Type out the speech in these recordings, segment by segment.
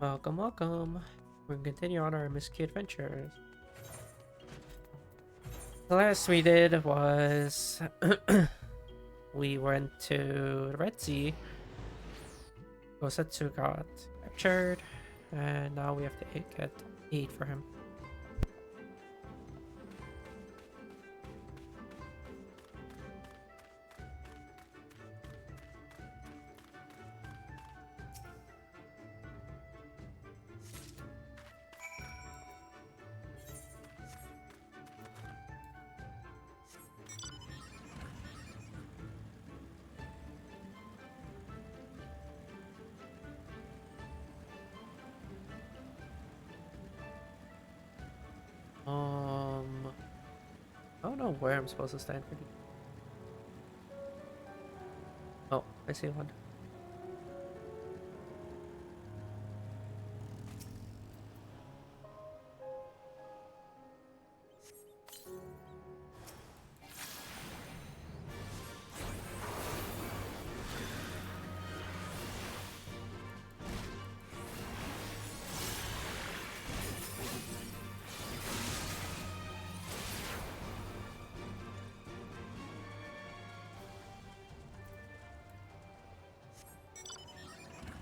Welcome, welcome. We're gonna continue on our MSQ adventures. The last we did was we went to the Red Sea. Gosetsu got captured, and now we have to get aid for him. I don't know where I'm supposed to stand for these. Oh, I see one.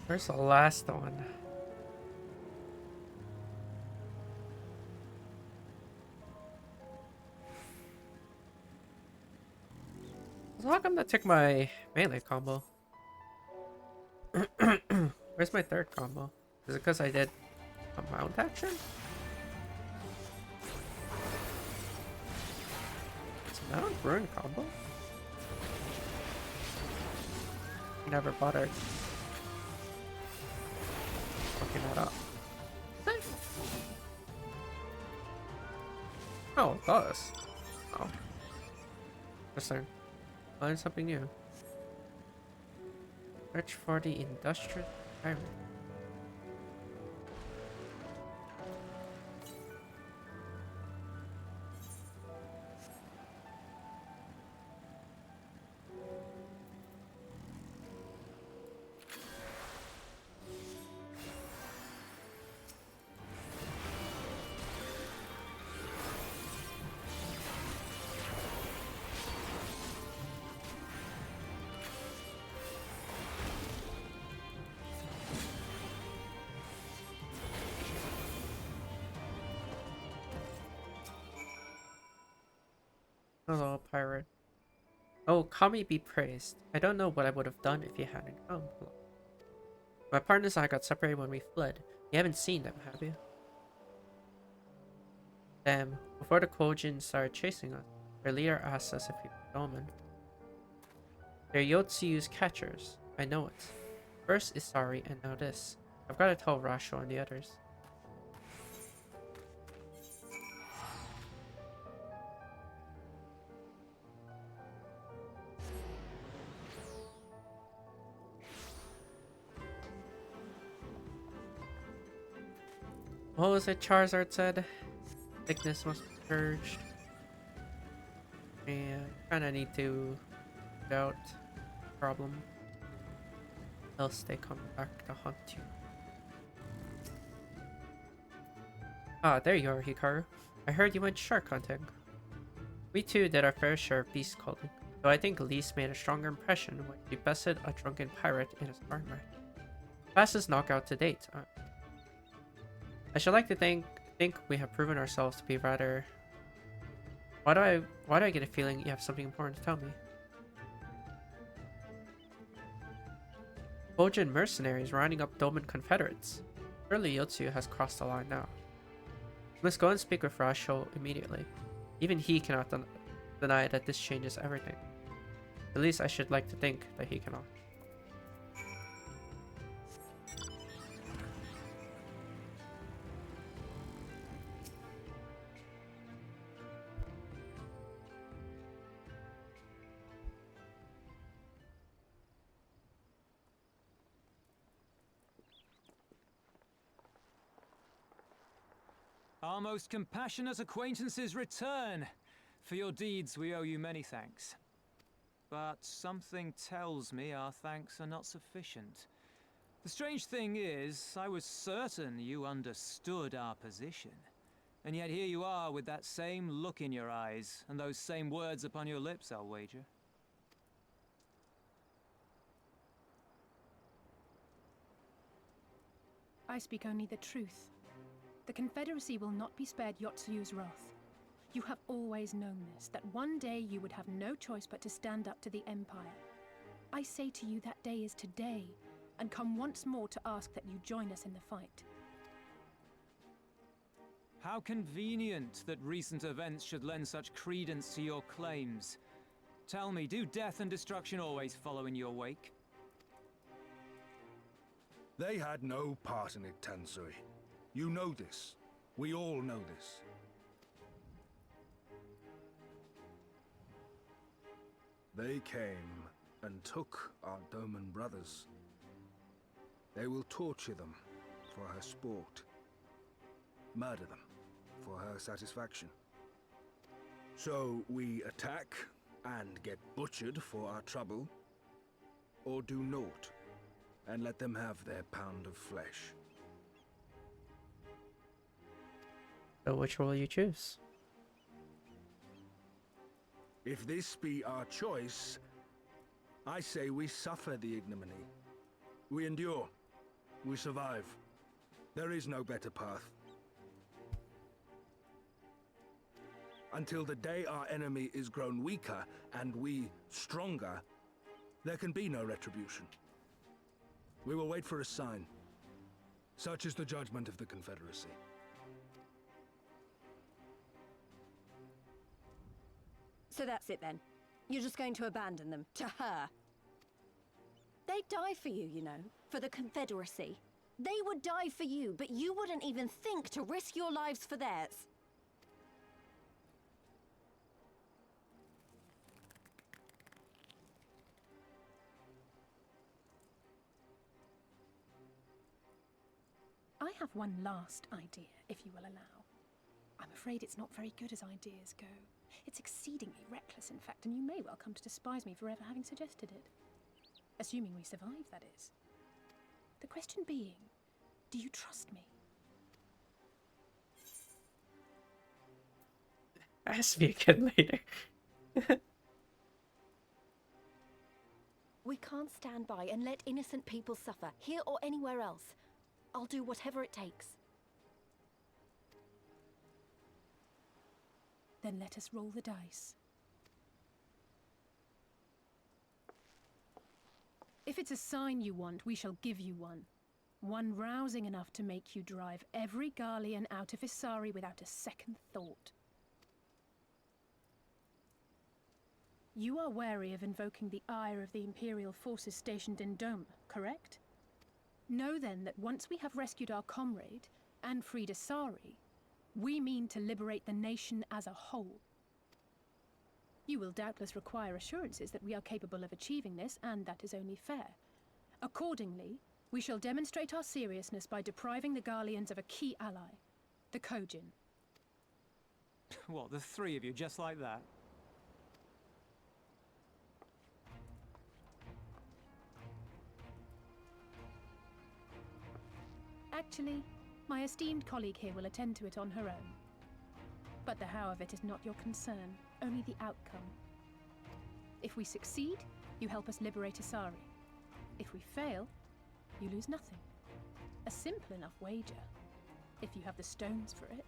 Where's the last one? So how come that took my melee combo? Where's my third combo? Is it because I did a mount action? It's mount ruin combo? Never bothered looking that up. Oh, it does. Oh. Interesting. Learn something new. Search for the industrial environment. Hello, pirate. Oh, Kami be praised. I don't know what I would have done if you hadn't come. My partners and I got separated when we fled. You haven't seen them, have you? Damn, before the Kojin started chasing us, their leader asked us if we were Domin. They're Yotsu's catchers. I know it. First Isari and now this. I've got to tell Rasho and the others. What was it Charizard said? Sickness must be purged. And kinda need to doubt problem. Else they come back to hunt you. Ah, there you are, Hikaru. I heard you went shark hunting. We too did our fair share of beast culling, though I think Lise made a stronger impression when she bested a drunken pirate in his armor. Fastest knockout to date. I should like to think we have proven ourselves to be rather... Why do I get a feeling you have something important to tell me? Bojin mercenaries rounding up Domin Confederates. Surely Yotsu has crossed the line now. We must go and speak with Rasho immediately. Even he cannot deny that this changes everything. At least I should like to think that he cannot. Our most compassionate acquaintances return. For your deeds we owe you many thanks. But something tells me our thanks are not sufficient. The strange thing is, I was certain you understood our position. And yet here you are with that same look in your eyes, and those same words upon your lips, I'll wager. I speak only the truth. The Confederacy will not be spared Yotsuyu's wrath. You have always known this, that one day you would have no choice but to stand up to the Empire. I say to you that day is today, and come once more to ask that you join us in the fight. How convenient that recent events should lend such credence to your claims. Tell me, do death and destruction always follow in your wake? They had no part in it, Tansui. You know this. We all know this. They came and took our Doman brothers. They will torture them for her sport. Murder them for her satisfaction. So we attack and get butchered for our trouble, or do naught and let them have their pound of flesh. So which will you choose? If this be our choice, I say we suffer the ignominy. We endure. We survive. There is no better path. Until the day our enemy is grown weaker and we stronger, there can be no retribution. We will wait for a sign. Such is the judgment of the Confederacy. So that's it then. You're just going to abandon them to her. They'd die for you, you know, for the Confederacy. They would die for you, but you wouldn't even think to risk your lives for theirs. I have one last idea, if you will allow. I'm afraid it's not very good as ideas go. It's exceedingly reckless, in fact, and you may well come to despise me for ever having suggested it. Assuming we survive, that is. The question being, do you trust me? Ask me again later. We can't stand by and let innocent people suffer, here or anywhere else. I'll do whatever it takes. Then let us roll the dice. If it's a sign you want, we shall give you one. One rousing enough to make you drive every Garlean out of Isari without a second thought. You are wary of invoking the ire of the Imperial forces stationed in Dome, correct? Know then that once we have rescued our comrade and freed Isari, we mean to liberate the nation as a whole. You will doubtless require assurances that we are capable of achieving this, and that is only fair. Accordingly, we shall demonstrate our seriousness by depriving the Garleans of a key ally, the Kojin. What, the three of you, just like that? Actually, my esteemed colleague here will attend to it on her own. But the how of it is not your concern, only the outcome. If we succeed, you help us liberate Isari. If we fail, you lose nothing. A simple enough wager, if you have the stones for it.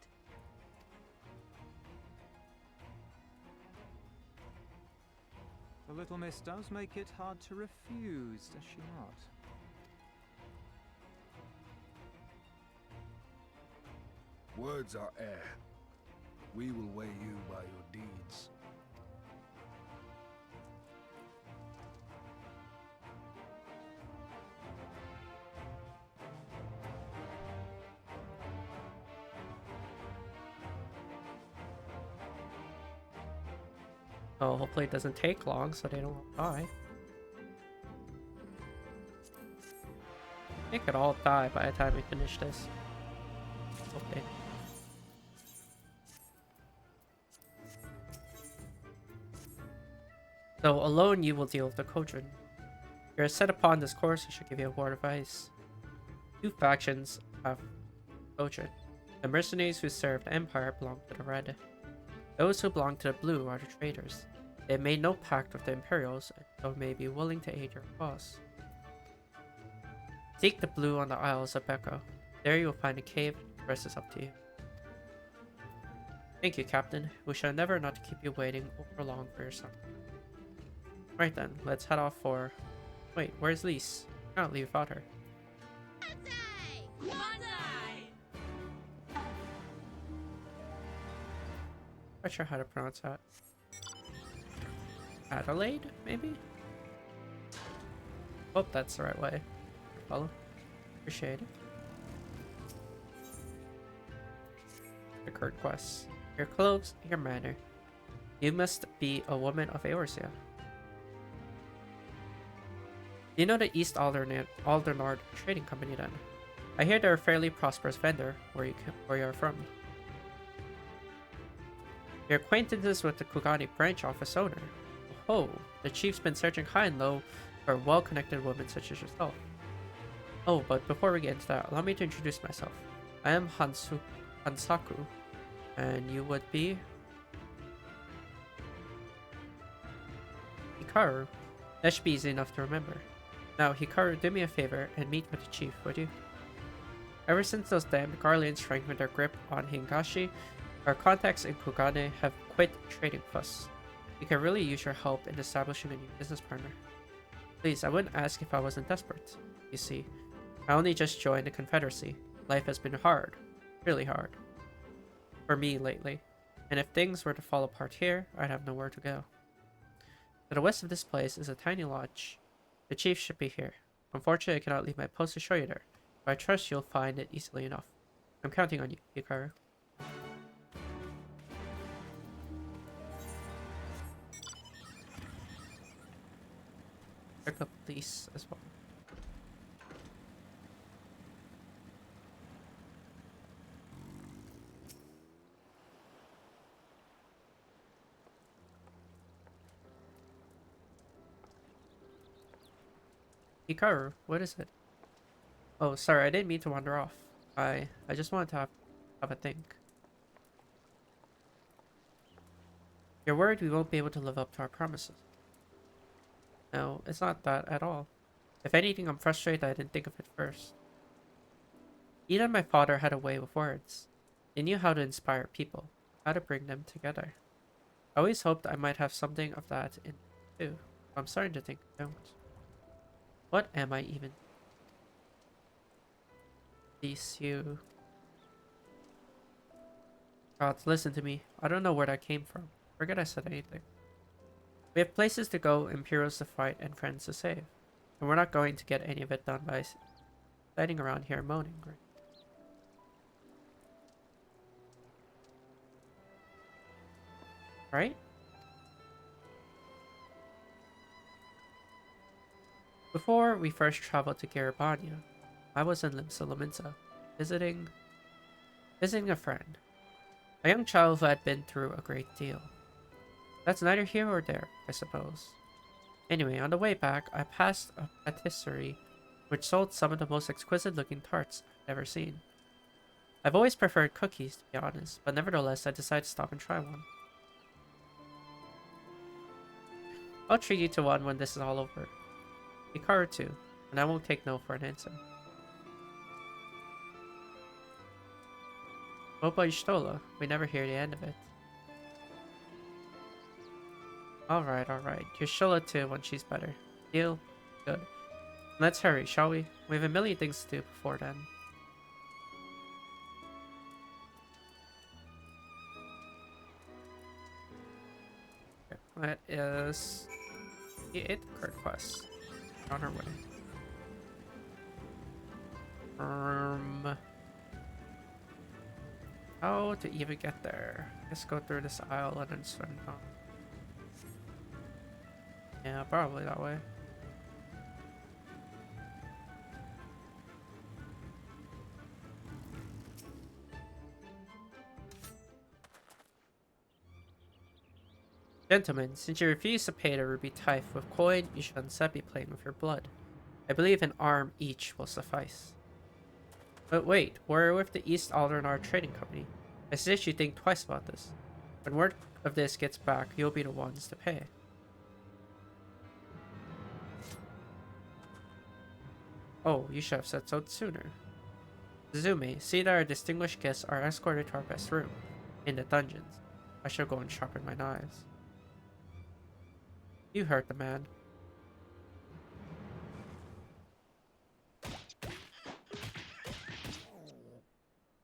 The little miss does make it hard to refuse, does she not? Words are air. We will weigh you by your deeds. Oh, hopefully it doesn't take long so they don't die. They could all die by the time we finish this. Okay. So alone you will deal with the Kojin. If you are set upon this course, I should give you a word of advice. Two factions have approached. The mercenaries who serve the Empire belong to the Red. Those who belong to the Blue are the traitors. They have made no pact with the Imperials, and so may be willing to aid your cause. Seek the Blue on the Isles of Becco. There you will find a cave. The rest is up to you. Thank you, Captain. We shall endeavor not to keep you waiting over long for your son. Right then, let's head off for... Wait, where's Lise? I can't leave without her. Not sure how to pronounce that. Adelaide, maybe? Hope that's the right way. Follow. Appreciate it. Recurred quests. Your clothes, your manner. You must be a woman of Eorzea. You know the East Aldernard Trading Company then? I hear they're a fairly prosperous vendor where you are from. Your acquaintances with the Kugani branch office owner. Oh, the chief's been searching high and low for a well-connected woman such as yourself. Oh, but before we get into that, allow me to introduce myself. I am Hansaku, and you would be... Hikaru. That should be easy enough to remember. Now, Hikaru, do me a favor and meet with the chief, would you? Ever since those damned Garleans strengthened their grip on Hingashi, our contacts in Kugane have quit trading with us. We can really use your help in establishing a new business partner. Please, I wouldn't ask if I wasn't desperate. You see, I only just joined the Confederacy. Life has been hard. Really hard. For me lately. And if things were to fall apart here, I'd have nowhere to go. To the west of this place is a tiny lodge. The chief should be here. Unfortunately, I cannot leave my post to show you there, but I trust you'll find it easily enough. I'm counting on you, Hikaru. Pick up these as well. Hikaru, what is it? Oh, sorry, I didn't mean to wander off. I just wanted to have a think. You're worried we won't be able to live up to our promises. No, it's not that at all. If anything, I'm frustrated that I didn't think of it first. Ida and my father had a way with words. They knew how to inspire people, how to bring them together. I always hoped I might have something of that in me too, but I'm starting to think I don't. What am I even? Please, you... God, listen to me. I don't know where that came from. Forget I said anything. We have places to go, Imperials to fight, and friends to save. And we're not going to get any of it done by sitting around here moaning, right? Right? Before we first traveled to Garibania, I was in Limsa visiting a friend. A young child who had been through a great deal. That's neither here or there, I suppose. Anyway, on the way back, I passed a patisserie which sold some of the most exquisite looking tarts I've ever seen. I've always preferred cookies, to be honest, but nevertheless I decided to stop and try one. I'll treat you to one when this is all over. Hikaru too, and I won't take no for an answer. What about Y'shtola? We never hear the end of it. Alright. Y'shtola too when she's better. Deal? Good. Let's hurry, shall we? We have a million things to do before then. Okay, that is the 8th card quest. On our way. How to even get there? Let's go through this aisle and then swim down. Yeah, probably that way. Gentlemen, since you refuse to pay the ruby tithe with coin, you should instead be playing with your blood. I believe an arm each will suffice. But wait, we're with the East Aldernar Trading Company. I suggest you think twice about this. When word of this gets back, you'll be the ones to pay. Oh, you should have said so sooner. Suzume, see that our distinguished guests are escorted to our best room, in the dungeons. I shall go and sharpen my knives. You heard the man.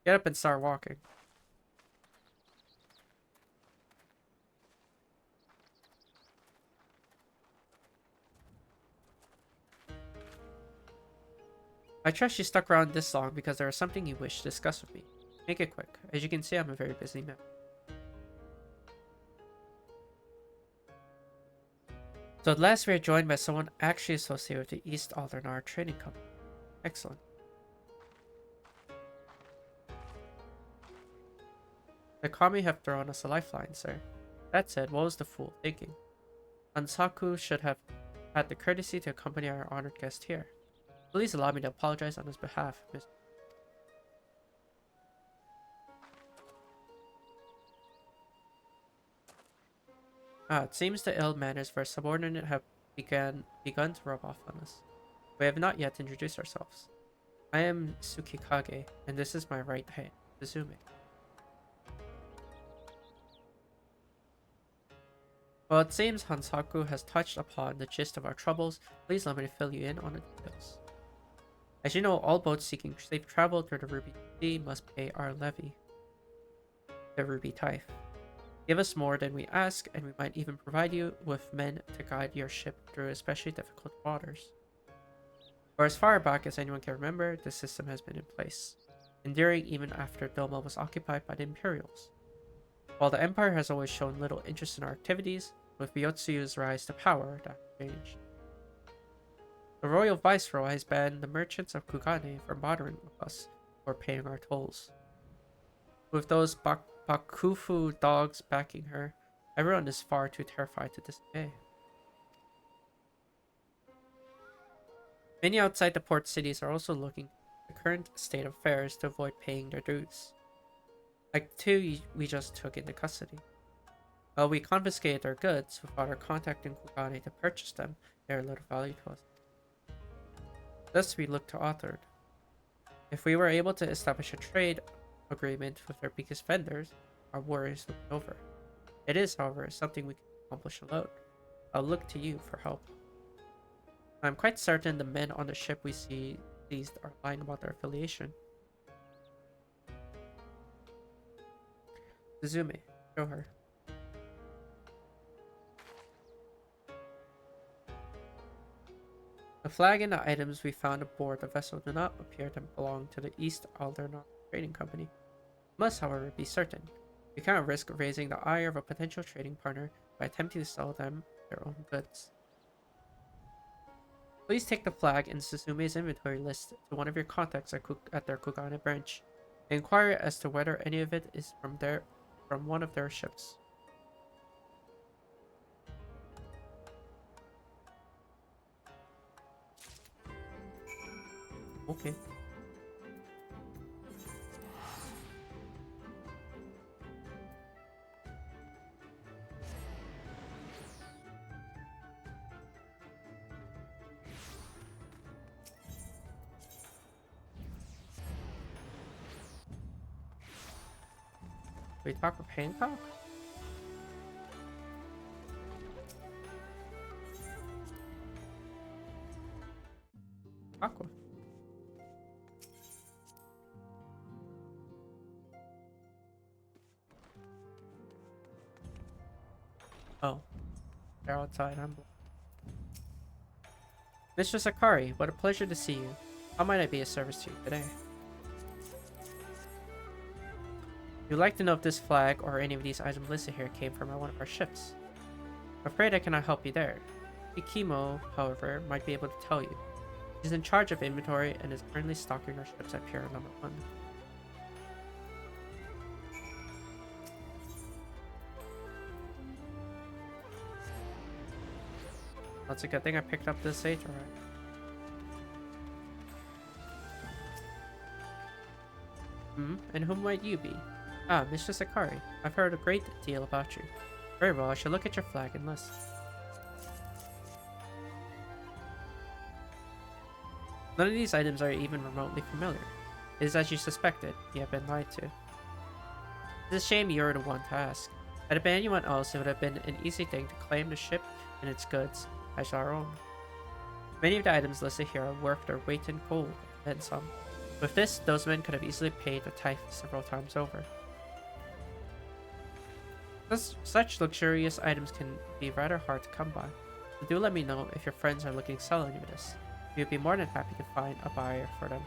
Get up and start walking. I trust you stuck around this long because there is something you wish to discuss with me. Make it quick. As you can see, I'm a very busy man. So at last we are joined by someone actually associated with the East Aldernar Trading Company. Excellent. The Kami have thrown us a lifeline, sir. That said, what was the fool thinking? Ansaku should have had the courtesy to accompany our honored guest here. Please allow me to apologize on his behalf, Miss. It seems the ill manners of our subordinate have begun to rub off on us. We have not yet introduced ourselves. I am Tsukikage, and this is my right hand, Suzume. Well, it seems Hansaku has touched upon the gist of our troubles. Please let me fill you in on the details. As you know, all boats seeking safe travel through the Ruby Sea must pay our levy, the Ruby Tithe. Give us more than we ask, and we might even provide you with men to guide your ship through especially difficult waters. For as far back as anyone can remember, this system has been in place, enduring even after Doma was occupied by the Imperials. While the Empire has always shown little interest in our activities, with Byotsuyu's rise to power, that changed. The Royal Viceroy has banned the merchants of Kugane from bothering with us or paying our tolls. With those Bakufu dogs backing her, everyone is far too terrified to disobey. Many outside the port cities are also looking at the current state of affairs to avoid paying their dues. Like the two we just took into custody. While we confiscated their goods without our contacting Kugane to purchase them, they are little value to us. Thus we look to Authored. If we were able to establish a trade agreement with their biggest vendors, our worries would be over. It is, however, something we can accomplish alone. I'll look to you for help. I'm quite certain the men on the ship we seized are lying about their affiliation. Suzume, show her. The flag and the items we found aboard the vessel do not appear to belong to the East Aldernar Trading Company. We must, however, be certain. We cannot risk raising the ire of a potential trading partner by attempting to sell them their own goods. Please take the flag and Suzume's inventory list to one of your contacts at their Kugane branch. Inquire as to whether any of it is from one of their ships. Okay. We talk with Hancock? Aqua. Oh. They're outside. Mr. Sakari, what a pleasure to see you. How might I be of service to you today? You'd like to know if this flag or any of these items listed here came from one of our ships. I'm afraid I cannot help you there. Ikimo, however, might be able to tell you. He's in charge of inventory and is currently stocking our ships at Pier number 1. That's a good thing I picked up this Aetheryte. And whom might you be? Ah, Mistress Akari. I've heard a great deal about you. Very well, I shall look at your flag and list. None of these items are even remotely familiar. It is as you suspected, you have been lied to. It's a shame you're the one to ask. Had it been anyone else, it would have been an easy thing to claim the ship and its goods as our own. Many of the items listed here are worth their weight in gold, and some. With this, those men could have easily paid the tithe several times over. Such luxurious items can be rather hard to come by, so do let me know if your friends are looking to sell any of this. We would be more than happy to find a buyer for them.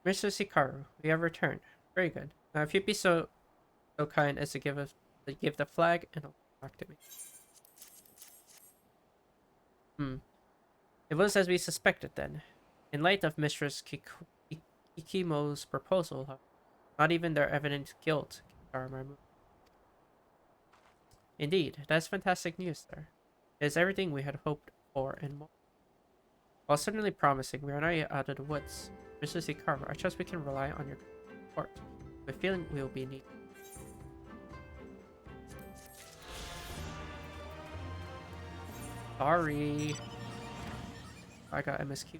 Mr. Hikaru, we have returned. Very good. Now, if you'd be so kind as to give the flag and back to me. It was as we suspected then. In light of Mistress Kikimo's proposal, not even their evident guilt can harm our move. Indeed, that's fantastic news there. It is everything we had hoped for and more. While certainly promising, we are not yet out of the woods. Mrs. Hikaru, I trust we can rely on your support. I have a feeling we will be needed. Sorry. I got MSQ.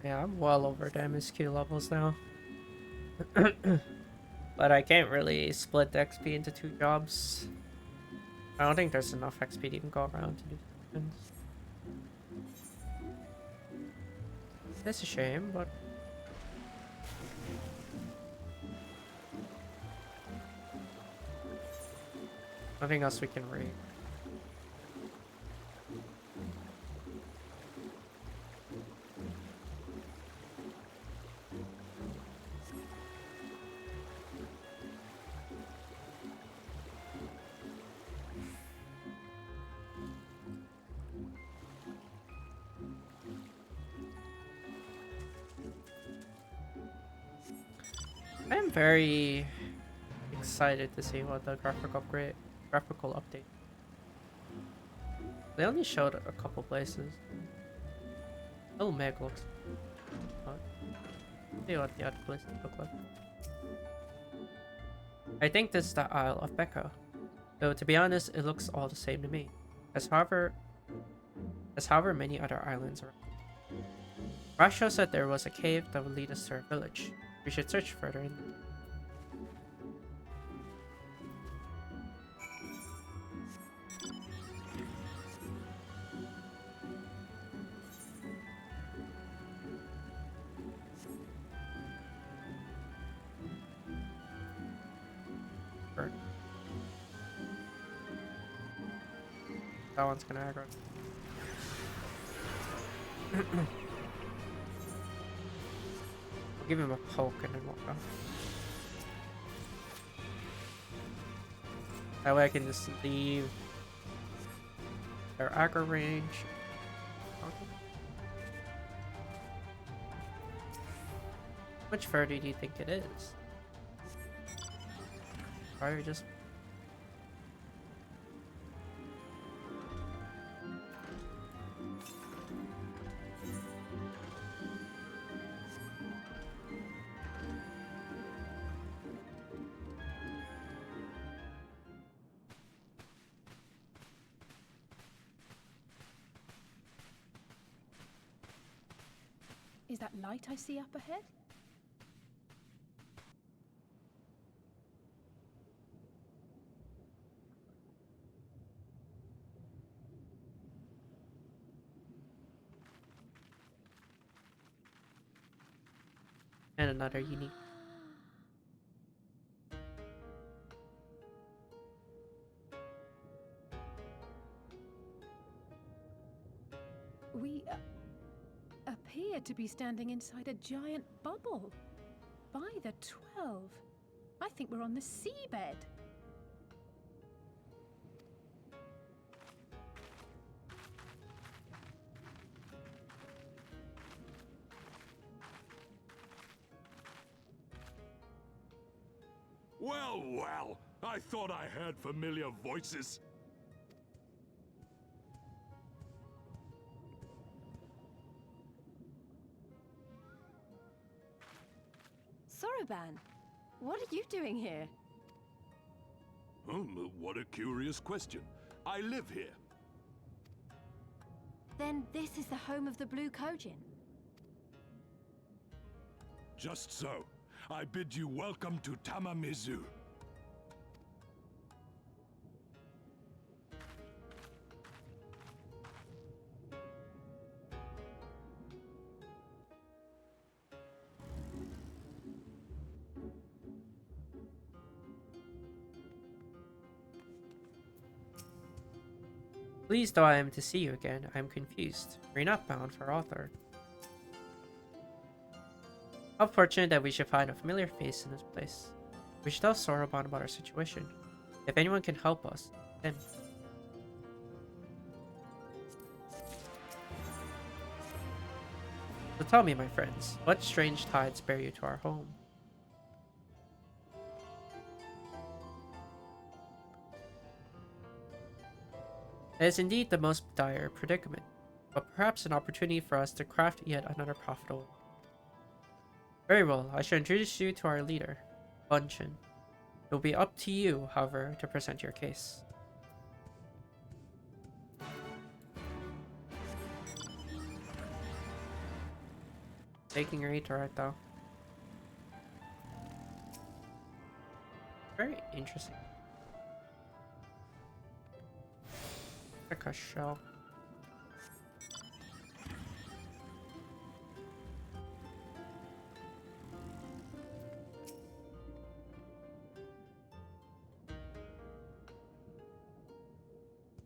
Yeah, I'm well over the MSQ levels now. But I can't really split the XP into 2 jobs. I don't think there's enough XP to even go around to do things. That's a shame, but... nothing else we can read. I am very excited to see what the graphical update. They only showed a couple places. Oh, Meg looks. See what the other places look like. I think this is the Isle of Becca. Though to be honest, it looks all the same to me. As however many other islands around. Rasho said there was a cave that would lead us to our village. We should search further in. That one's gonna aggro. I'll give him a poke and then walk off. That way I can just leave their aggro range. Okay. How much further do you think it is? Probably just... Is that light I see up ahead? And another unique. We appear to be standing inside a giant bubble. By the 12, I think we're on the seabed. Well, well, I thought I heard familiar voices. Soroban, what are you doing here? What a curious question. I live here. Then this is the home of the Blue Kojin. Just so. I bid you welcome to Tamamizu. Pleased though I am to see you again, I am confused. We're not bound for author. How fortunate that we should find a familiar face in this place. We should tell Soroban about our situation. If anyone can help us, then. So tell me, my friends, what strange tides bear you to our home? It is indeed the most dire predicament, but perhaps an opportunity for us to craft yet another profitable. Very well, I shall introduce you to our leader, Bunchin. It will be up to you, however, to present your case. Taking your to right though. Very interesting. Like a shell.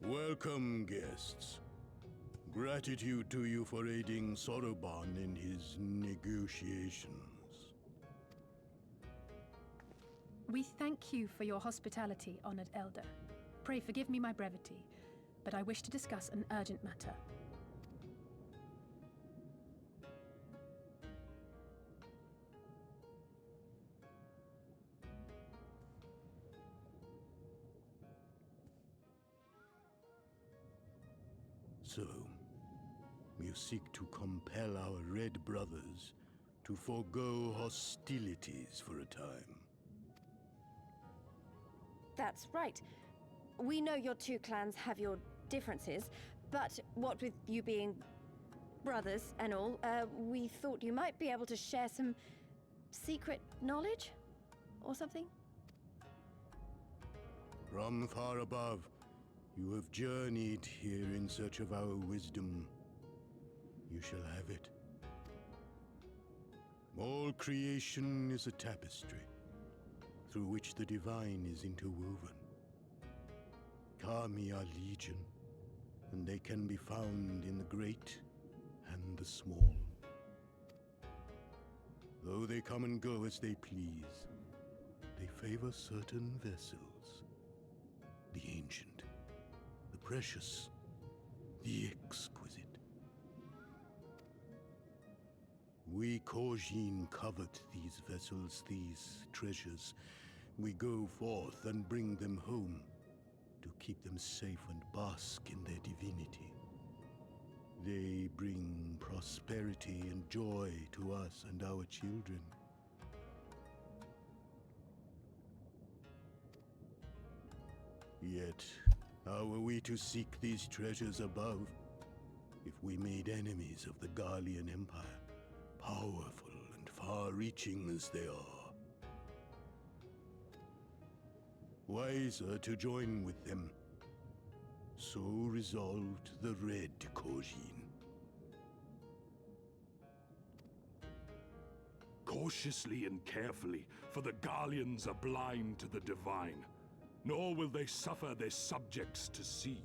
Welcome, guests. Gratitude to you for aiding Soroban in his negotiations. We thank you for your hospitality, honored elder. Pray forgive me my brevity, but I wish to discuss an urgent matter. So, you seek to compel our Red Brothers to forego hostilities for a time. That's right. We know your two clans have your differences, but what with you being brothers and all, we thought you might be able to share some secret knowledge or something? From far above, you have journeyed here in search of our wisdom. You shall have it. All creation is a tapestry, through which the divine is interwoven. Kami are legion, and they can be found in the great and the small. Though they come and go as they please, they favor certain vessels. The ancient, the precious, the exquisite. We Kojin covet these vessels, these treasures. We go forth and bring them home to keep them safe and bask in their divinity. They bring prosperity and joy to us and our children. Yet, how are we to seek these treasures above if we made enemies of the Garlean Empire, powerful and far-reaching as they are. Wiser to join with them. So resolved the Red Kojin. Cautiously and carefully, for the Garleans are blind to the divine, nor will they suffer their subjects to see.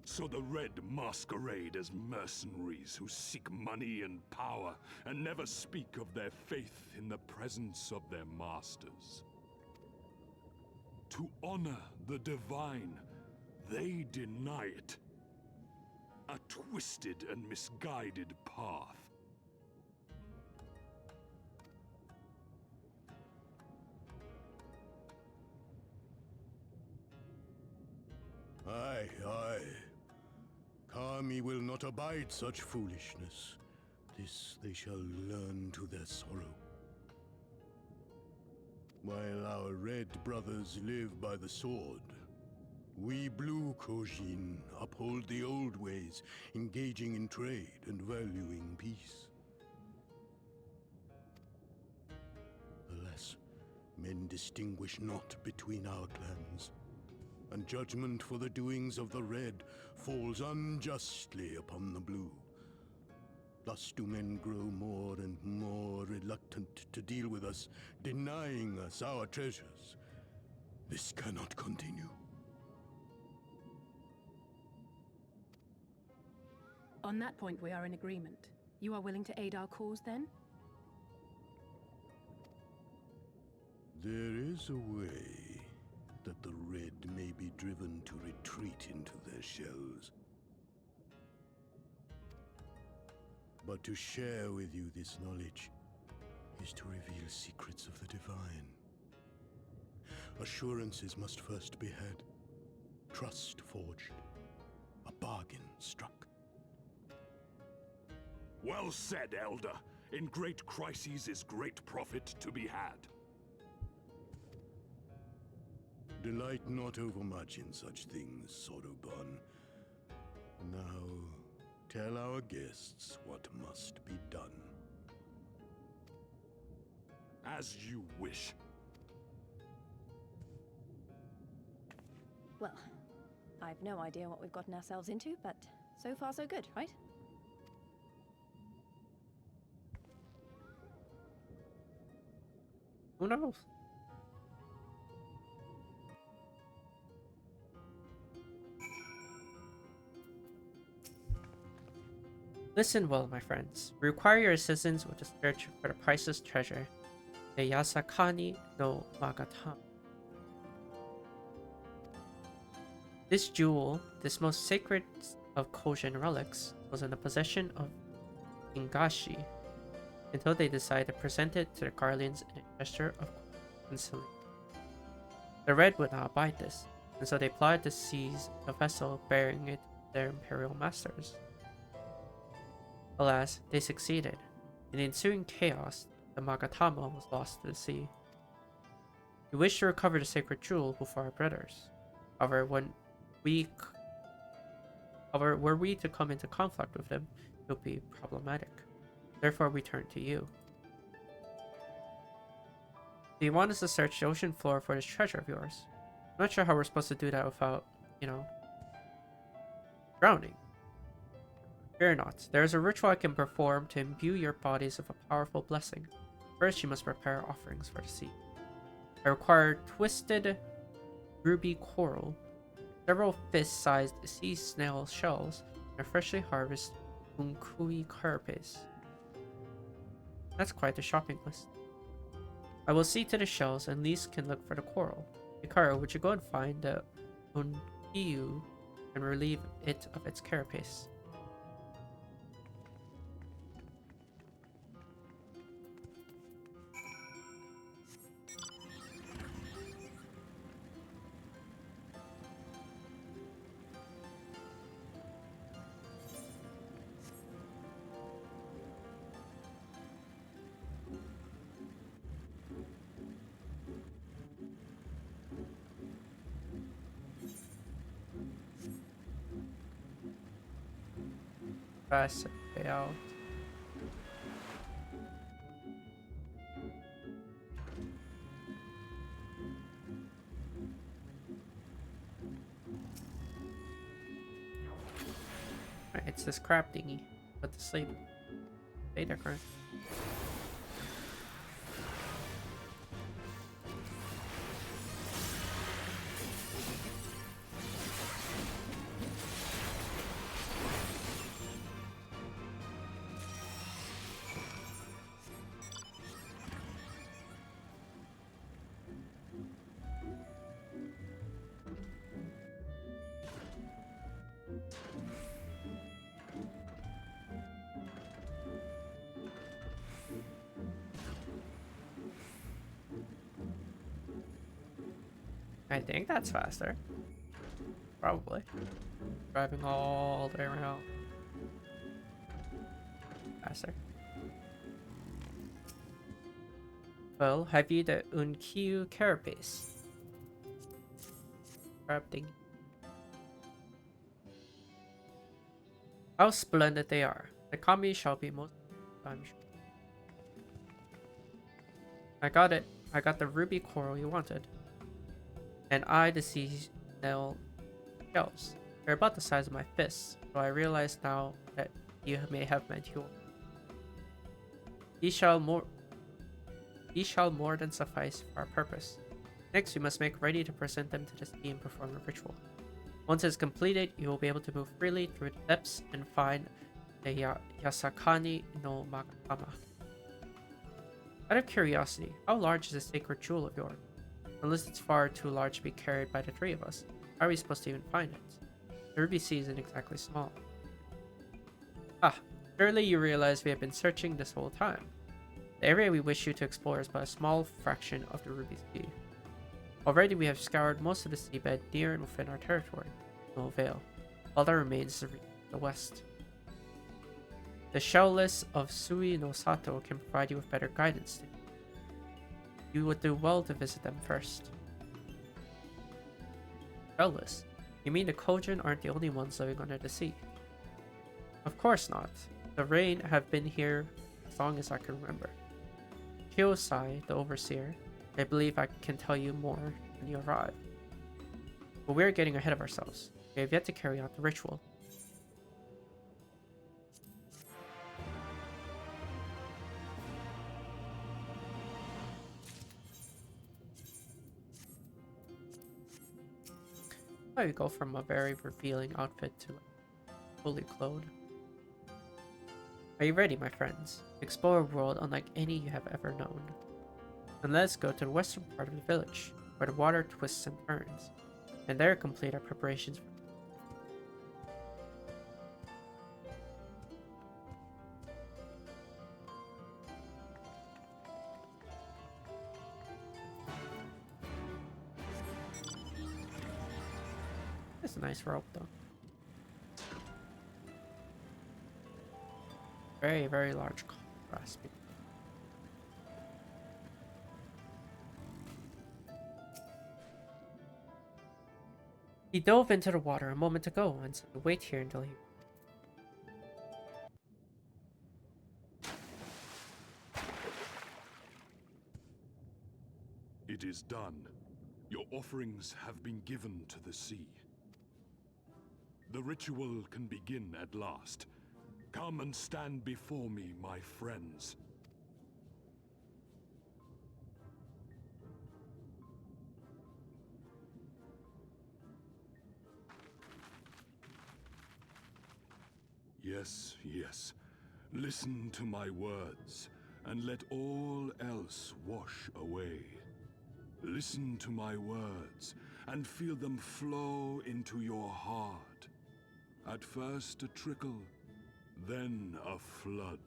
So the Red masquerade as mercenaries who seek money and power, and never speak of their faith in the presence of their masters. To honor the divine, they deny it. A twisted and misguided path. Aye, aye. Kami will not abide such foolishness. This they shall learn to their sorrow. While our red brothers live by the sword, we blue Kojin uphold the old ways, engaging in trade and valuing peace. Alas, men distinguish not between our clans, and judgment for the doings of the red falls unjustly upon the blue. Thus do men grow more and more reluctant to deal with us, denying us our treasures. This cannot continue. On that point, we are in agreement. You are willing to aid our cause, then? There is a way that the Red may be driven to retreat into their shells. But to share with you this knowledge is to reveal secrets of the divine. Assurances must first be had, trust forged, a bargain struck. Well said, Elder. In great crises is great profit to be had. Delight not overmuch in such things, Soroban. Now, tell our guests what must be done. As you wish. Well, I've no idea what we've gotten ourselves into, but so far so good, right? Who knows? Listen well, my friends. We require your assistance with the search for the priceless treasure, the Yasakani no Magatama. This jewel, this most sacred of Kojin relics, was in the possession of Ingashi until they decided to present it to the Garleans in a gesture of conciliation. The Red would not abide this, and so they plotted to seize the vessel bearing it to their imperial masters. Alas, they succeeded. In the ensuing chaos, the Magatama was lost to the sea. We wish to recover the sacred jewel before our brothers. However, were we to come into conflict with them, it would be problematic. Therefore, we turn to you. Do you want us to search the ocean floor for this treasure of yours? I'm not sure how we're supposed to do that without, drowning. Fear not. There is a ritual I can perform to imbue your bodies with a powerful blessing. First, you must prepare offerings for the sea. I require twisted ruby coral, several fist-sized sea snail shells, and a freshly harvested unkui carapace. That's quite the shopping list. I will see to the shells, and Lise can look for the coral. Hikaru, would you go and find the unkiu and relieve it of its carapace? way out. Right, it's this crab thingy. Put to sleep. Data current. I think that's faster. Probably. Driving all the way around. Faster. Well, have you the Unkiu carapace? Crab thing. How splendid they are. The kami shall be most I'm sure. I got it. I got the ruby coral you wanted. And the seasonal shells. They're about the size of my fists, so I realize now that you may have meant you. These shall more than suffice for our purpose. Next, we must make ready to present them to the sea and perform a ritual. Once it's completed, you will be able to move freely through the depths and find the Yasakani no Makama. Out of curiosity, how large is this sacred jewel of yours? Unless it's far too large to be carried by the three of us, how are we supposed to even find it? The Ruby Sea isn't exactly small. Ah, surely you realize we have been searching this whole time. The area we wish you to explore is but a small fraction of the Ruby Sea. Already we have scoured most of the seabed near and within our territory, no avail. All that remains is the west. The shell list of Sui no Sato can provide you with better guidance. You would do well to visit them first. Shell list? You mean the Kojin aren't the only ones living under the sea? Of course not. The rain have been here as long as I can remember. Kyosai, the overseer, I believe I can tell you more when you arrive. But we're getting ahead of ourselves. We have yet to carry out the ritual. I go from a very revealing outfit to fully clothed. Are you ready, my friends? Explore a world unlike any you have ever known. And let's go to the western part of the village, where the water twists and turns, and there complete our preparations. It's a nice rope, though. Very, very large grass. He dove into the water a moment ago and said to wait here until he... It is done. Your offerings have been given to the sea. The ritual can begin at last. Come and stand before me, my friends. Yes, yes. Listen to my words, and let all else wash away. Listen to my words, and feel them flow into your heart. At first a trickle, then a flood.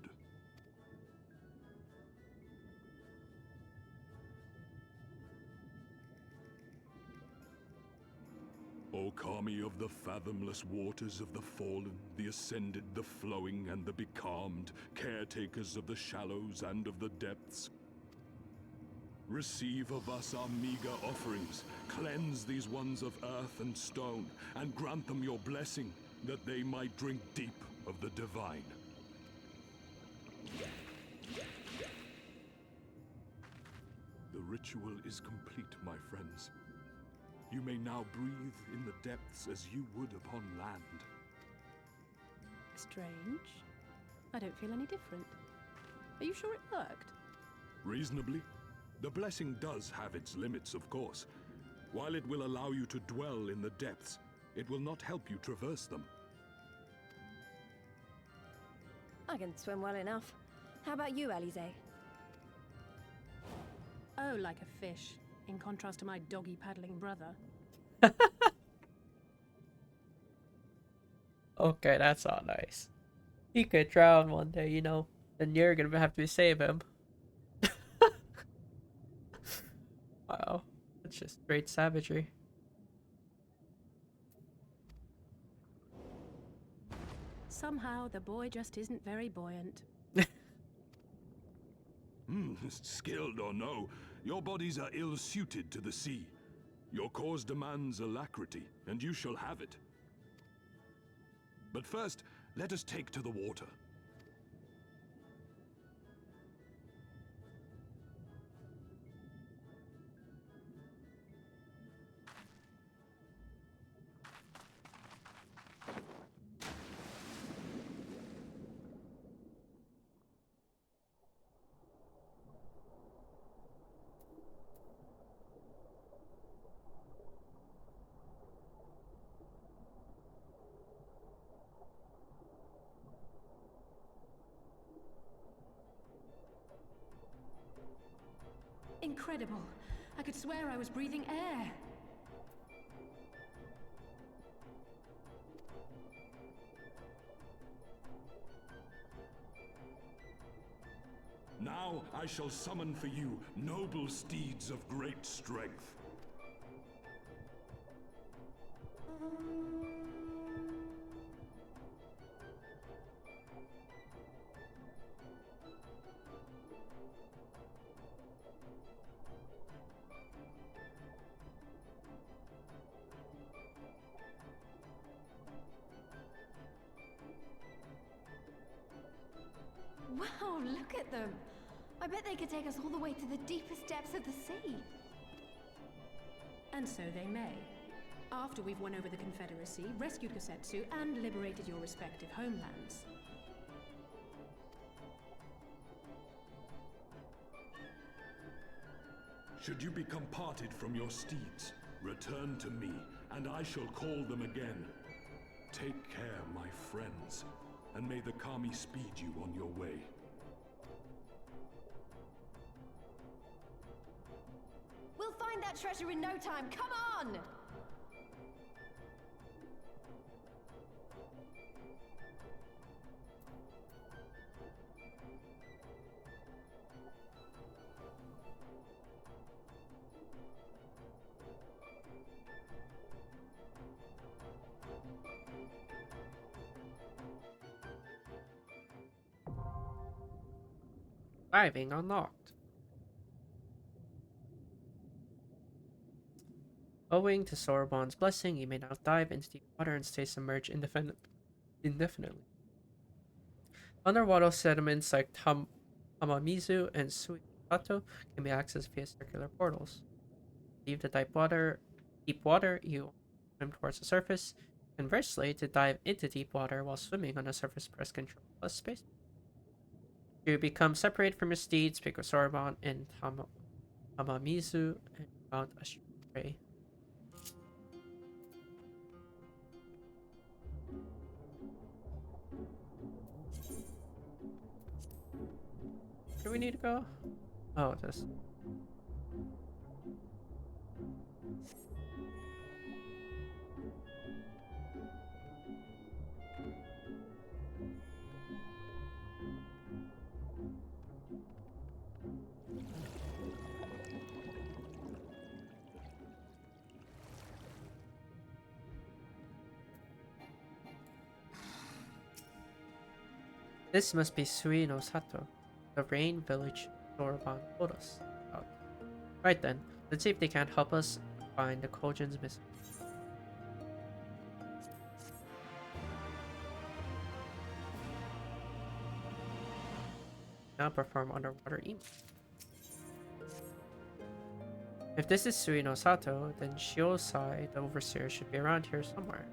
O Kami of the fathomless waters of the fallen, the ascended, the flowing, and the becalmed, caretakers of the shallows and of the depths, receive of us our meager offerings, cleanse these ones of earth and stone, and grant them your blessing, that they might drink deep of the divine. ritual is complete, my friends. You may now breathe in the depths as you would upon land. Strange. I don't feel any different. Are you sure it worked? Reasonably. The blessing does have its limits, of course. While it will allow you to dwell in the depths, it will not help you traverse them. I can swim well enough. How about you, Alize? Oh, like a fish, in contrast to my doggy-paddling brother. Okay, that's not nice. He could drown one day, you know. Then you're gonna have to save him. Wow. That's just straight savagery. Somehow, the boy just isn't very buoyant. Skilled or no, your bodies are ill-suited to the sea. Your cause demands alacrity, and you shall have it. But first, let us take to the water. Incredible. I could swear I was breathing air. Now I shall summon for you noble steeds of great strength. Wow, look at them! I bet they could take us all the way to the deepest depths of the sea. And so they may. After we've won over the Confederacy, rescued Kosetsu, and liberated your respective homelands. Should you become parted from your steeds, return to me, and I shall call them again. Take care, my friends, and may the Kami speed you on your way. We'll find that treasure in no time. Come on! Diving unlocked. Owing to Sorbonne's blessing, you may now dive into deep water and stay submerged indefinitely. Underwater sediments like Tamamizu and Suisato can be accessed via circular portals. Leave the deep water, you swim towards the surface. Conversely, to dive into deep water while swimming on the surface, press Control plus space. You become separated from your steeds, pick a Sorbonne and Tamamizu, and mount a stray. Where do we need to go? Oh, this. This must be Suino Sato, the rain village Sorbonne told us about. Right then, let's see if they can't help us find the Kojin's missing. Now perform underwater emotes. If this is Sui no Sato, then Shiosai, the overseer, should be around here somewhere.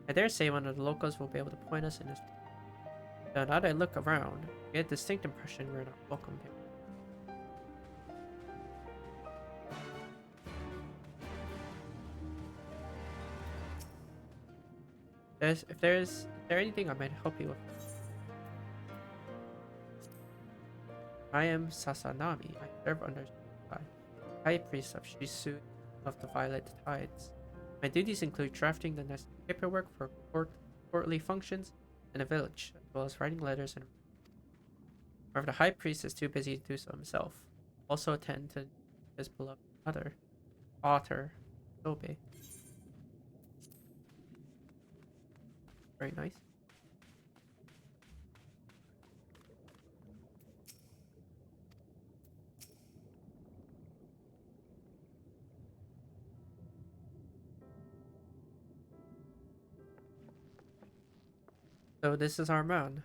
I dare say one of the locals will be able to point us in his. Though now that I look around, I get a distinct impression we're not welcome here. Is there anything I might help you with? I am Sasanami. I serve under the High Priest of Shisu of the Violet Tides. My duties include drafting the necessary paperwork for courtly functions in a village, as well as writing letters and. However, the High Priest is too busy to do so himself. Also attend to his beloved mother, Otter, Sobe. Very nice. So this is our man.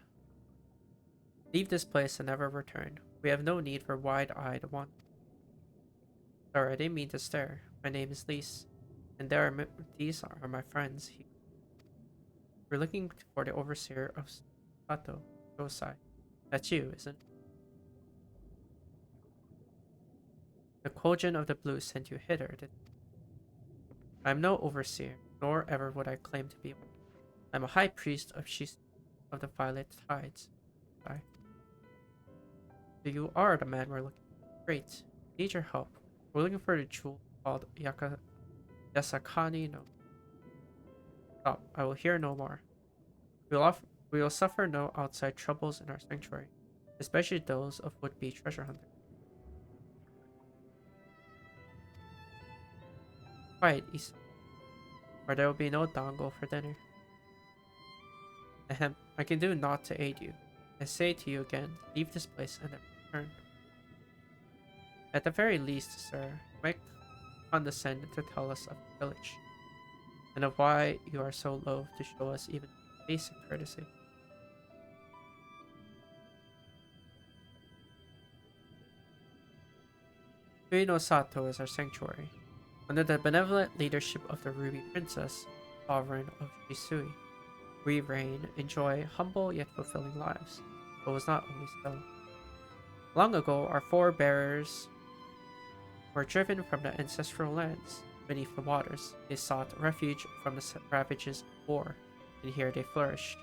Leave this place and never return. We have no need for wide-eyed one. Sorry, I didn't mean to stare. My name is Lise, and these are my friends. We're looking for the overseer of Sato, Yosai. That's you, isn't it? The Kojin of the Blue sent you hither. I am no overseer, nor ever would I claim to be one. I am a high priest of of the Violet Tides. So you are the man we're looking for. Great. Need your help. We're looking for a jewel called Yasakani no. Stop. I will hear no more. We will suffer no outside troubles in our sanctuary, especially those of would-be treasure hunters. Quiet, Isa, or there will be no dango for dinner. Ahem. I can do naught to aid you. I say to you again, leave this place and then return. At the very least, sir, you might condescend to tell us of the village, and of why you are so loath to show us even basic courtesy. Sui no Sato is our sanctuary. Under the benevolent leadership of the Ruby Princess, sovereign of Shisui, we reign, enjoy humble yet fulfilling lives, but was not always so. Long ago, our forebears were driven from the ancestral lands beneath the waters. They sought refuge from the ravages of war, and here they flourished.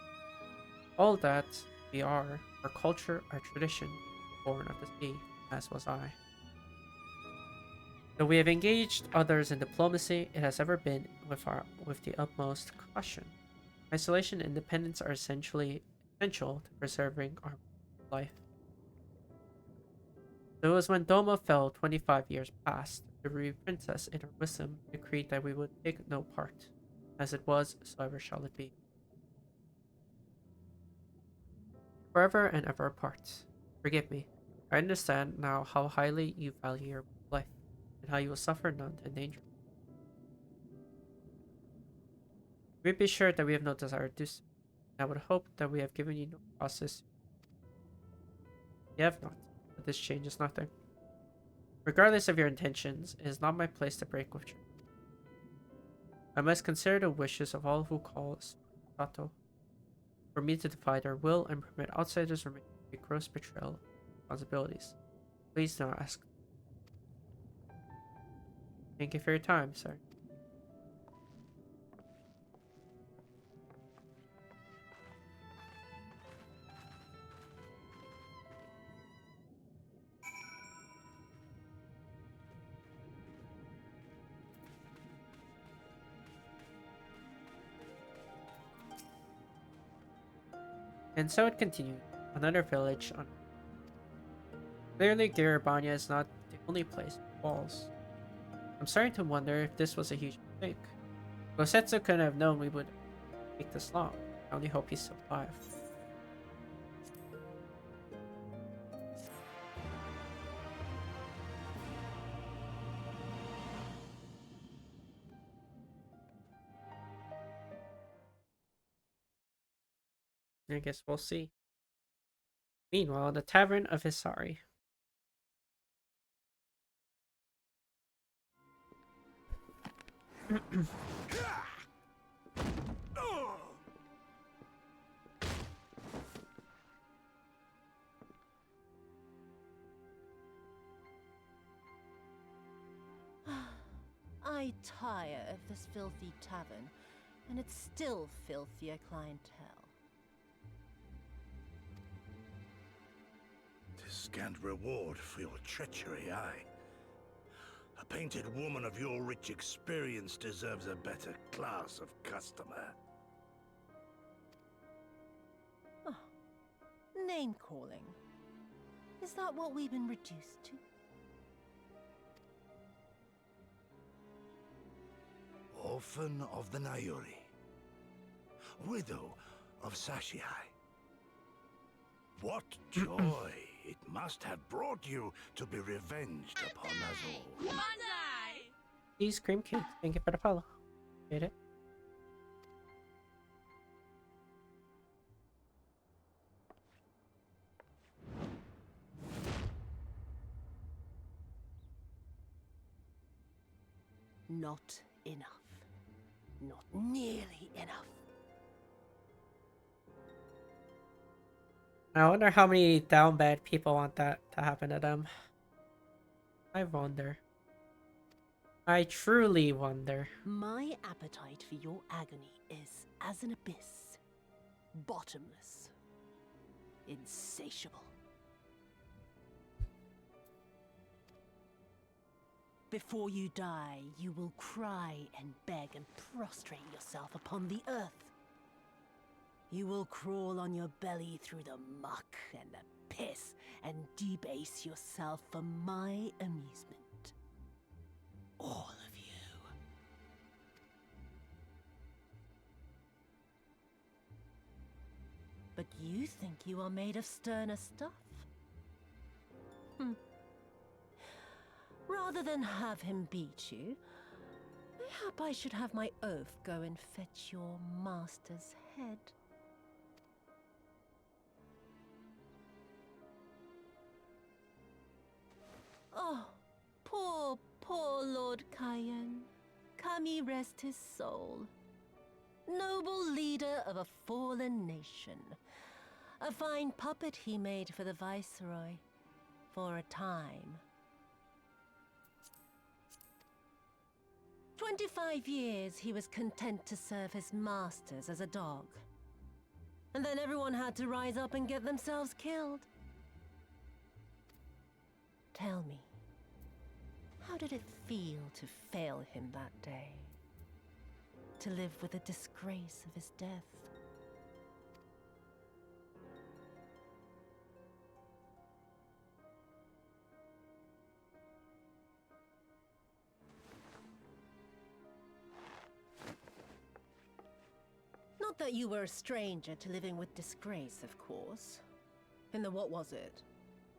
All that we are, our culture, our tradition, born of the sea, as was I. Though we have engaged others in diplomacy, it has ever been with the utmost caution. Isolation and independence are essential to preserving our life. So it was when Doma fell 25 years past, the Ruby Princess, in her wisdom, decreed that we would take no part. As it was, so ever shall it be. Forever and ever apart. Forgive me. I understand now how highly you value your life, and how you will suffer none to endanger. We be sure that we have no desire to do so. I would hope that we have given you no process. You have not, but this changes nothing. Regardless of your intentions, it is not my place to break with you. I must consider the wishes of all who call us Sato. For me to defy their will and permit outsiders remain a gross betrayal of responsibilities. Please do not ask. Thank you for your time, sir. And so it continued. Another village. Clearly, Garibania is not the only place with walls. I'm starting to wonder if this was a huge mistake. Gosetsu couldn't have known we would take this long. I only hope he's still alive. I guess we'll see. Meanwhile, in the tavern of Hisari. I tire of this filthy tavern, and its still filthier clientele. Tis scant reward for your treachery, aye. A painted woman of your rich experience deserves a better class of customer. Oh, name-calling. Is that what we've been reduced to? Orphan of the Nayuri. Widow of Sashihai. What joy it must have brought you to be revenged upon us all. These Scream Kids, thank you for the follow. Get it? Not enough. Not nearly enough. I wonder how many down bad people want that to happen to them. I wonder. I truly wonder. My appetite for your agony is as an abyss. Bottomless. Insatiable. Before you die, you will cry and beg and prostrate yourself upon the earth. You will crawl on your belly through the muck and the piss and debase yourself for my amusement. All of you. But you think you are made of sterner stuff? Rather than have him beat you, mayhap I should have my oaf go and fetch your master's head. Oh, poor Lord Cayenne. Kami rest his soul. Noble leader of a fallen nation. A fine puppet he made for the Viceroy. For a time. 25 years he was content to serve his masters as a dog. And then everyone had to rise up and get themselves killed. Tell me, how did it feel to fail him that day? To live with the disgrace of his death? Not that you were a stranger to living with disgrace, of course. In the what was it?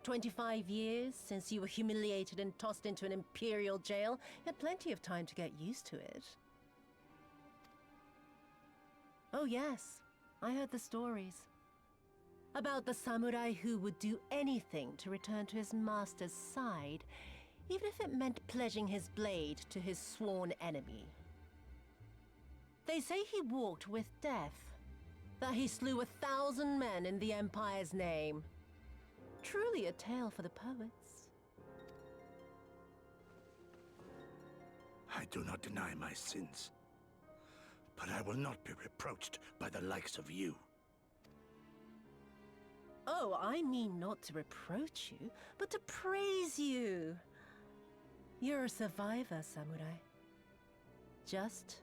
25 years since you were humiliated and tossed into an imperial jail? You had plenty of time to get used to it. Oh yes, I heard the stories. About the samurai who would do anything to return to his master's side, even if it meant pledging his blade to his sworn enemy. They say he walked with death, that he slew 1,000 men in the Empire's name. Truly a tale for the poets. I do not deny my sins, but I will not be reproached by the likes of you. Oh, I mean not to reproach you, but to praise you. You're a survivor, samurai. Just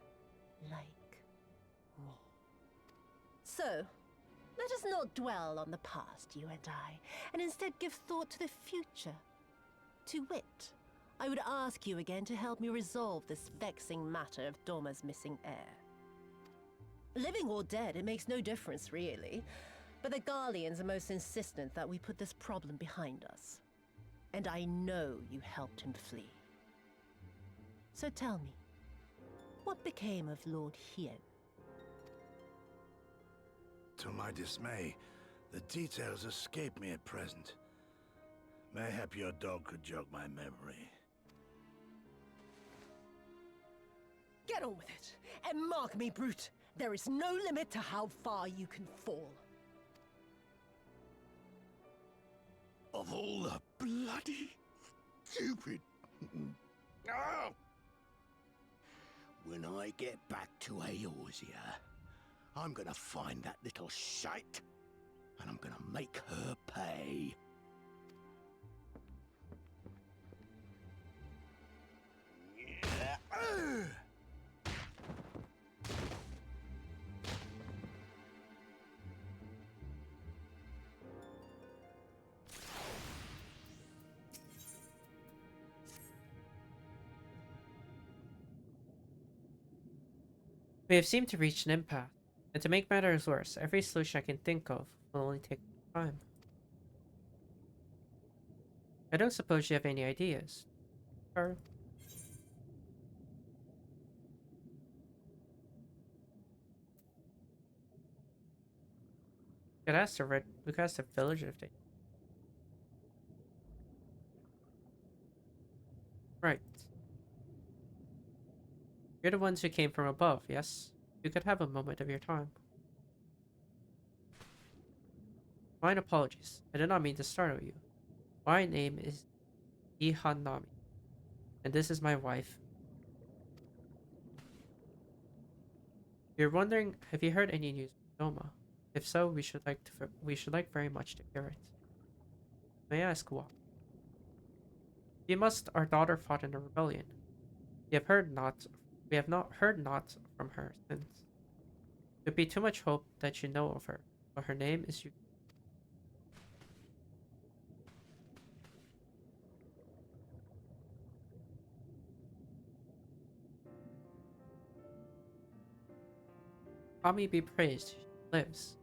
like me. So, let us not dwell on the past, you and I, and instead give thought to the future. To wit, I would ask you again to help me resolve this vexing matter of Doma's missing heir. Living or dead, it makes no difference, really. But the Garleans are most insistent that we put this problem behind us. And I know you helped him flee. So tell me, what became of Lord Hien? To my dismay, the details escape me at present. Mayhap your dog could jog my memory. Get on with it. And mark me, brute, there is no limit to how far you can fall. Of all the bloody stupid... Ah! When I get back to Eorzea, I'm gonna find that little shite, and I'm gonna make her pay. We have seemed to reach an impasse, and to make matters worse, every solution I can think of will only take time. I don't suppose you have any ideas, Carl? We could ask the village if they... Right. You're the ones who came from above, yes? You could have a moment of your time. Mine apologies. I did not mean to startle you. My name is Ihanami, and this is my wife. You're wondering, have you heard any news from Doma? If so, we should like very much to hear it. May I ask why? You must. Our daughter fought in a rebellion. We have not heard naught from her since. It would be too much hope that you know of her, but her name is Yuki. Kami be praised. She lives.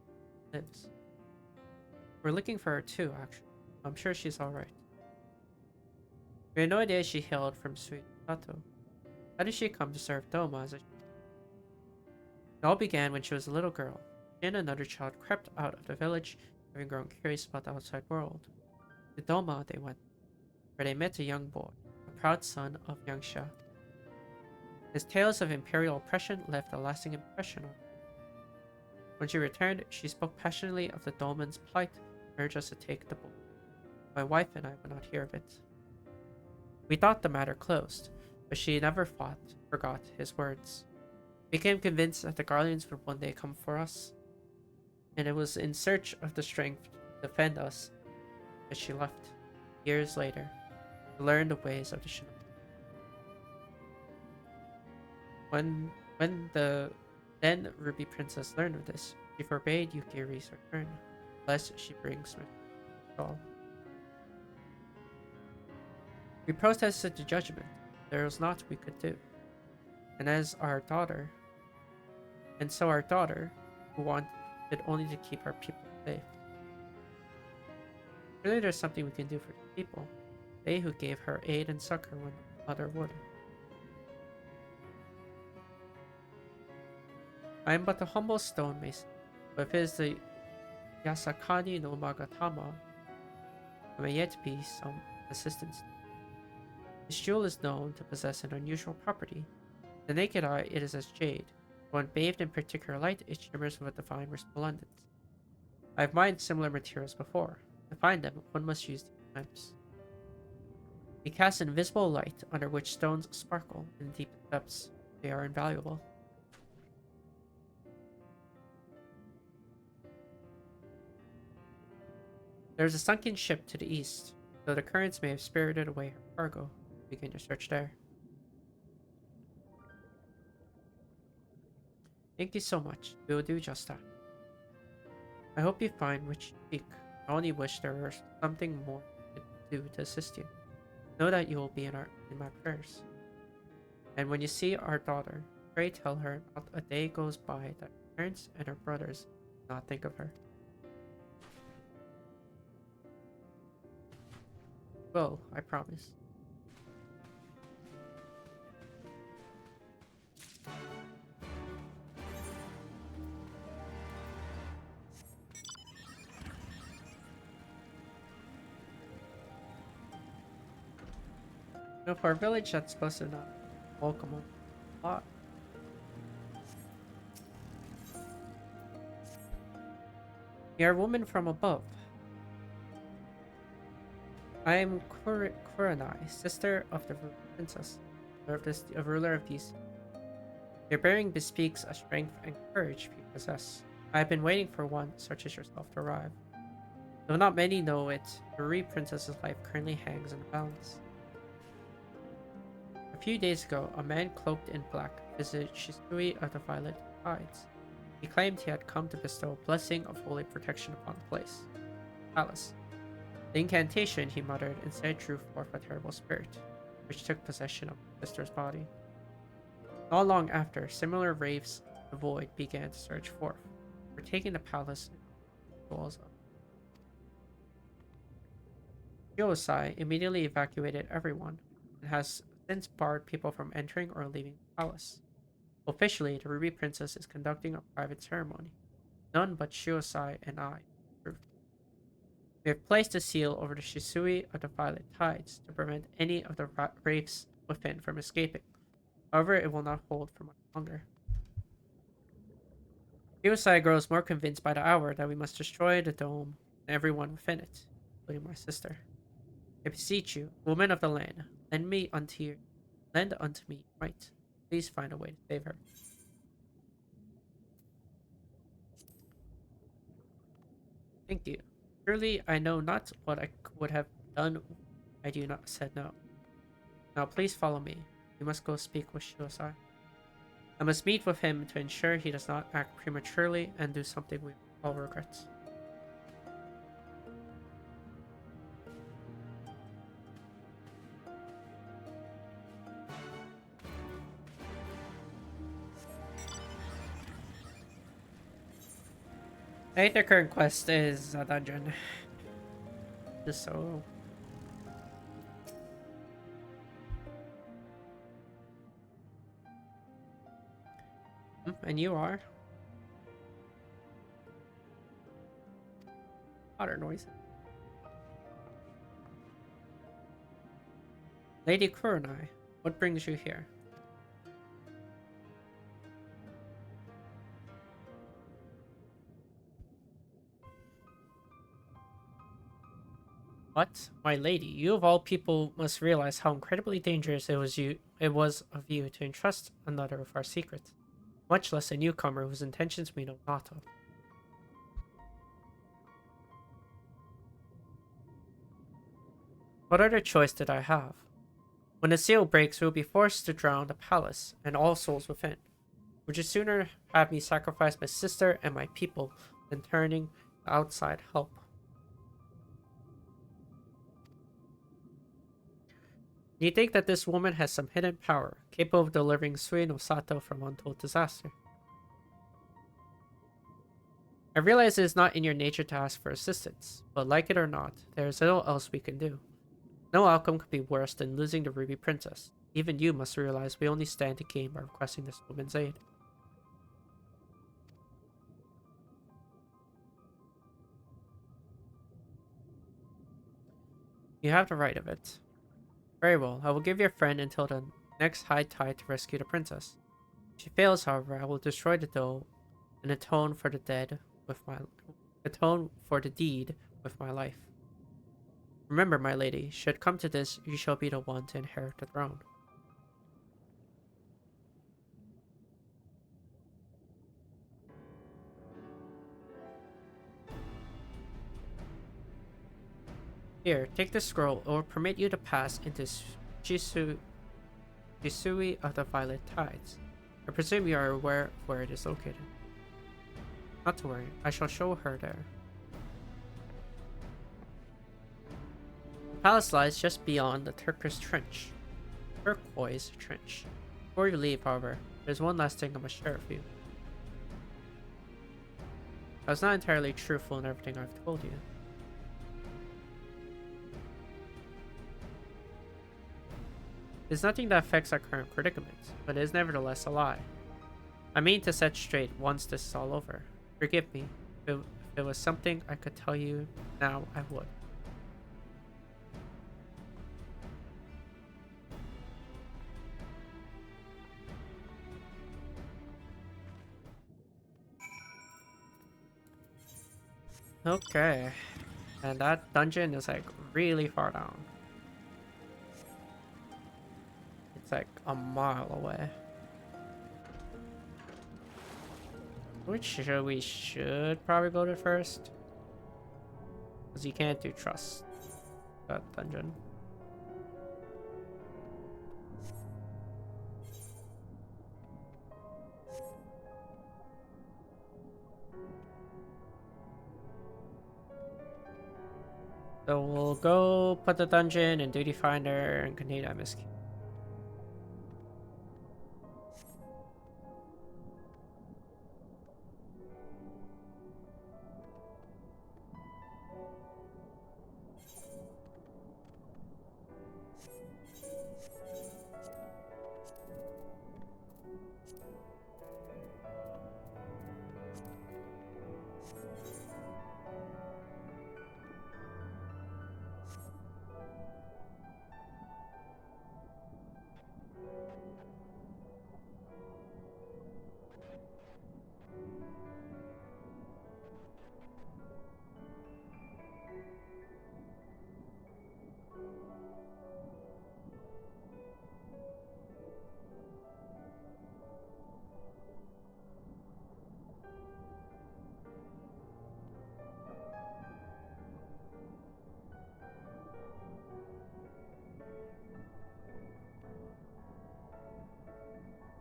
Lives. We're looking for her too, actually. I'm sure she's alright. We had no idea she hailed from Sweet Sato. How did she come to serve Doma as a... It all began when she was a little girl. She and another child crept out of the village, having grown curious about the outside world. To Doma they went, where they met a young boy, a proud son of Yangsha. His tales of imperial oppression left a lasting impression on her. When she returned, she spoke passionately of the Dolmen's plight and urged us to take the boy. My wife and I would not hear of it. We thought the matter closed, but she never forgot his words. We became convinced that the Guardians would one day come for us, and it was in search of the strength to defend us that she left, years later, to learn the ways of the Shinobi. When the then Ruby Princess learned of this, she forbade Yukiri's return, lest she brings all. We protested the judgment. There was naught we could do. And so our daughter, who wanted only to keep our people safe. Surely there's something we can do for the people, they who gave her aid and succor when mother would. I am but a humble stonemason, but if it is the Yasakani no Magatama, I may yet be some assistance. This jewel is known to possess an unusual property. To the naked eye, it is as jade. When bathed in particular light, it shimmers with a divine resplendence. I have mined similar materials before. To find them, one must use these lamps. They cast invisible light under which stones sparkle in deep depths. They are invaluable. There is a sunken ship to the east, though the currents may have spirited away her cargo. Begin your search there. Thank you so much. We will do just that. I hope you find what you seek. I only wish there were something more to do to assist you. Know that you will be in my prayers. And when you see our daughter, pray tell her not a day goes by that her parents and her brothers do not think of her. Well, I promise. For a village that's supposed to not welcome a lot, We are women from above. I am Kuranai, sister of the princess, a ruler of these. Your bearing bespeaks a strength and courage you possess. I have been waiting for one such as yourself to arrive. Though not many know it, the Rui princess's life currently hangs in the balance. A few days ago, a man cloaked in black visited Shisui of the Violet Tides. He claimed he had come to bestow a blessing of holy protection upon the palace. The incantation, he muttered, instead drew forth a terrible spirit, which took possession of his sister's body. Not long after, similar waves of the void began to surge forth, overtaking the palace walls. Yosai immediately evacuated everyone, and has since barred people from entering or leaving the palace. Officially, the Ruby Princess is conducting a private ceremony. None but Shiosai and I approved. We have placed a seal over the Shisui of the Violet Tides to prevent any of the wraiths within from escaping. However, it will not hold for much longer. Shiosai grows more convinced by the hour that we must destroy the dome and everyone within it, including my sister. I beseech you, woman of the land, lend unto me right. Please find a way to save her. Thank you. Surely I know not what I would have done had you not said no. Now please follow me. We must go speak with Shiosai. I must meet with him to ensure he does not act prematurely and do something we all regret. I think the current quest is a dungeon. Just so. And you are? Water noise. Lady Kuranai, what brings you here? What? My lady, you of all people must realize how incredibly dangerous it was of you to entrust another with our secrets, much less a newcomer whose intentions we know not of. What other choice did I have? When the seal breaks, we will be forced to drown the palace and all souls within. Would you sooner have me sacrifice my sister and my people than turning outside help? Do you think that this woman has some hidden power, capable of delivering Sui no Sato from untold disaster? I realize it is not in your nature to ask for assistance, but like it or not, there is little else we can do. No outcome could be worse than losing the Ruby Princess. Even you must realize we only stand to gain by requesting this woman's aid. You have the right of it. Very well, I will give your friend until the next high tide to rescue the princess. If she fails, however, I will destroy the dome and atone for the deed with my life. Remember, my lady, should come to this, you shall be the one to inherit the throne. Here, take this scroll. It will permit you to pass into Shisui of the Violet Tides. I presume you are aware of where it is located. Not to worry, I shall show her there. The palace lies just beyond the Turquoise Trench. Before you leave, however, there's one last thing I must share with you. I was not entirely truthful in everything I've told you. There's nothing that affects our current predicament, but it is nevertheless a lie. I mean to set straight once this is all over. Forgive me. If it was something I could tell you now, I would. Okay. And that dungeon is like really far down. It's like a mile away. Which we should probably go to first. Because you can't do trust that dungeon. So we'll go put the dungeon in Duty Finder and continue MSQ.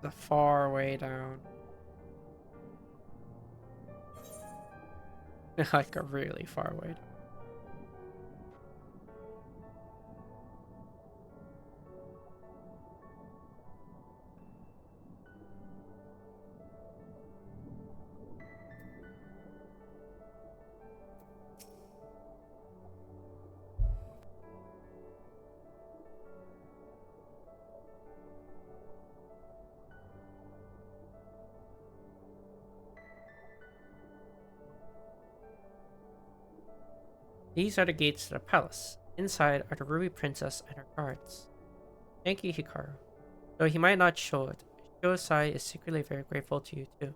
The far way down. Like a really far way down. These are the gates to the palace. Inside are the Ruby Princess and her guards. Thank you, Hikaru. Though he might not show it, Shiosai is secretly very grateful to you too.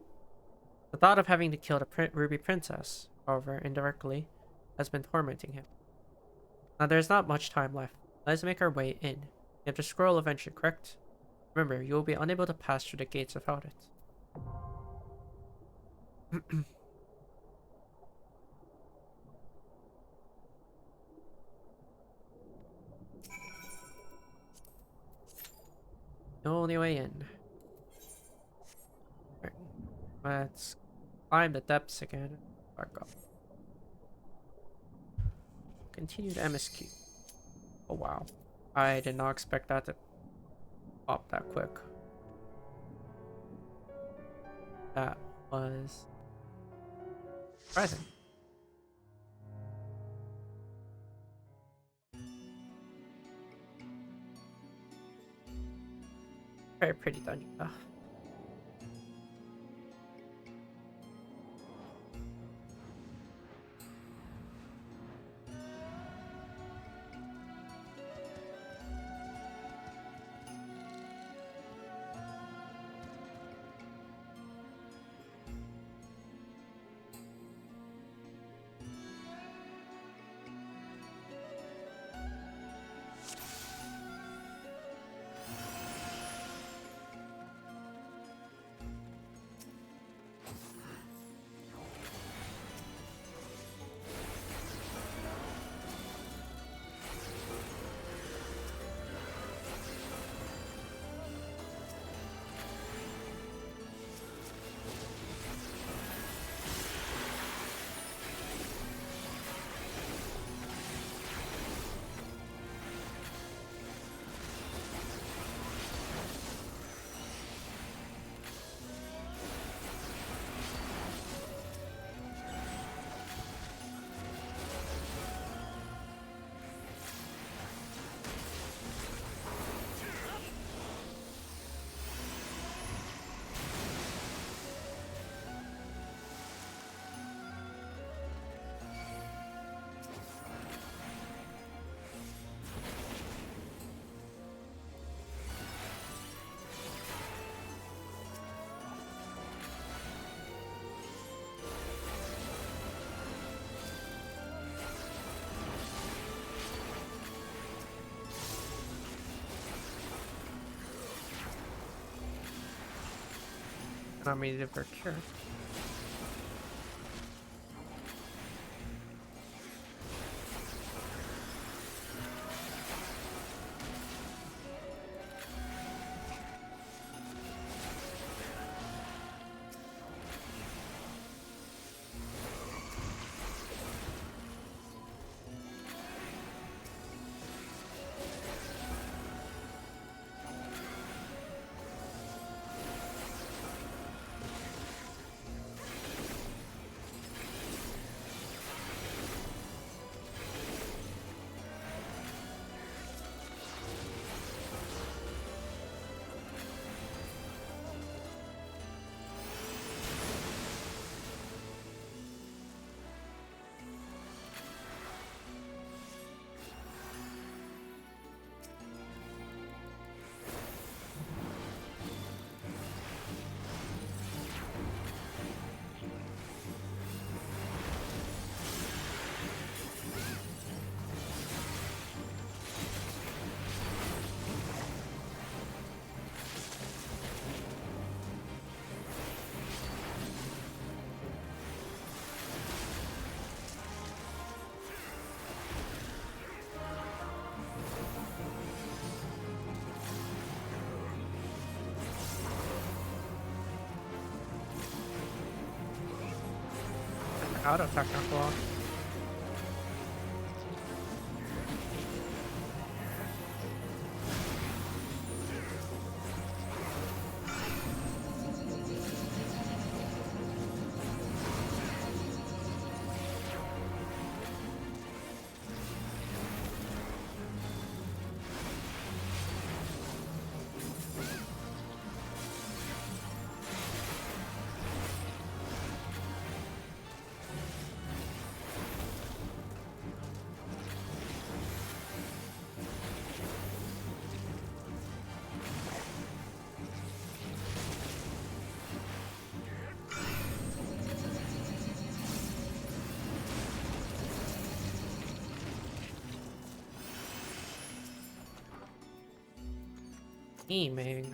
The thought of having to kill the Ruby Princess, however, indirectly, has been tormenting him. Now there's not much time left. Let's make our way in. You have the scroll eventually, correct? Remember, you will be unable to pass through the gates without it. The only way in. Alright, let's climb the depths again. Back up. Continue to MSQ. Oh wow. I did not expect that to pop that quick. That was surprising. Very pretty dungeon though. nominated for cure. Auto technical. Aiming.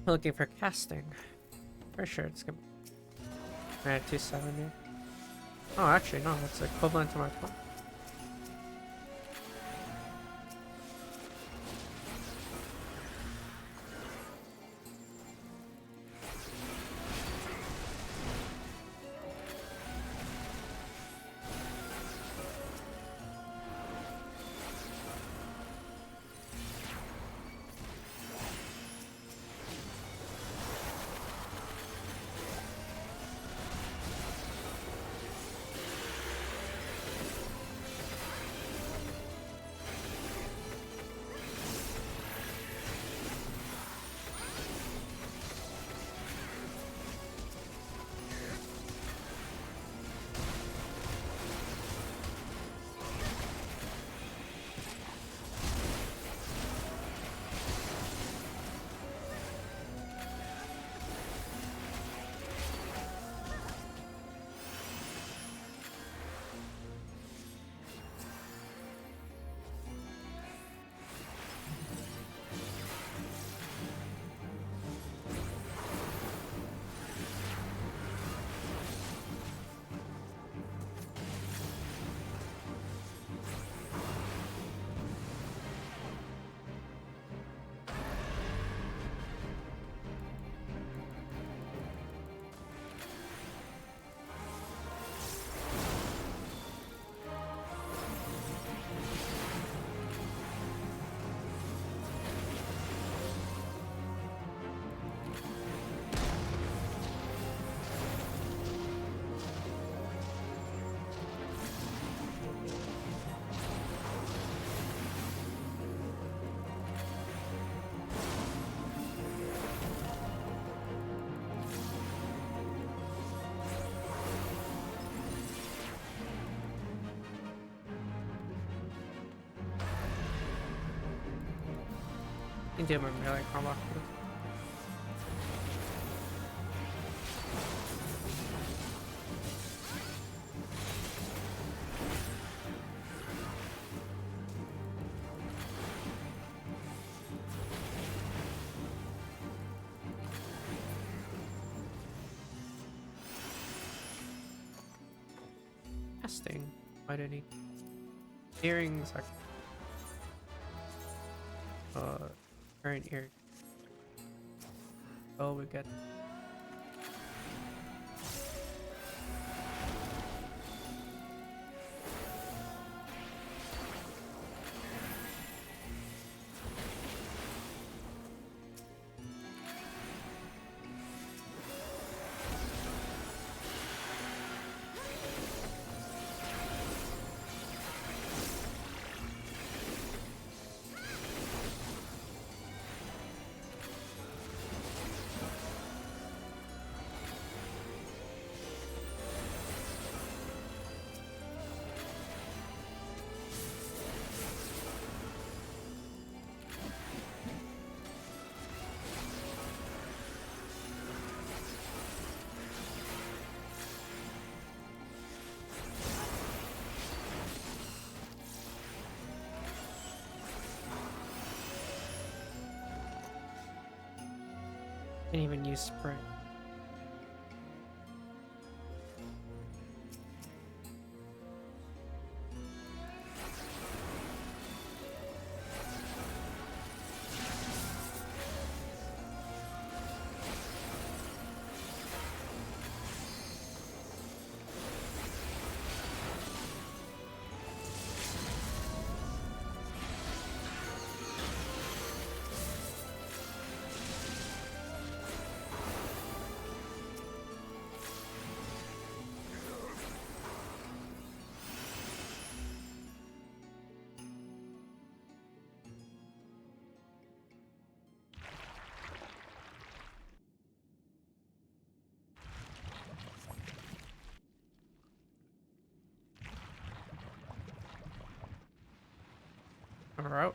Looking for casting. For sure it's gonna be 270. Oh, actually, no, that's equivalent to my point. You can do my melee combo. testing. Why do I need earrings? Current ear. Oh, we get. Can't even use sprint. Alright.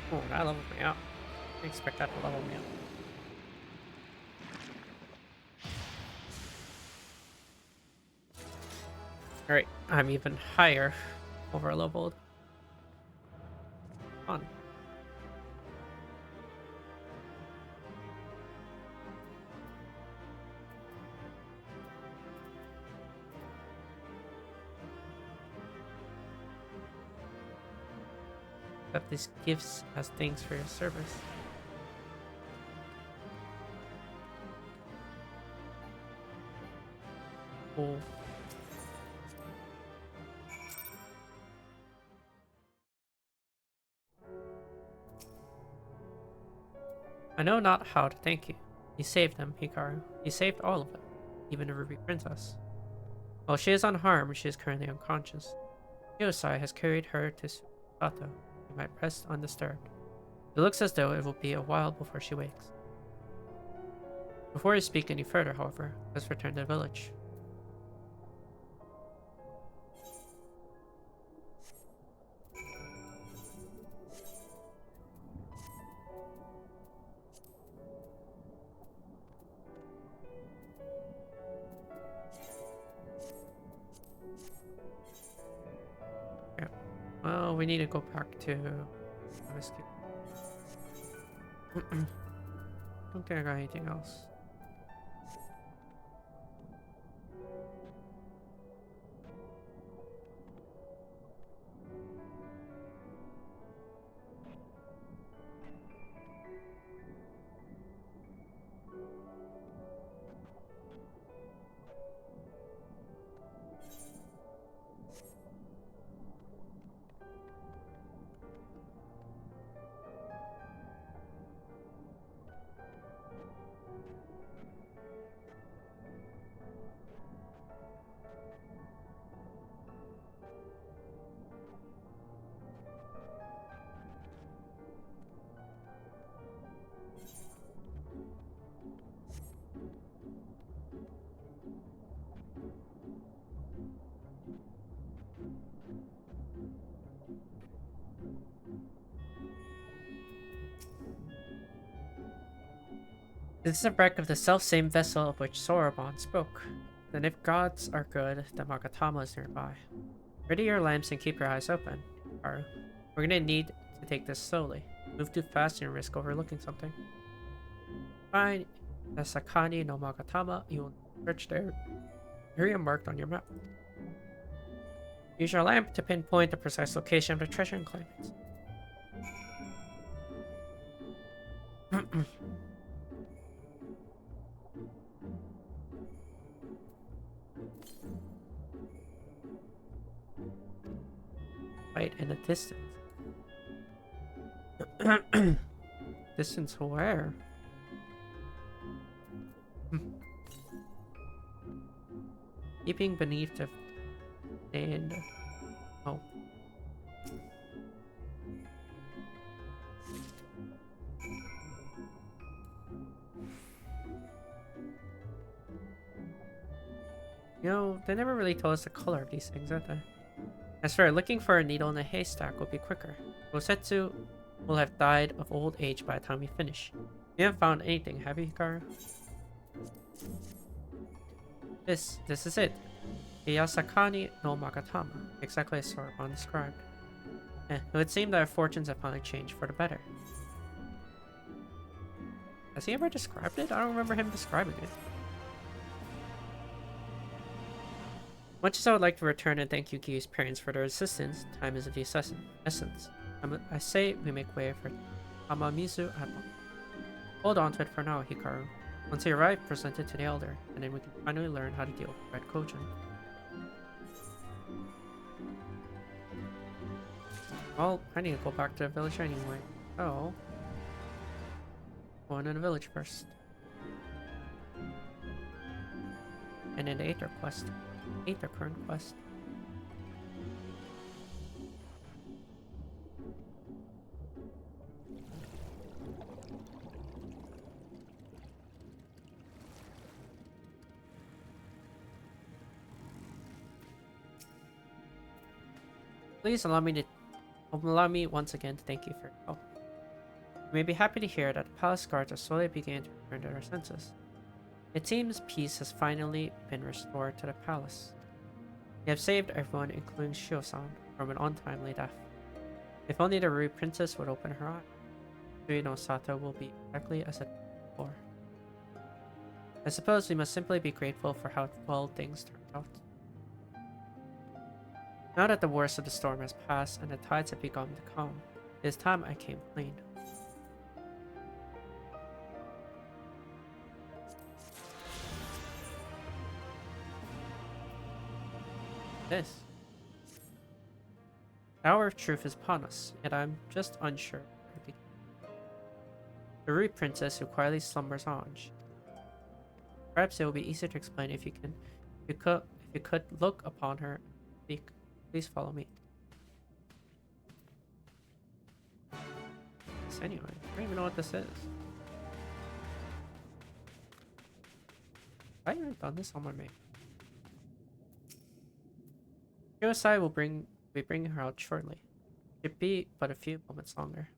Oh, that leveled me up. I expect that to level me up. Alright, I'm even higher over leveled. Fun. Accept these gifts as thanks for your service. Cool. I know not how to thank you. You saved them, Hikaru. You saved all of them, even the Ruby Princess. While she is unharmed, she is currently unconscious. Yosai has carried her to Sato. She might rest undisturbed. It looks as though it will be a while before she wakes. Before we speak any further, however, let's return to the village. Yeah. Well, we need to go back to MSQ. Don't think I got anything else. This is a wreck of the self-same vessel of which Soroban spoke. Then if gods are good, the Magatama is nearby. Ready your lamps and keep your eyes open, Haru. We're gonna need to take this slowly. Move too fast and risk overlooking something. Find the Sakani no Magatama, you will search the area marked on your map. Use your lamp to pinpoint the precise location of the treasure and claim it. Right in the distance. Distance where? Keeping beneath the sand. Oh. You know, they never really told us the color of these things, did they? As for looking for a needle in a haystack will be quicker. Rosetsu will have died of old age by the time we finish. You haven't found anything, have you, Hikaru? This is it. The Yasakani no Magatama, exactly as Soroban described. It would seem that our fortunes have finally changed for the better. Has he ever described it? I don't remember him describing it. Much as I would like to return and thank Yuki's parents for their assistance, time is of the essence. I say we make way for Tamamizu Admon. Hold on to it for now, Hikaru. Once he arrives, present it to the elder, and then we can finally learn how to deal with Red Kojin. Well, I need to go back to the village anyway, so... Going to the village first. And then the Aether quest. Aether current quest. Please allow me once again to thank you for your help. You may be happy to hear that the palace guards are slowly beginning to return to their senses. It seems peace has finally been restored to the palace. You have saved everyone, including Shio-san, from an untimely death. If only the rude princess would open her eye, Sui no Sato will be exactly as it was before. I suppose we must simply be grateful for how well things turned out. Now that the worst of the storm has passed and the tides have begun to calm, it is time I came clean. This. The hour of truth is upon us, yet I'm just unsure where to begin. The rude princess who quietly slumbers on. Perhaps it will be easier to explain if If you could look upon her and speak, please follow me. So anyway, I don't even know what this is. I haven't done this on my mate. Yosai will be bringing her out shortly. It be but a few moments longer.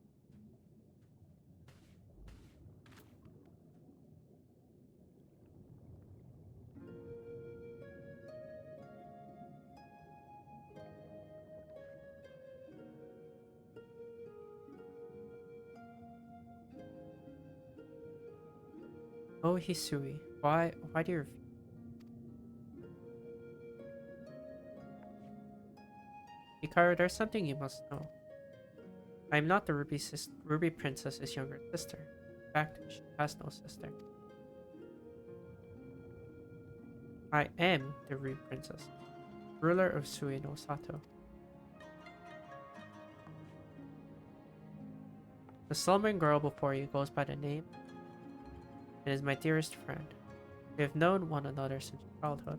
Oh, Hisui, why do you refuse? Hikaru, there's something you must know. I am not the Ruby Princess's younger sister. In fact, she has no sister. I am the Ruby Princess, ruler of Sui no Sato. The slumbering girl before you goes by the name and is my dearest friend. We have known one another since childhood.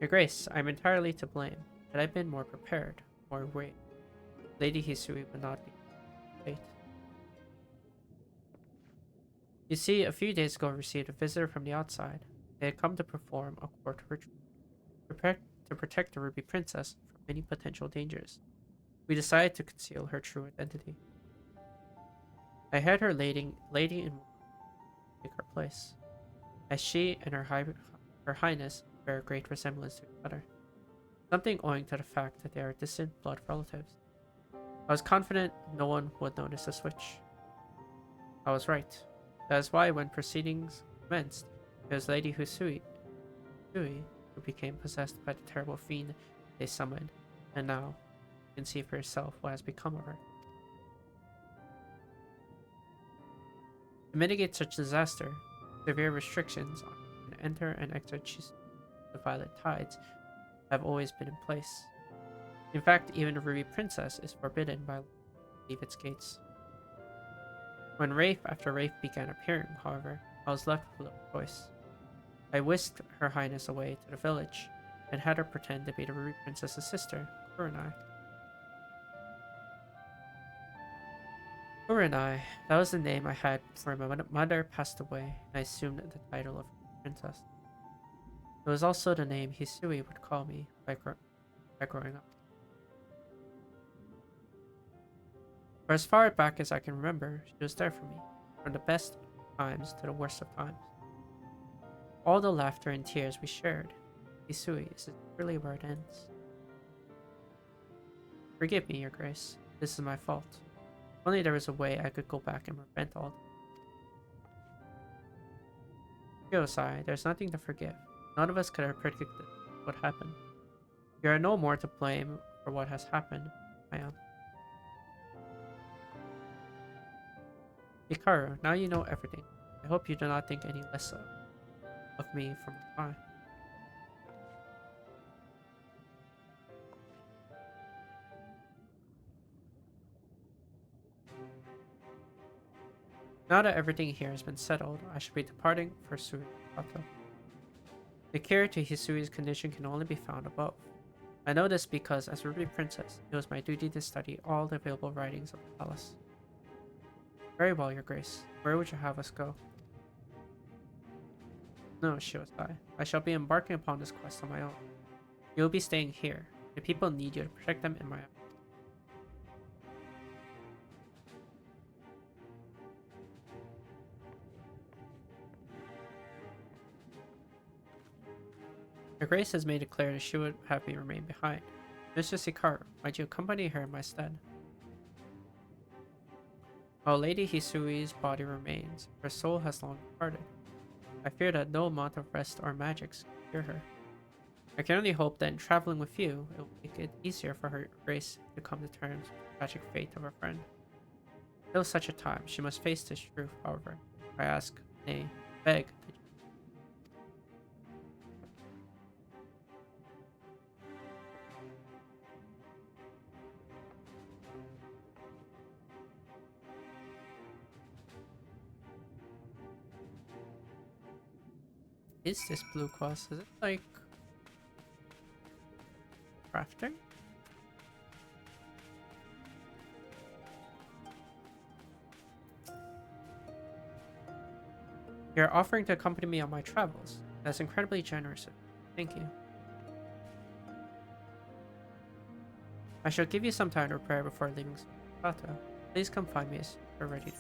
Your Grace, I am entirely to blame. Had I been more prepared, more wait, Lady Hisui would not be fate. You see, a few days ago I received a visitor from the outside. They had come to perform a court ritual to protect the Ruby Princess from any potential dangers. We decided to conceal her true identity. I had her lady in take her place, as she and her highness bear a great resemblance to each other. Something owing to the fact that they are distant blood relatives. I was confident no one would notice the switch. I was right. That is why when proceedings commenced, it was Lady Hisui who became possessed by the terrible fiend they summoned, and now you can see for yourself what has become of her. To mitigate such disaster, severe restrictions on enter and exit the Violet Tides have always been in place. In fact, even a Ruby Princess is forbidden by leave its gates. When Wraith after Wraith began appearing, however, I was left with little choice. I whisked Her Highness away to the village and had her pretend to be the Ruby Princess's sister, Kurenai. Kurenai, that was the name I had before my mother passed away, and I assumed the title of princess. It was also the name Hisui would call me by growing up. For as far back as I can remember, she was there for me, from the best times to the worst of times. All the laughter and tears we shared, Hisui is really where it ends. Forgive me, Your Grace. This is my fault. If only there was a way I could go back and repent all. Yosai, there's nothing to forgive. None of us could have predicted what happened. You are no more to blame for what has happened. I am. Hikaru, now you know everything. I hope you do not think any less of me from afar. Now that everything here has been settled, I should be departing for Suikato. The cure to Hisui's condition can only be found above. I know this because, as Ruby Princess, it was my duty to study all the available writings of the palace. Very well, Your Grace. Where would you have us go? No, Shiosai. I shall be embarking upon this quest on my own. You will be staying here. The people need you to protect them in my absence. Her Grace has made it clear that she would have me remain behind. Mistress Hikaru, might you accompany her in my stead? While Lady Hisui's body remains, her soul has long departed. I fear that no amount of rest or magics can cure her. I can only hope that in traveling with you, it will make it easier for Her Grace to come to terms with the tragic fate of her friend. Till such a time, she must face this truth, however. I ask, nay, beg, that is this blue cross? Is it like crafting. You're offering to accompany me on my travels. That's incredibly generous. Thank you. I shall give you some time to prepare before leaving Sparta. Please come find me as you're ready.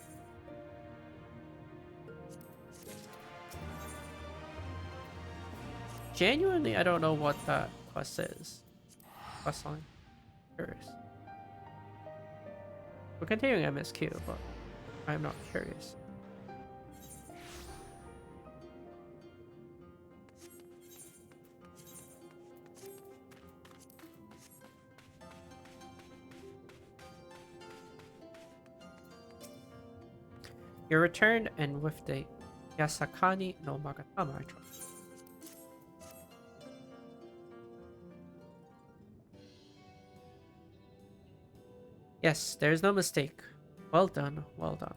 Genuinely, I don't know what that quest is. Quest line. Curious. We're continuing MSQ, but I'm not curious. You returned and with the Yasakani no Magatama, I trust. Yes, there is no mistake. Well done, well done.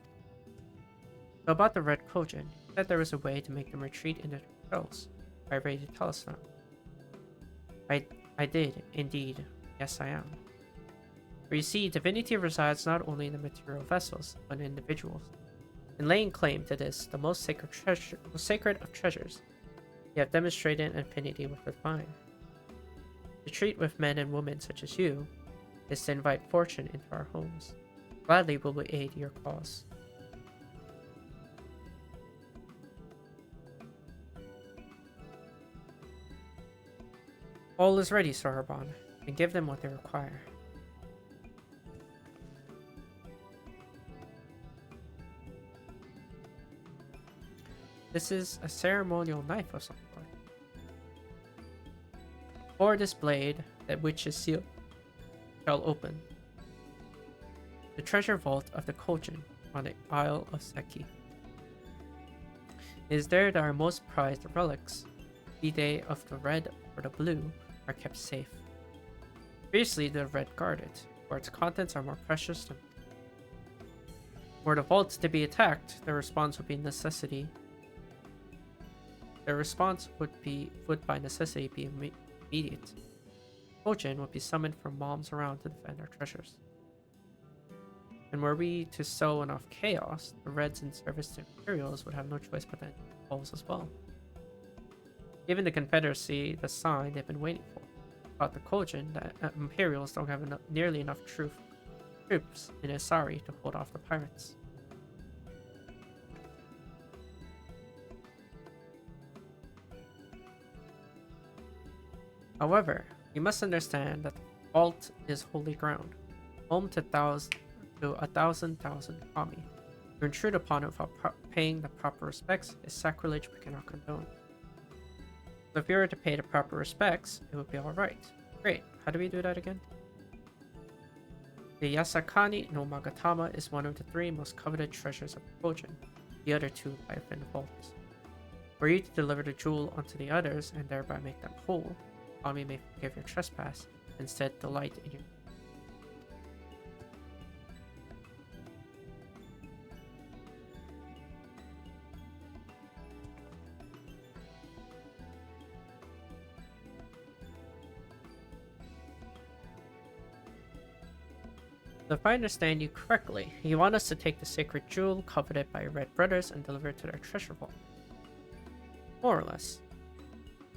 So about the Red Kojin, you said there was a way to make them retreat into themselves. Are you ready to tell us now? I did, indeed. Yes, I am. For you see, divinity resides not only in the material vessels, but in individuals. In laying claim to this, the most sacred of treasures, you have demonstrated an affinity with the divine. To treat with men and women such as you is to invite fortune into our homes. Gladly will we aid your cause. All is ready, Sir Harban, and give them what they require. This is a ceremonial knife of some sort. For this blade, that which is sealed, shall open the treasure vault of the Kojin on the Isle of Seki. It is there that our most prized relics, be they of the red or the blue, are kept safe. Previously, the red guarded, for its contents are more precious than. Were the vaults to be attacked, the response would be by necessity be immediate. Kojin would be summoned from moms around to defend our treasures. And were we to sow enough chaos, the Reds in service to Imperials would have no choice but to end themselves as well. Given the Confederacy the sign they've been waiting for, about the Kojin, the Imperials don't have nearly enough troops in Asari to hold off the pirates. However, you must understand that the vault is holy ground, home to a thousand kami. To intrude upon it without paying the proper respects is sacrilege we cannot condone. So if you were to pay the proper respects, it would be alright. Great, how do we do that again? The Yasakani no Magatama is one of the 3 most coveted treasures of the Kojin. The other 2 lie within the vault. Were you to deliver the jewel unto the others and thereby make them whole, Kami may forgive your trespass, instead delight in your. So if I understand you correctly, you want us to take the sacred jewel coveted by your Red Brothers and deliver it to their treasure vault. More or less.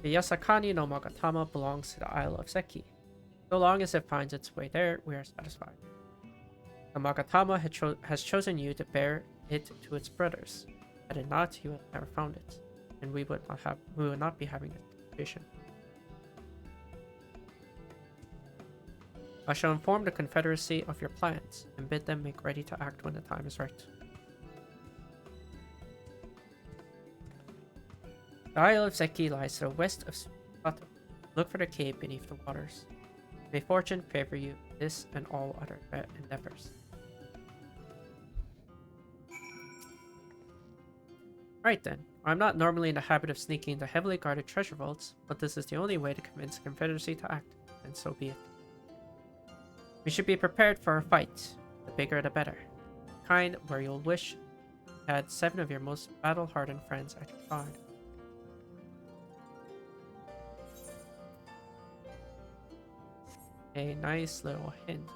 The Yasakani no Magatama belongs to the Isle of Seki. So long as it finds its way there, we are satisfied. The Magatama has chosen you to bear it to its brothers. Had it not, you would have never found it, and we would not be having this conversation. I shall inform the Confederacy of your plans, and bid them make ready to act when the time is right. The Isle of Seki lies to the west of Sparta. Look for the cave beneath the waters. May fortune favor you in this and all other endeavors. Right then, I'm not normally in the habit of sneaking into heavily guarded treasure vaults, but this is the only way to convince the Confederacy to act, and so be it. We should be prepared for a fight. The bigger the better. The kind where you'll wish you had 7 of your most battle-hardened friends at your side. a nice little hint.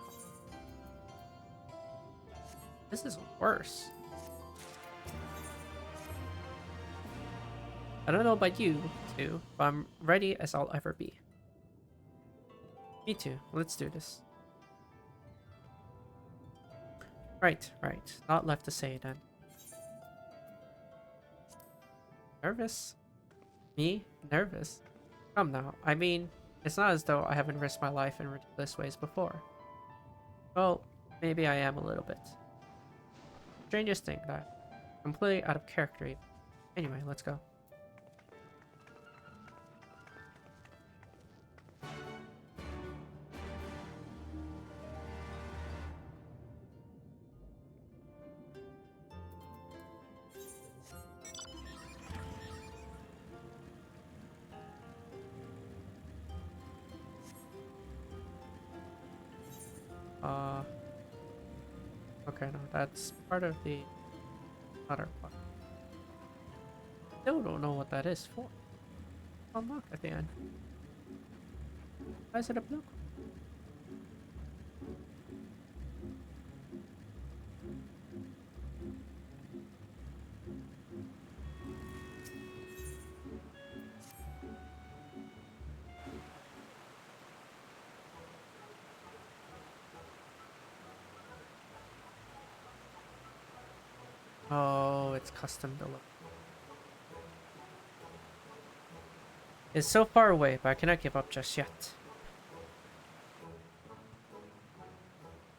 This is worse. I don't know about you two, but I'm ready as I'll ever be. Me too. Let's do this. Right. Not left to say then. Nervous? Me? Nervous? Come now. I mean, it's not as though I haven't risked my life in ridiculous ways before. Well, maybe I am a little bit. Strangest thing that completely out of character even. Anyway, let's go. Okay, no, that's part of the other part. Still don't know what that is for. Unlock at the end. Why is it a blue? Oh, it's custom delivered. It's so far away, but I cannot give up just yet.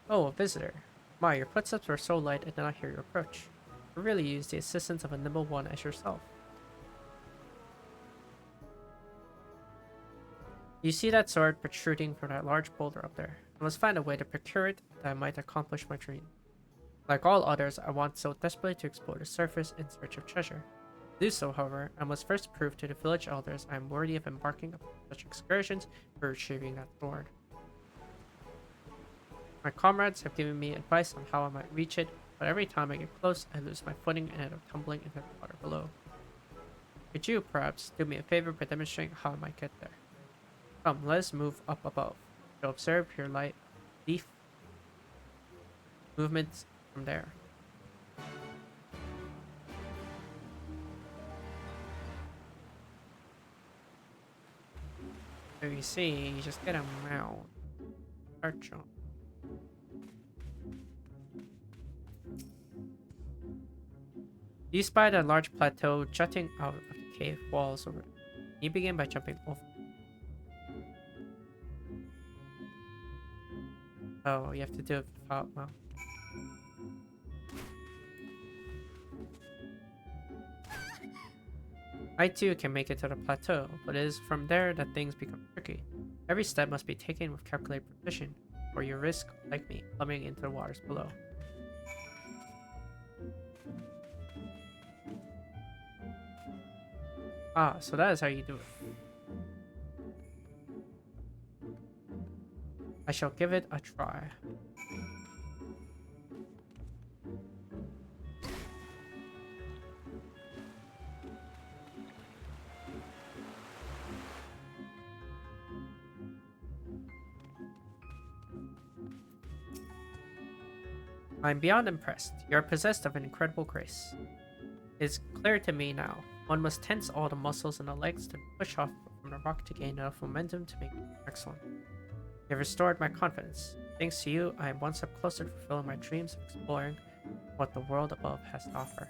Oh, a visitor. My, your footsteps were so light I did not hear your approach. I really used the assistance of a nimble one as yourself. You see that sword protruding from that large boulder up there? I must find a way to procure it that I might accomplish my dream. Like all others, I want so desperately to explore the surface in search of treasure. To do so, however, I must first prove to the village elders I am worthy of embarking upon such excursions for retrieving that sword. My comrades have given me advice on how I might reach it, but every time I get close, I lose my footing and end up tumbling into the water below. Could you, perhaps, do me a favor by demonstrating how I might get there? Come, let us move up above. To observe your light leaf movements from there. So you see, you just get a mount. Start jump. You spy a large plateau jutting out of the cave walls over there. You begin by jumping over. Oh, you have to do it without mount. I too can make it to the plateau, but it is from there that things become tricky. Every step must be taken with calculated precision, or you risk, like me, plummeting into the waters below. Ah, so that is how you do it. I shall give it a try. I'm beyond impressed. You are possessed of an incredible grace. It is clear to me now. One must tense all the muscles in the legs to push off from the rock to gain enough momentum to make it excellent. You have restored my confidence. Thanks to you, I am one step closer to fulfilling my dreams of exploring what the world above has to offer.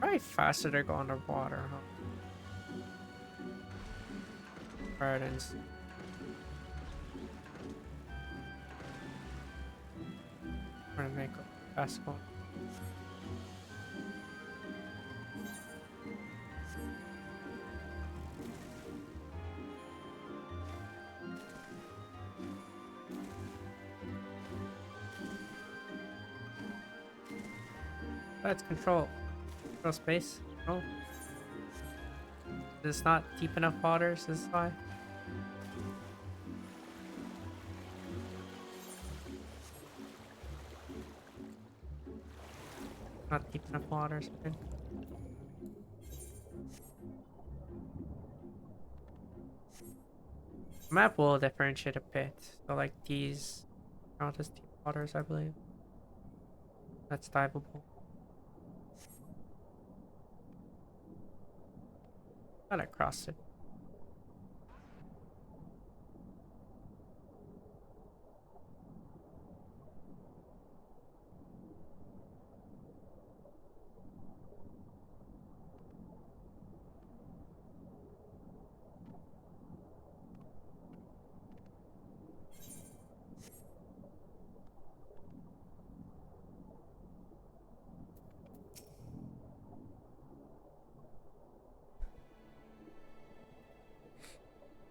Probably faster to go underwater, huh? Gardens. I'm gonna make a fast one. Let's control space. Oh. It's not deep enough waters, this is why. Not deep enough waters, I think. The map will differentiate a bit. So like these count as deep waters, I believe. That's diveable. Thought I crossed it.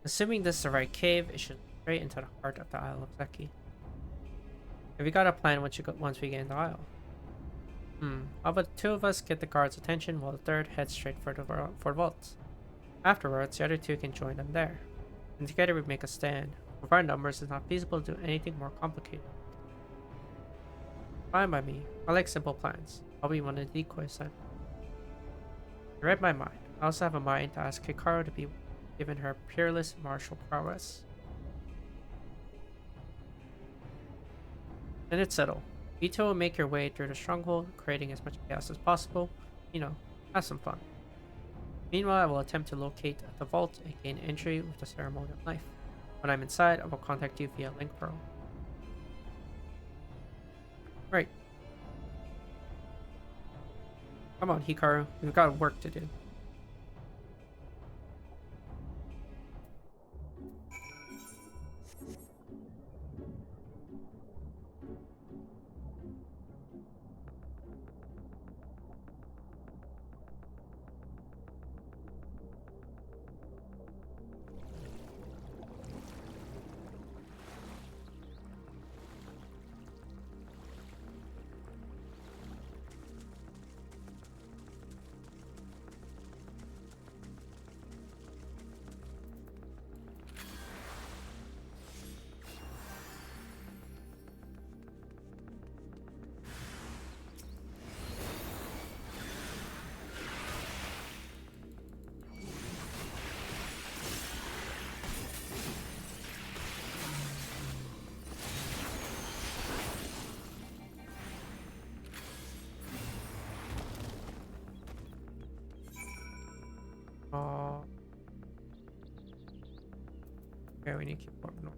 Assuming this is the right cave, it should lead straight into the heart of the Isle of Zeki. Have you got a plan once we get in the Isle? How about the two of us get the guards' attention while the third heads straight for the vaults? Afterwards, the other two can join them there. And together we make a stand. With our numbers, it's not feasible to do anything more complicated. Fine by me. I like simple plans. I'll be one of the decoys then. You read my mind. I also have a mind to ask Hikaru to be given her peerless martial prowess. Then it's settled. You two will make your way through the stronghold, creating as much chaos as possible. You know, have some fun. Meanwhile, I will attempt to locate the vault and gain entry with the ceremonial knife. When I'm inside, I will contact you via link pearl. Right. Come on, Hikaru. We've got work to do. Okay, we need to keep walking on.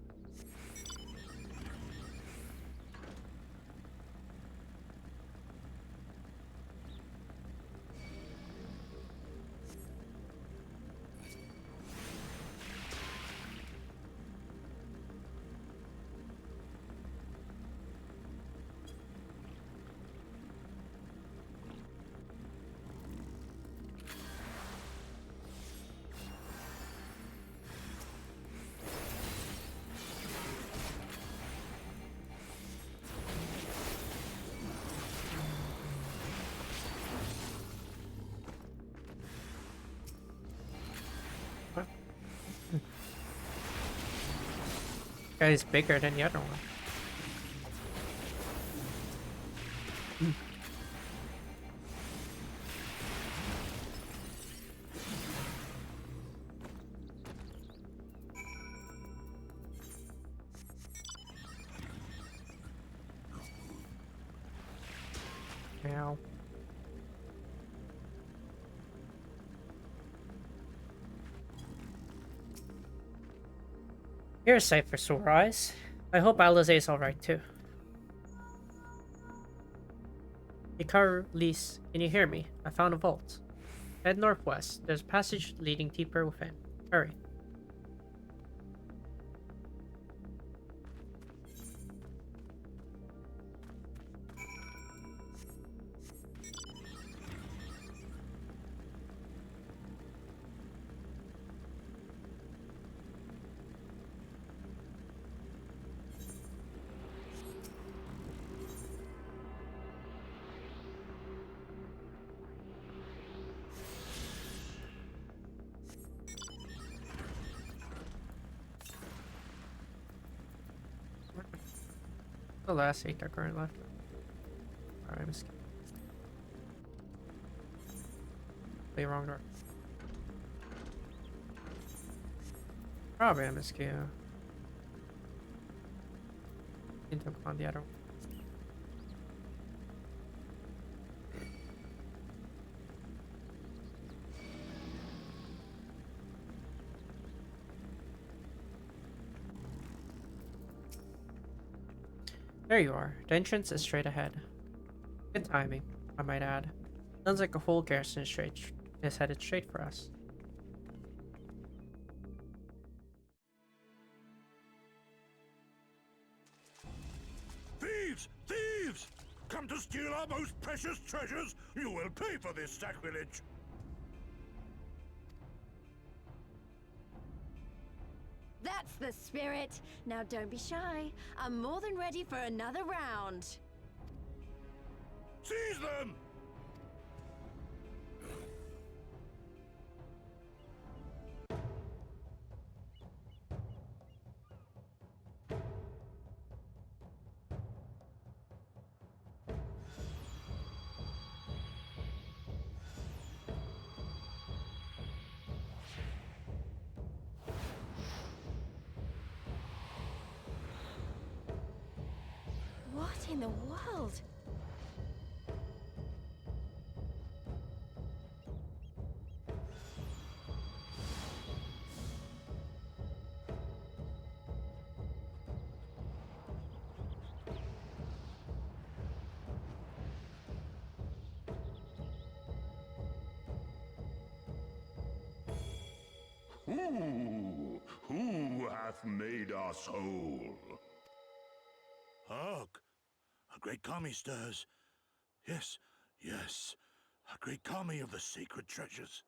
Guy's bigger than the other one. Ow. You're a sight for sore eyes. I hope Alize's alright too. Hikaru, Lise, can you hear me? I found a vault. Head northwest. There's a passage leading deeper within. Hurry. The last 8 that current left. Alright, MSQ. Way wrong door. Probably MSQ. Into on the other one. There you are. The entrance is straight ahead. Good timing, I might add. Sounds like a whole garrison is headed straight for us. Thieves! Thieves! Come to steal our most precious treasures? You will pay for this sacrilege! That's the spirit. Now don't be shy. I'm more than ready for another round. Seize them! What in the world? Who hath made us whole? Hark! A great kami stirs. Yes, yes, a great kami of the sacred treasures.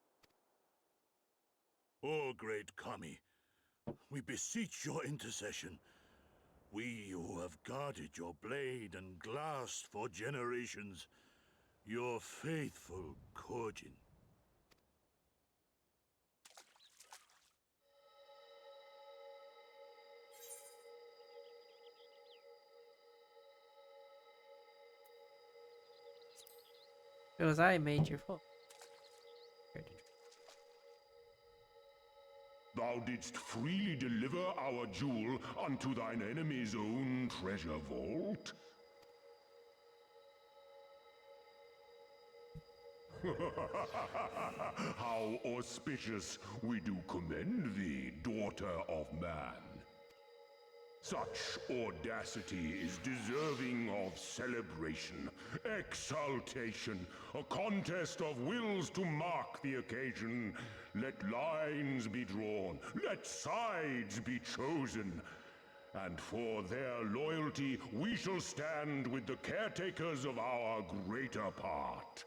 O great kami, we beseech your intercession. We who have guarded your blade and glass for generations, your faithful Korjin. It was I made you full. Thou didst freely deliver our jewel unto thine enemy's own treasure vault? How auspicious we do commend thee, daughter of man. Such audacity is deserving of celebration, exaltation, a contest of wills to mark the occasion. Let lines be drawn, let sides be chosen, and for their loyalty we shall stand with the caretakers of our greater part.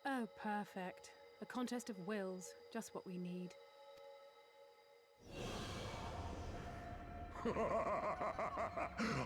Oh, perfect. A contest of wills, just what we need.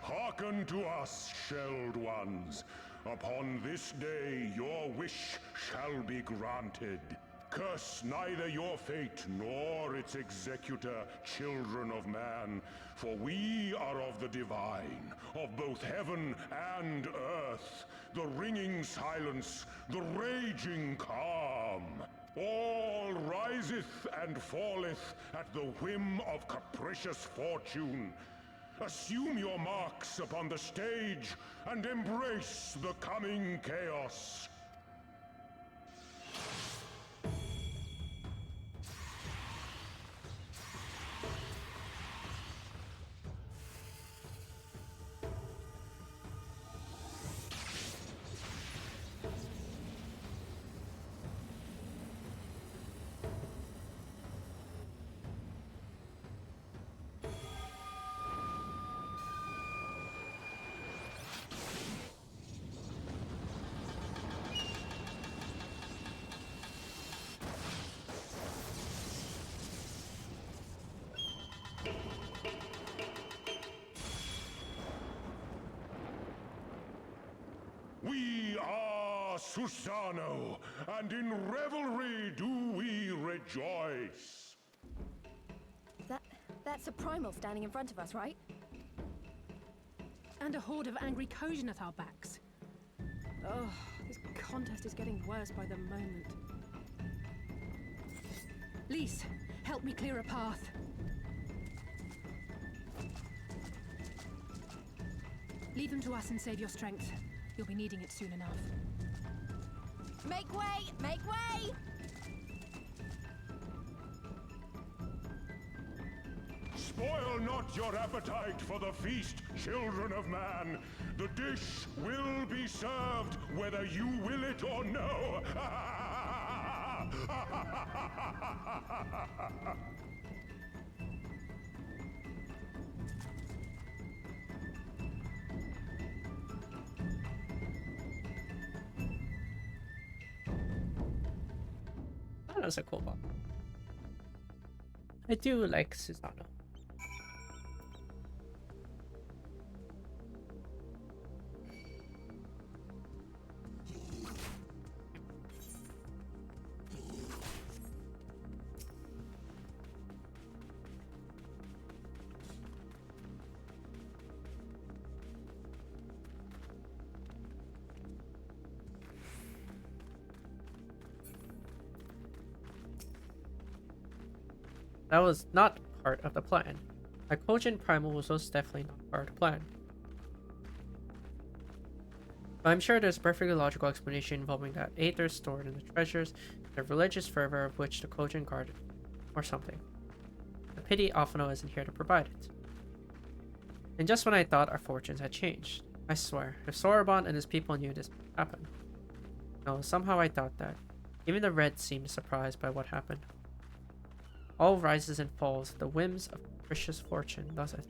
Hearken to us, shelled ones. Upon this day your wish shall be granted. Curse neither your fate nor its executor, children of man, for we are of the divine, of both heaven and earth, the ringing silence, the raging calm. All riseth and falleth at the whim of capricious fortune. Assume your marks upon the stage and embrace the coming chaos. We are Susano, and in revelry do we rejoice. That's a primal standing in front of us, right? And a horde of angry Kojin at our backs. Oh, this contest is getting worse by the moment. Lise, help me clear a path. Leave them to us and save your strength. You'll be needing it soon enough. Make way! Make way! Spoil not your appetite for the feast, children of man. The dish will be served whether you will it or no. Oh, that's a cool one. I do like Susano. That was not part of the plan. A cogent primal was most definitely not part of the plan. But I'm sure there's a perfectly logical explanation involving that aether stored in the treasures, the religious fervor of which the cogent guarded, or something. The pity Alphino isn't here to provide it. And just when I thought our fortunes had changed, I swear, if Soraban and his people knew this would happen. No, somehow I doubt that. Even the Red seemed surprised by what happened. All rises and falls, the whims of capricious fortune does it.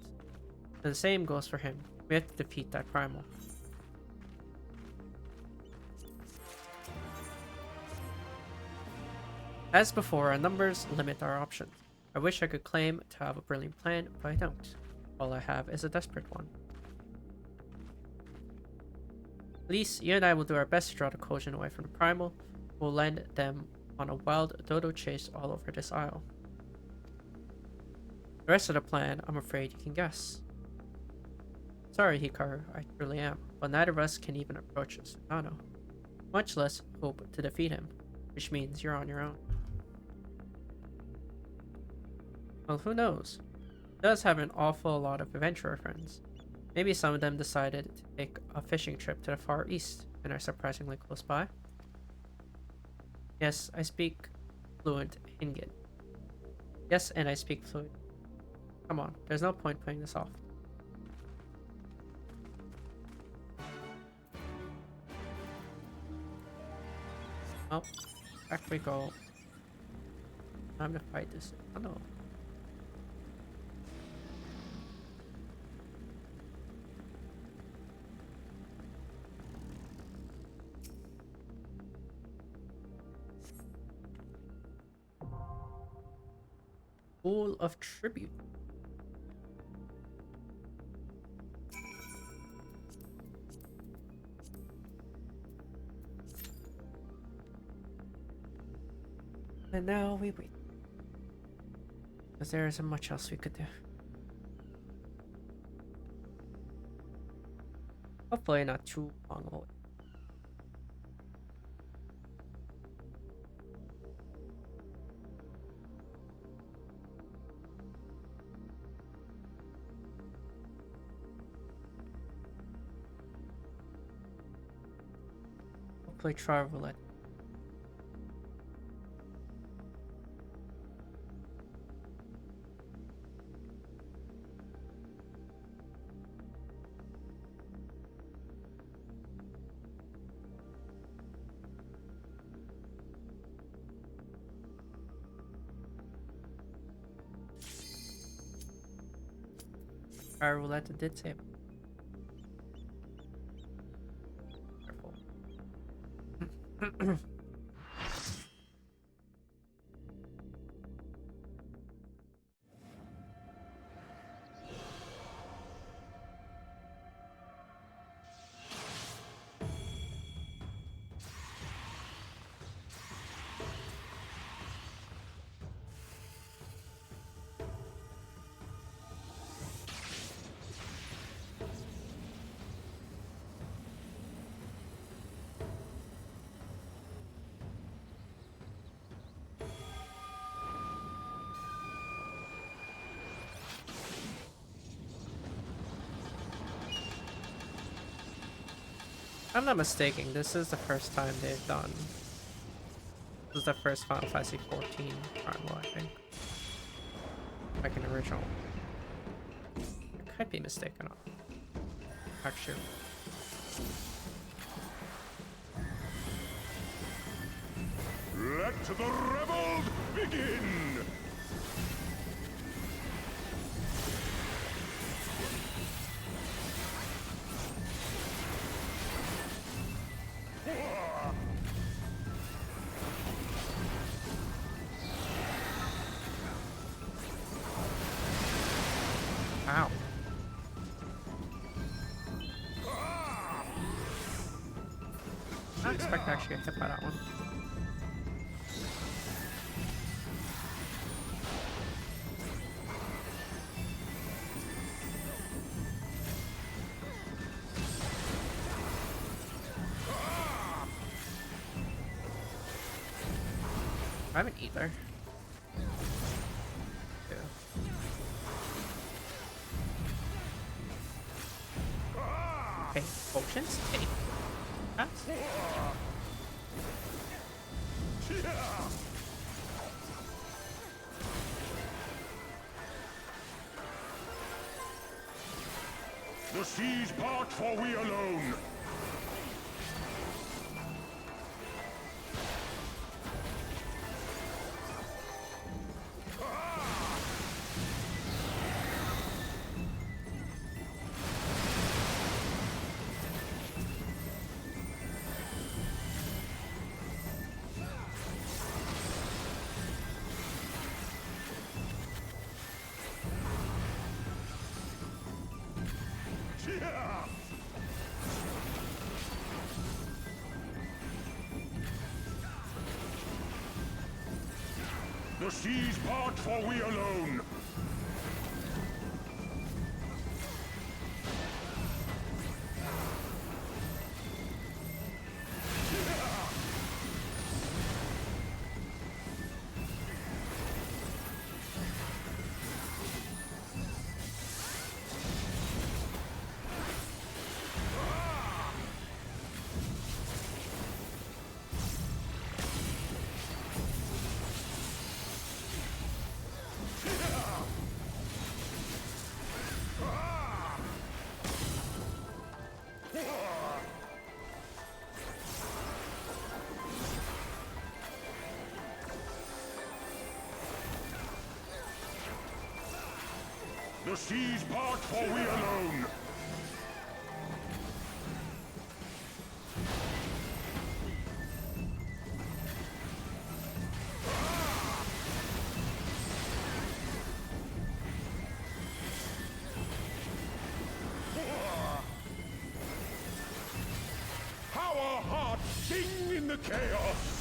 And the same goes for him. We have to defeat that primal. As before, our numbers limit our options. I wish I could claim to have a brilliant plan, but I don't. All I have is a desperate one. Lise, you and I will do our best to draw the Kojin away from the primal. We'll land them on a wild dodo chase all over this isle. The rest of the plan, I'm afraid you can guess. Sorry, Hikaru, I truly am, but neither of us can even approach Susano, much less hope to defeat him, which means you're on your own. Well, who knows? He does have an awful lot of adventurer friends. Maybe some of them decided to take a fishing trip to the Far East and are surprisingly close by. Yes, I speak fluent Hingin. Yes, and I speak fluent. Come on, there's no point putting this off. Well, back we go. Time to fight this. Oh no. Pool of Tribute. And now we wait. Because there isn't much else we could do. Hopefully not too long away. Hopefully try roulette. Our roulette did save. Careful. If I'm not mistaken, this is the first time they've done. This is the first Final Fantasy 14 primal, I think. Like an original. I could be mistaken on. Actually. Let the revolt begin! Ow. I don't expect to actually get hit by that one. I haven't either. Yeah. Okay, potions? Hey. That's The seas part, for we alone. The seas part, for we alone. The seas part, for we alone. How our hearts sing in the chaos!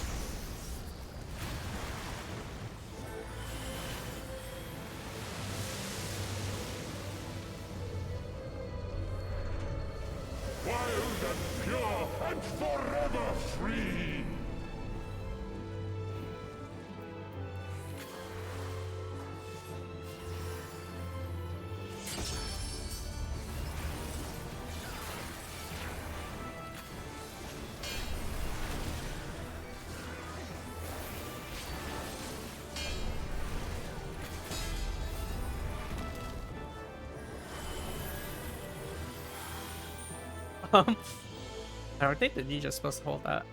Wild and pure and forever free! I don't think the ninja's supposed to hold that.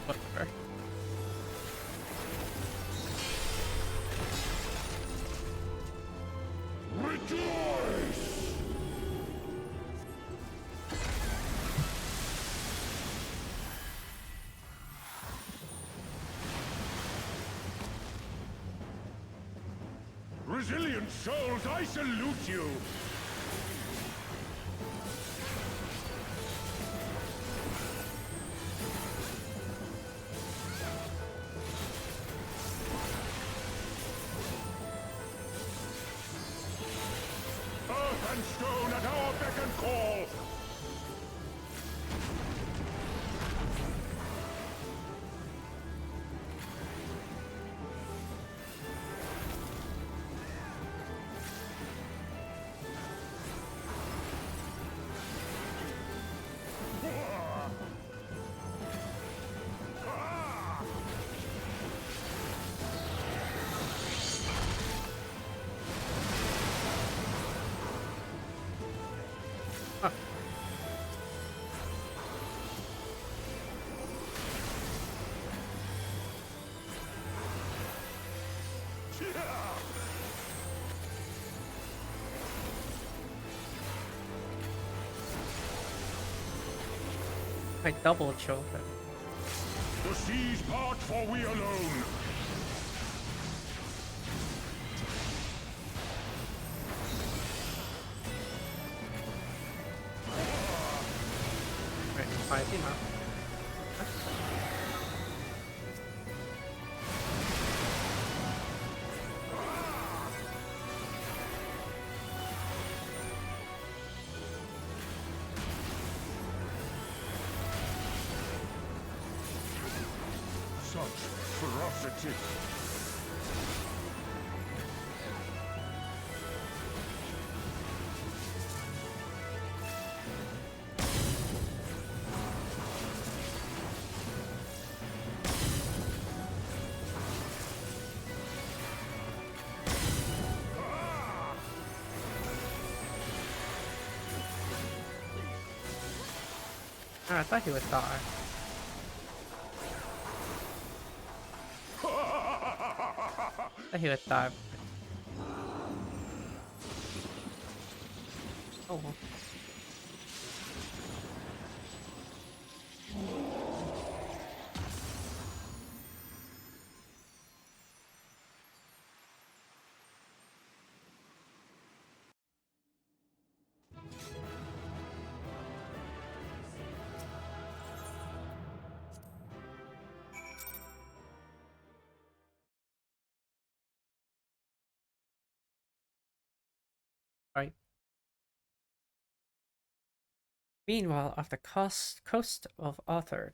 Whatever. Rejoice! Resilient souls, I salute you! Earth and stone at our beck and call! Huh. I double choke him. The seas part, for we alone. Right, fine, you know. Such ferocity. Oh, I thought he would die. I thought he would die. Oh well. Right. Meanwhile, off the coast of Arthur.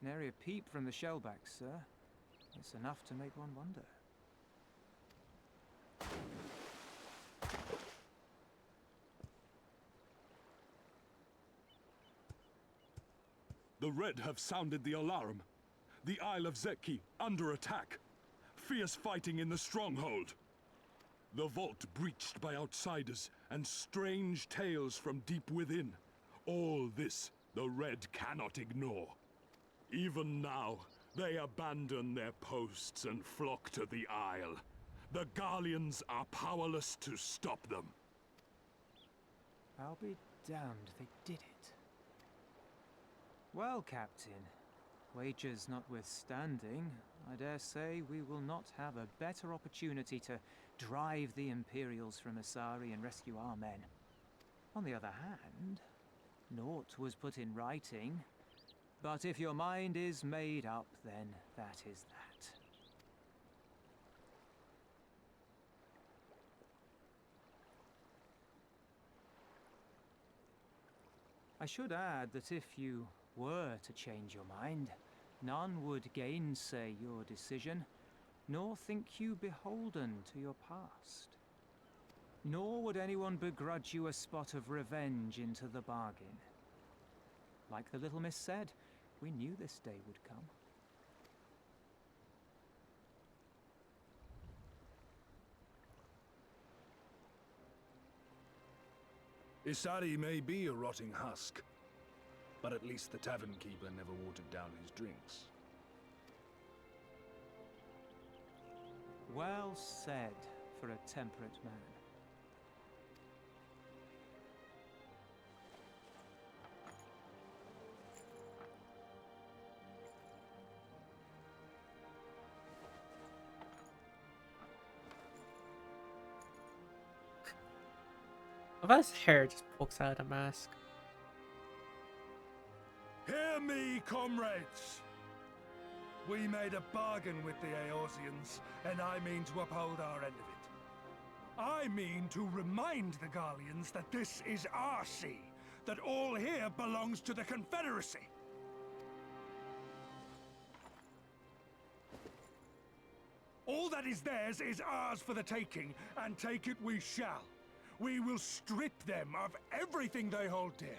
Nary a peep from the shellbacks, sir. It's enough to make one wonder. The Red have sounded the alarm. The Isle of Zeki under attack. Fierce fighting in the stronghold. The vault breached by outsiders and strange tales from deep within. All this the Red cannot ignore. Even now, they abandon their posts and flock to the Isle. The Garleans are powerless to stop them. I'll be damned they did it. Well, Captain, wagers notwithstanding, I dare say we will not have a better opportunity to drive the Imperials from Asari and rescue our men. On the other hand, naught was put in writing, but if your mind is made up, then that is that. I should add that if you were to change your mind, none would gainsay your decision, nor think you beholden to your past. Nor would anyone begrudge you a spot of revenge into the bargain. Like the little miss said, we knew this day would come. Isari may be a rotting husk, but at least the tavern keeper never watered down his drinks. Well said for a temperate man. Well, his hair just pokes out of the mask. Hear me, comrades! We made a bargain with the Eorzeans, and I mean to uphold our end of it. I mean to remind the Garleans that this is our sea, that all here belongs to the Confederacy. All that is theirs is ours for the taking, and take it we shall. We will strip them of everything they hold dear.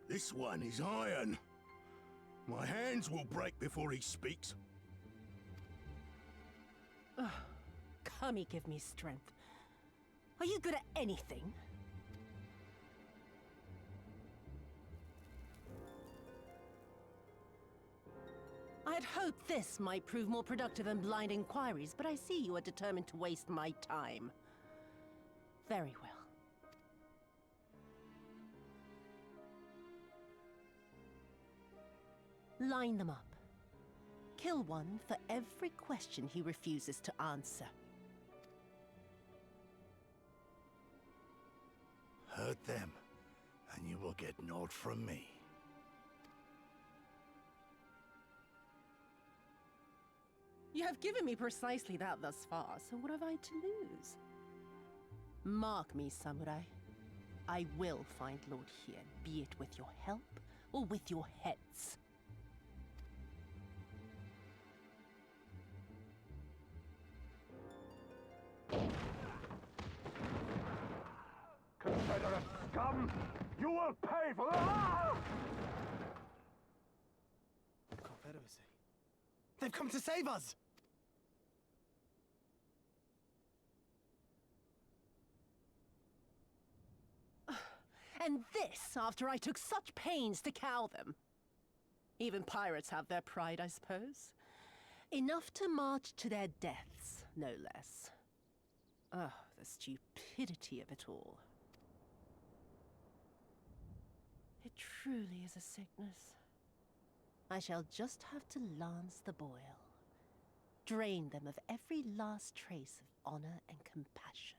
This one is iron. My hands will break before he speaks. Kami, give me strength. Are you good at anything? I had hoped this might prove more productive than blind inquiries, but I see you are determined to waste my time. Very well. Line them up. Kill one for every question he refuses to answer. Hurt them, and you will get naught from me. You have given me precisely that thus far, so what have I to lose? Mark me, samurai. I will find Lord Hien, be it with your help or with your heads. Confederate scum! You will pay for that! Confederacy. They've come to save us! And this after I took such pains to cow them. Even pirates have their pride, I suppose. Enough to march to their deaths, no less. Oh, the stupidity of it all. It truly is a sickness. I shall just have to lance the boil. Drain them of every last trace of honor and compassion.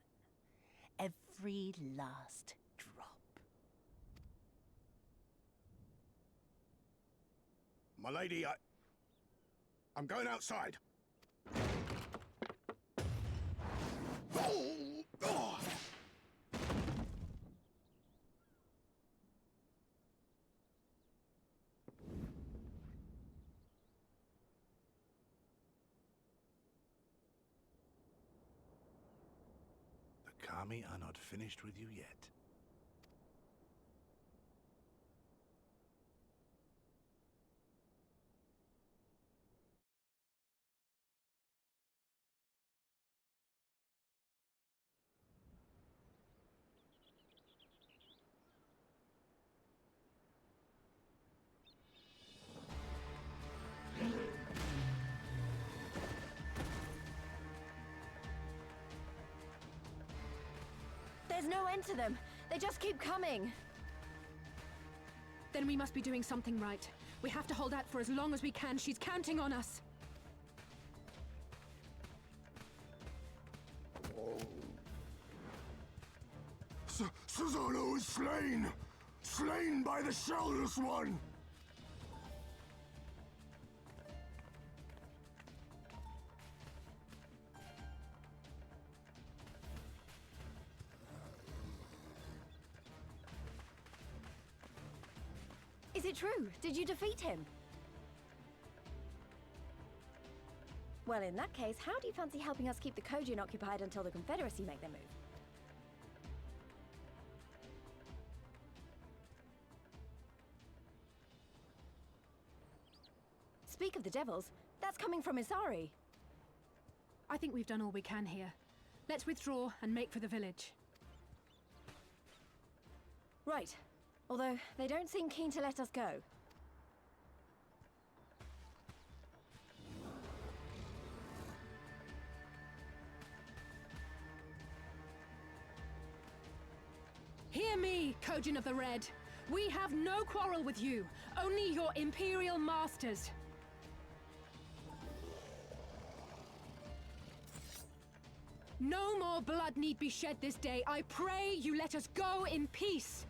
Every last drop. My lady, I'm going outside. Oh! The Kami are not finished with you yet. There's no end to them. They just keep coming. Then we must be doing something right. We have to hold out for as long as we can. She's counting on us. Susano is slain! Slain by the Shellless One! Is it true? Did you defeat him? Well, in that case, how do you fancy helping us keep the Kojin occupied until the Confederacy make their move? Speak of the devils, that's coming from Isari. I think we've done all we can here. Let's withdraw and make for the village. Right. Although, they don't seem keen to let us go. Hear me, Kojin of the Red. We have no quarrel with you, only your Imperial masters. No more blood need be shed this day. I pray you let us go in peace.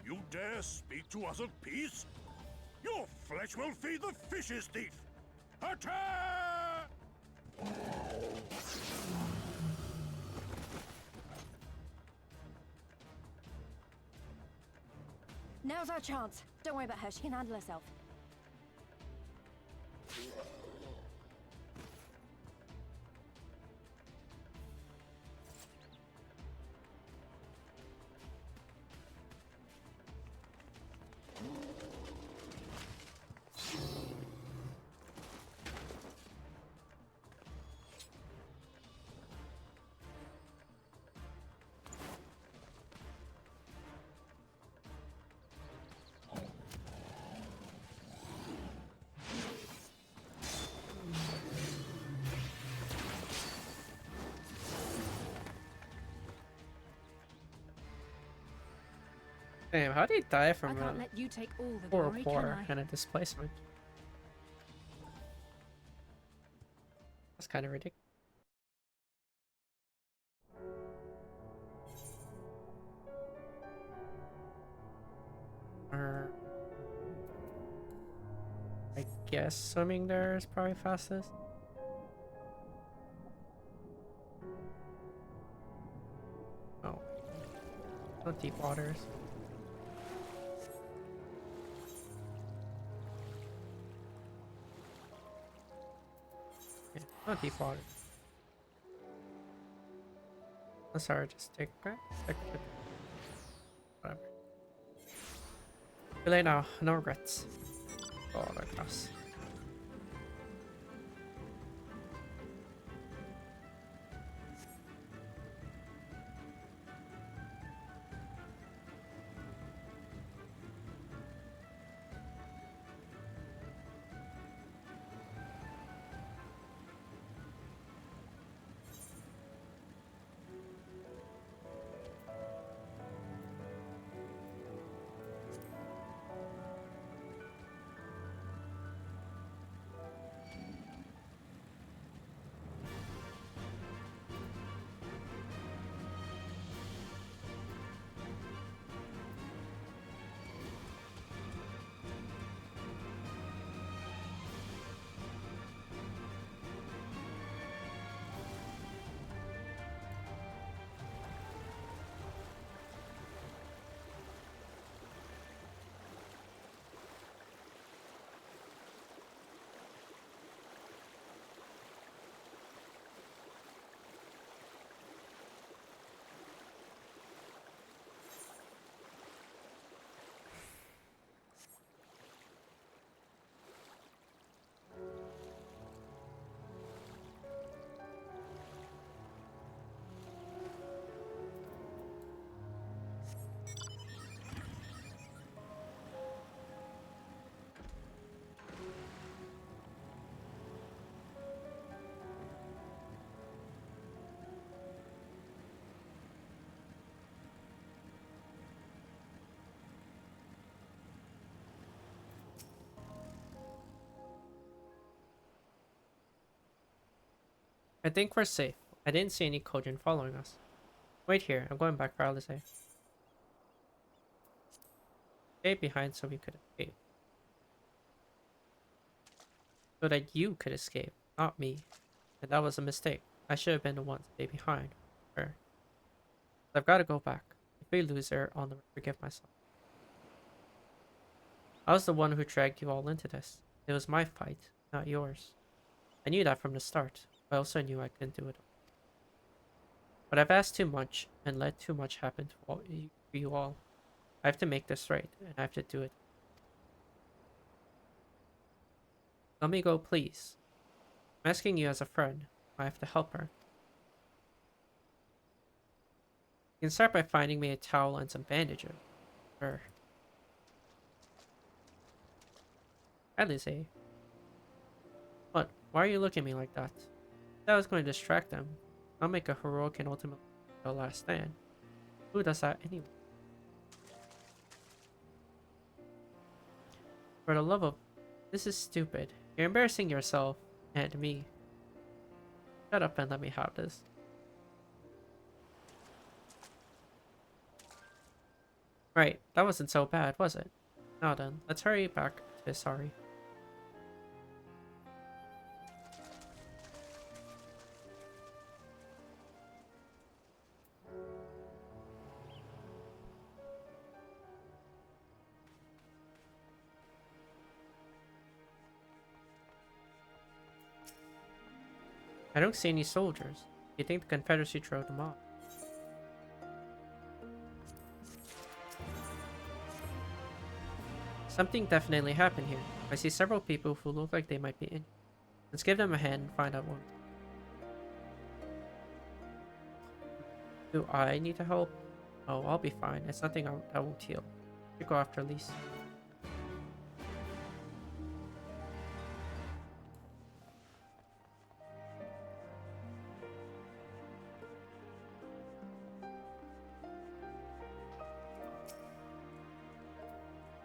You dare speak to us of peace? Your flesh will feed the fishes, thief! Attack! Now's our chance. Don't worry about her. She can handle herself. Damn, how did he die I from can't a let you take all the poor glory, can pour I? and a displacement? That's kind of ridiculous. I guess swimming there is probably fastest. Oh, no deep waters. Yeah, no deep water. That's hard. Just take it. Whatever. Too late now. No regrets. Go all across. I think we're safe. I didn't see any Kojin following us. Wait here. I'm going back for Alice. Stay behind so we could escape. So that you could escape, not me. And that was a mistake. I should have been the one to stay behind her. I've got to go back. If we lose her, I'll never forgive myself. I was the one who dragged you all into this. It was my fight, not yours. I knew that from the start. I also knew I couldn't do it. But I've asked too much and let too much happen to you all. I have to make this right, and I have to do it. Let me go, please. I'm asking you as a friend. I have to help her. You can start by finding me a towel and some bandages. Sure. Alice. What? Why are you looking at me like that? That was going to distract them. I'll make a heroic and ultimate the last stand. Who does that anyway? For the love of... This is stupid. You're embarrassing yourself and me. Shut up and let me have this. Right, that wasn't so bad, was it? Now then, let's hurry back to Isari. I don't see any soldiers. You think the Confederacy drove them off? Something definitely happened here. I see several people who look like they might be in. Let's give them a hand and find out what. Do I need to help? Oh, I'll be fine. It's nothing that won't heal. You go after Lise.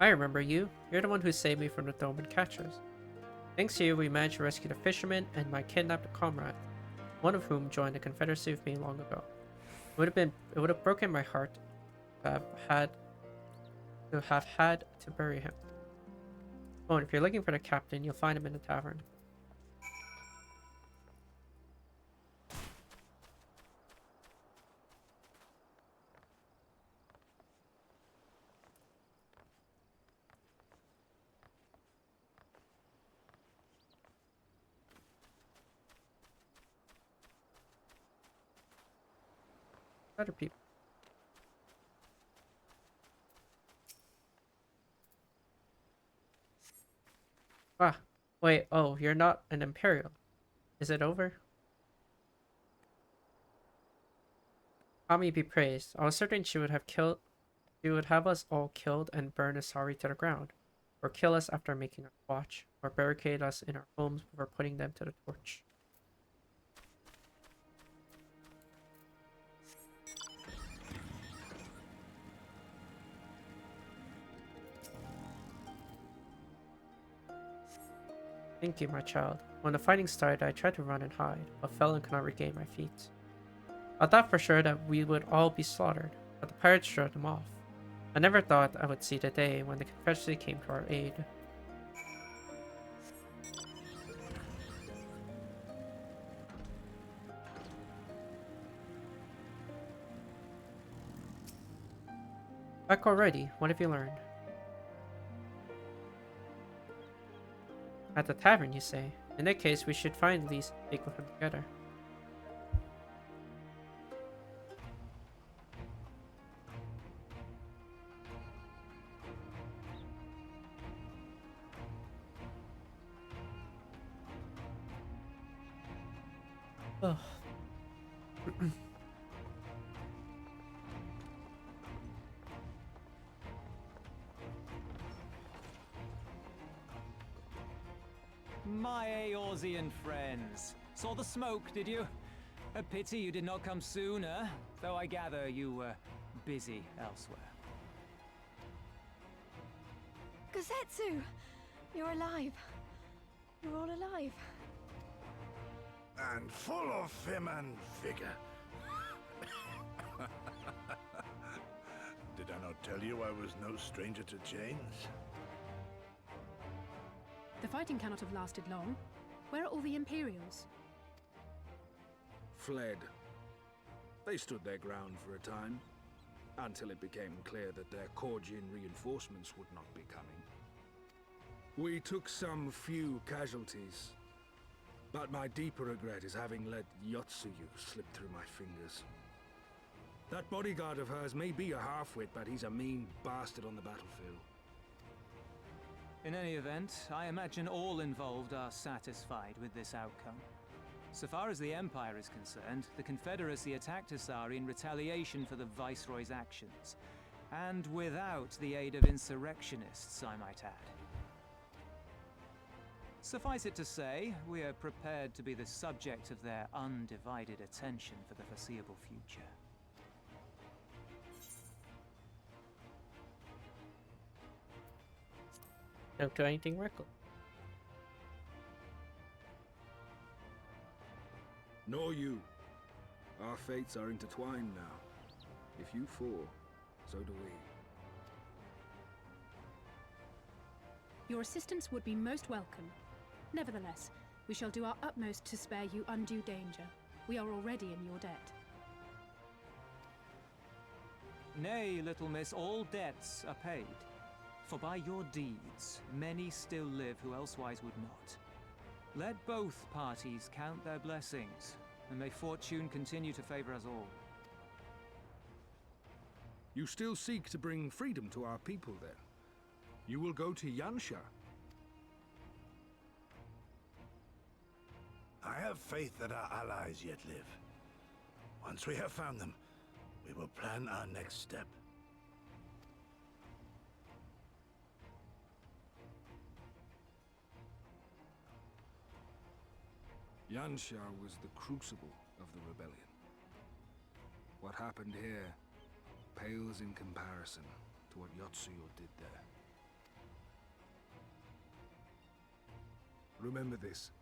I remember you. You're the one who saved me from the Thoman catchers. Thanks to you, we managed to rescue the fisherman and my kidnapped comrade, one of whom joined the Confederacy with me long ago. It would have broken my heart to have had to bury him. Oh, and if you're looking for the captain, you'll find him in the tavern. Other people. Ah, wait, oh, you're not an Imperial. Is it over? Kami be praised. I was certain she would have us all killed and burn Isari to the ground. Or kill us after making us watch. Or barricade us in our homes before putting them to the torch. Thank you, my child. When the fighting started, I tried to run and hide, but fell and could not regain my feet. I thought for sure that we would all be slaughtered, but the pirates drove them off. I never thought I would see the day when the Confederacy came to our aid. Back already, what have you learned? At the tavern, you say? In that case, we should find Lise and speak with him together. Ugh. My Eorzean friends. Saw the smoke, did you? A pity you did not come sooner, though I gather you were busy elsewhere. Gosetsu! You're alive. You're all alive. And full of vim and vigor. Did I not tell you I was no stranger to chains? The fighting cannot have lasted long. Where are all the Imperials? Fled. They stood their ground for a time, until it became clear that their Korgian reinforcements would not be coming. We took some few casualties, but my deeper regret is having let Yotsuyu slip through my fingers. That bodyguard of hers may be a half-wit, but he's a mean bastard on the battlefield. In any event, I imagine all involved are satisfied with this outcome. So far as the Empire is concerned, the Confederacy attacked Isari in retaliation for the Viceroy's actions, and without the aid of insurrectionists, I might add. Suffice it to say, we are prepared to be the subject of their undivided attention for the foreseeable future. Don't do anything reckless. Nor you. Our fates are intertwined now. If you fall, so do we. Your assistance would be most welcome. Nevertheless, we shall do our utmost to spare you undue danger. We are already in your debt. Nay, little miss, all debts are paid. For by your deeds, many still live who elsewise would not. Let both parties count their blessings, and may fortune continue to favor us all. You still seek to bring freedom to our people, then? You will go to Yansha. I have faith that our allies yet live. Once we have found them, we will plan our next step. Yansha was the crucible of the rebellion. What happened here pales in comparison to what Yotsuyo did there. Remember this.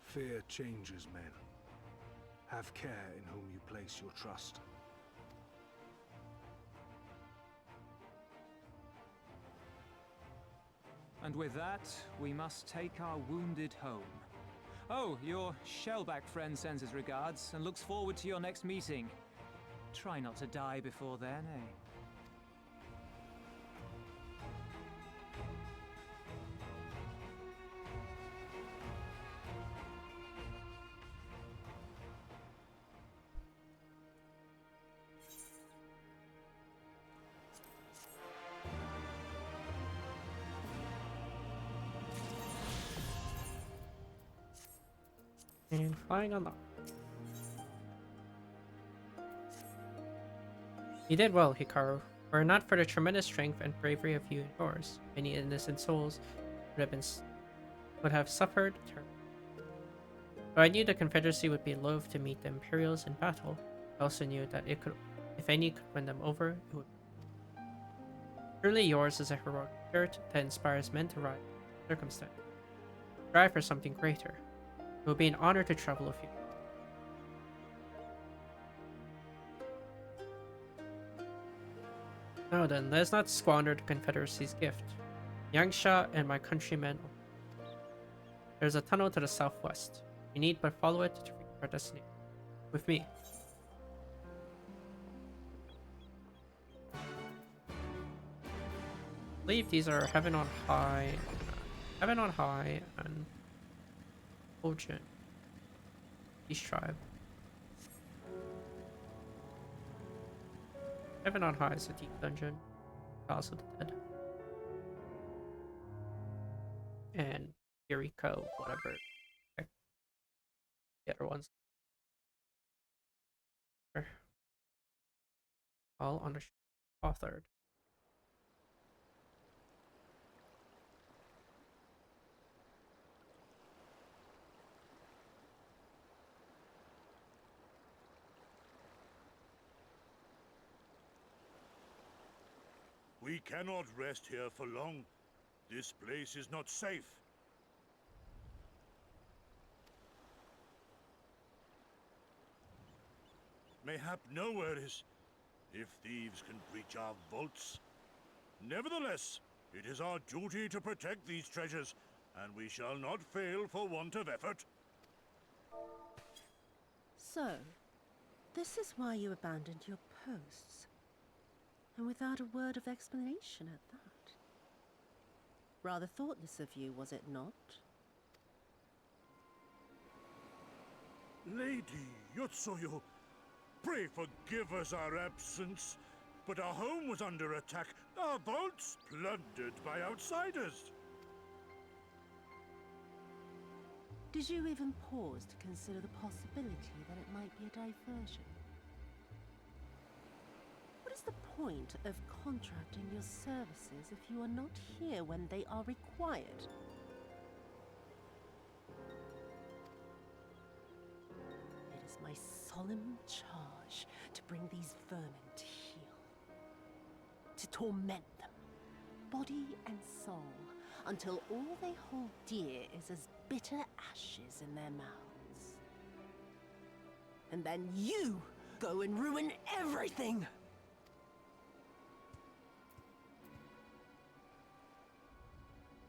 Fear changes men. Have care in whom you place your trust. And with that, we must take our wounded home. Oh, your shellback friend sends his regards and looks forward to your next meeting. Try not to die before then, eh? And flying on the... You did well, Hikaru. Were it not for the tremendous strength and bravery of you and yours, many innocent souls would have suffered terribly. Though I knew the Confederacy would be loath to meet the Imperials in battle, I also knew that it could, if any could win them over, it would. Truly yours is a heroic spirit that inspires men to rise in circumstance. Strive for something greater. It will be an honor to travel with you. Now then, let us not squander the Confederacy's gift. Yangsha and my countrymen. There is a tunnel to the southwest. We need but follow it to reach our destination. With me. I believe these are Heaven on High, and Ojin. East tribe. Heaven on High is a deep dungeon. House of the Dead. And Yuriko, whatever. The other ones. All on the authored. We cannot rest here for long. This place is not safe. Mayhap nowhere is, if thieves can breach our vaults. Nevertheless, it is our duty to protect these treasures, and we shall not fail for want of effort. So, this is why you abandoned your posts. And without a word of explanation at that. Rather thoughtless of you, was it not? Lady Yotsuyo, pray forgive us our absence, but our home was under attack, our vaults plundered by outsiders. Did you even pause to consider the possibility that it might be a diversion? What is the point of contracting your services if you are not here when they are required? It is my solemn charge to bring these vermin to heel. To torment them, body and soul, until all they hold dear is as bitter ashes in their mouths. And then you go and ruin everything!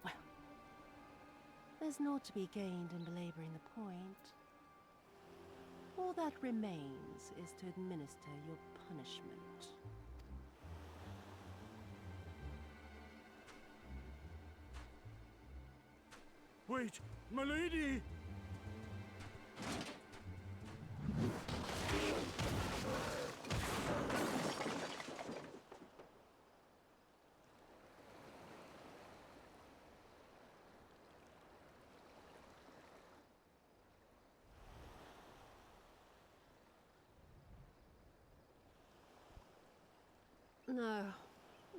Well, there's naught to be gained in belaboring the point. All that remains is to administer your punishment. Wait, my lady!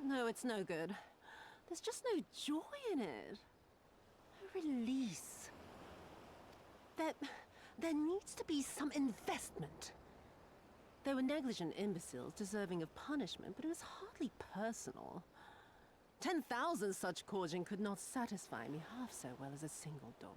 No, it's no good. There's just no joy in it. No release. There needs to be some investment. They were negligent imbeciles deserving of punishment, but it was hardly personal. 10,000 such Korjin could not satisfy me half so well as a single Doman.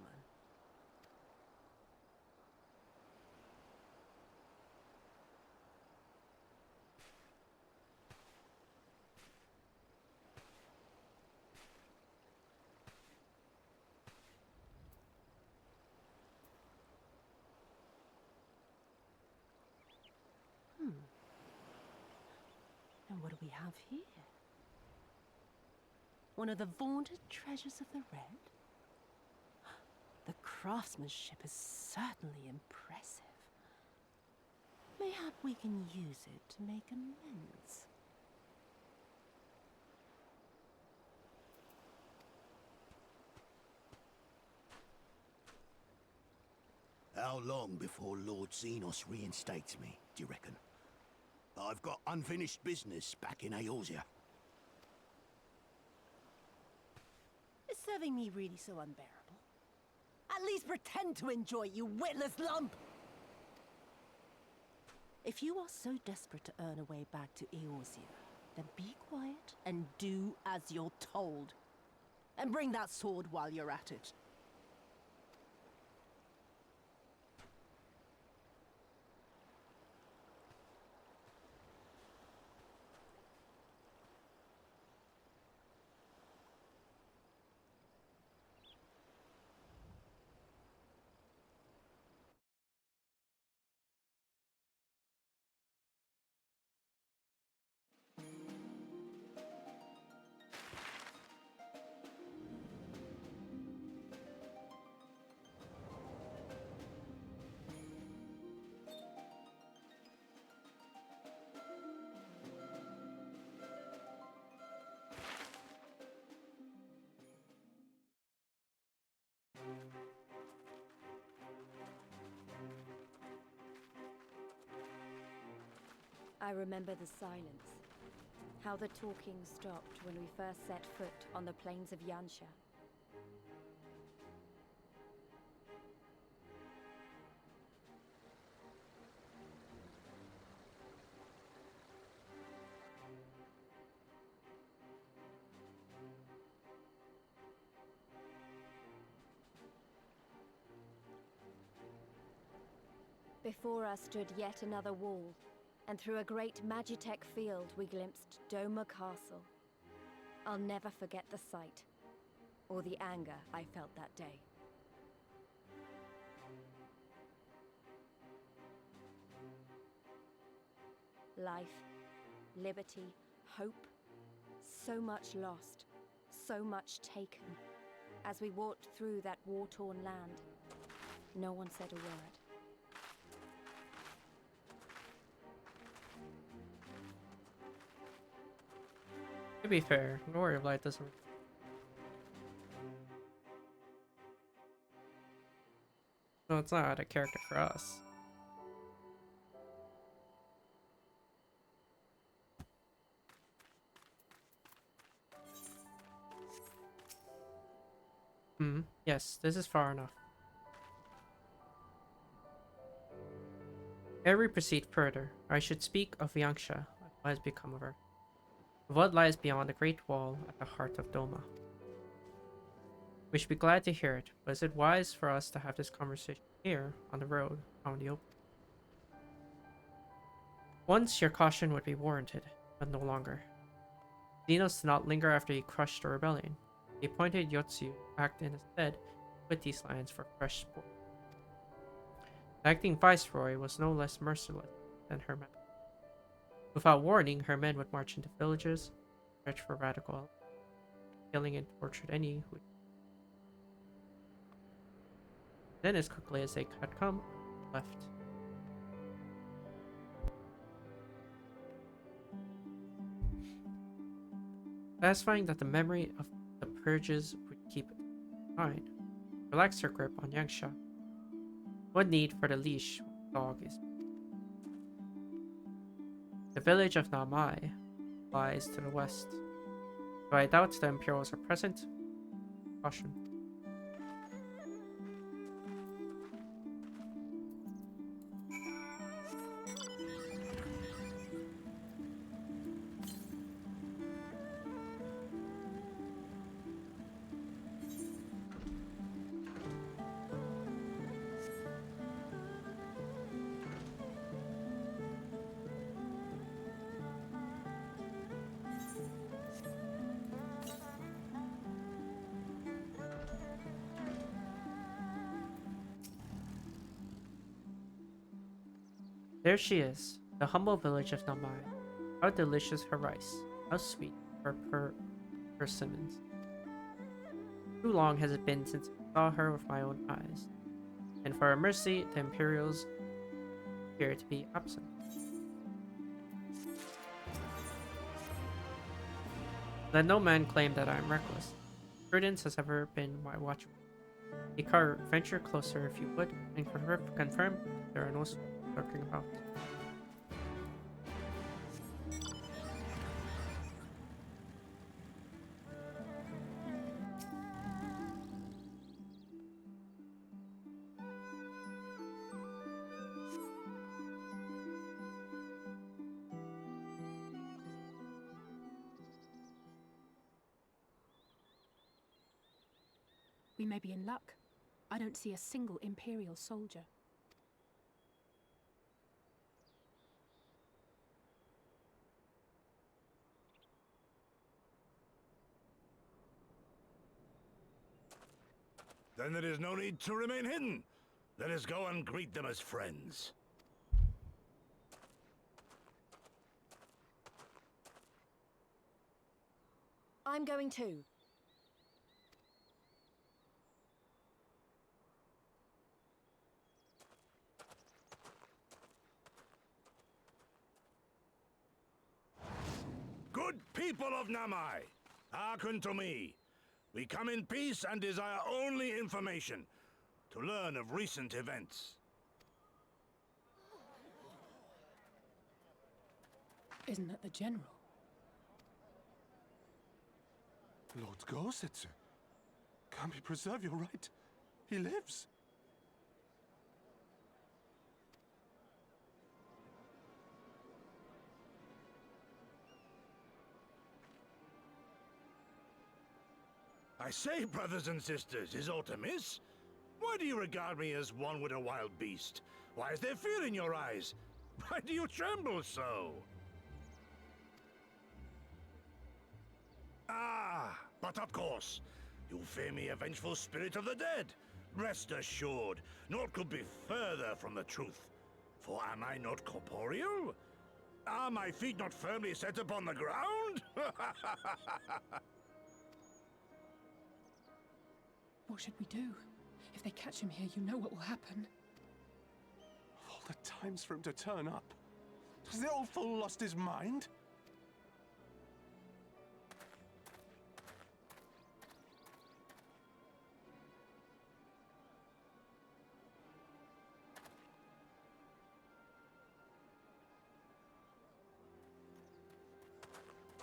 And what do we have here? One of the vaunted treasures of the Red? The craftsmanship is certainly impressive. Mayhap we can use it to make amends. How long before Lord Xenos reinstates me, do you reckon? I've got unfinished business back in Eorzea. Is serving me really so unbearable? At least pretend to enjoy, you witless lump! If you are so desperate to earn a way back to Eorzea, then be quiet and do as you're told. And bring that sword while you're at it. I remember the silence. How the talking stopped when we first set foot on the plains of Yansha. Before us stood yet another wall, and through a great Magitech field we glimpsed Doma Castle. I'll never forget the sight, or the anger I felt that day. Life, liberty, hope, so much lost, so much taken. As we walked through that war-torn land, no one said a word. To be fair, Glory of Light doesn't. No, it's not a character for us. Yes, this is far enough. Ere we proceed further, I should speak of Yangsha, what has become of her. Of what lies beyond the Great Wall at the heart of Doma. We should be glad to hear it, but is it wise for us to have this conversation here, on the road, out in the open? Once your caution would be warranted, but no longer. Xenos did not linger after he crushed the rebellion. He appointed Yotsu to act in his stead with these lands for fresh sport. The acting viceroy was no less merciless than her men. Without warning, her men would march into villages, search for radical elements, killing and tortured any who. Then, as quickly as they had come, left. Satisfying that the memory of the purges would keep it in mind, relaxed her grip on Yangsha. What need for the leash when the dog is. The village of Namai lies to the west, though I doubt the Imperials are present. Caution. There she is, the humble village of Namai. How delicious her rice, how sweet her persimmons. Too long has it been since I saw her with my own eyes, and for her mercy, the Imperials appear to be absent. Let no man claim that I am reckless. Prudence has ever been my watchword. Hikaru, venture closer if you would, and confirm there are no lurking about. We may be in luck. I don't see a single Imperial soldier. Then there is no need to remain hidden. Let us go and greet them as friends. I'm going too. Good people of Namai, hearken to me. We come in peace and desire only information, to learn of recent events. Isn't that the General? Lord Gorsetsu. Can we preserve your right? He lives. I say, brothers and sisters, is aught amiss? Why do you regard me as one with a wild beast? Why is there fear in your eyes? Why do you tremble so? Ah, but of course, you fear me a vengeful spirit of the dead. Rest assured, naught could be further from the truth. For am I not corporeal? Are my feet not firmly set upon the ground? What should we do? If they catch him here, you know what will happen. Of all the times for him to turn up, has the old fool lost his mind?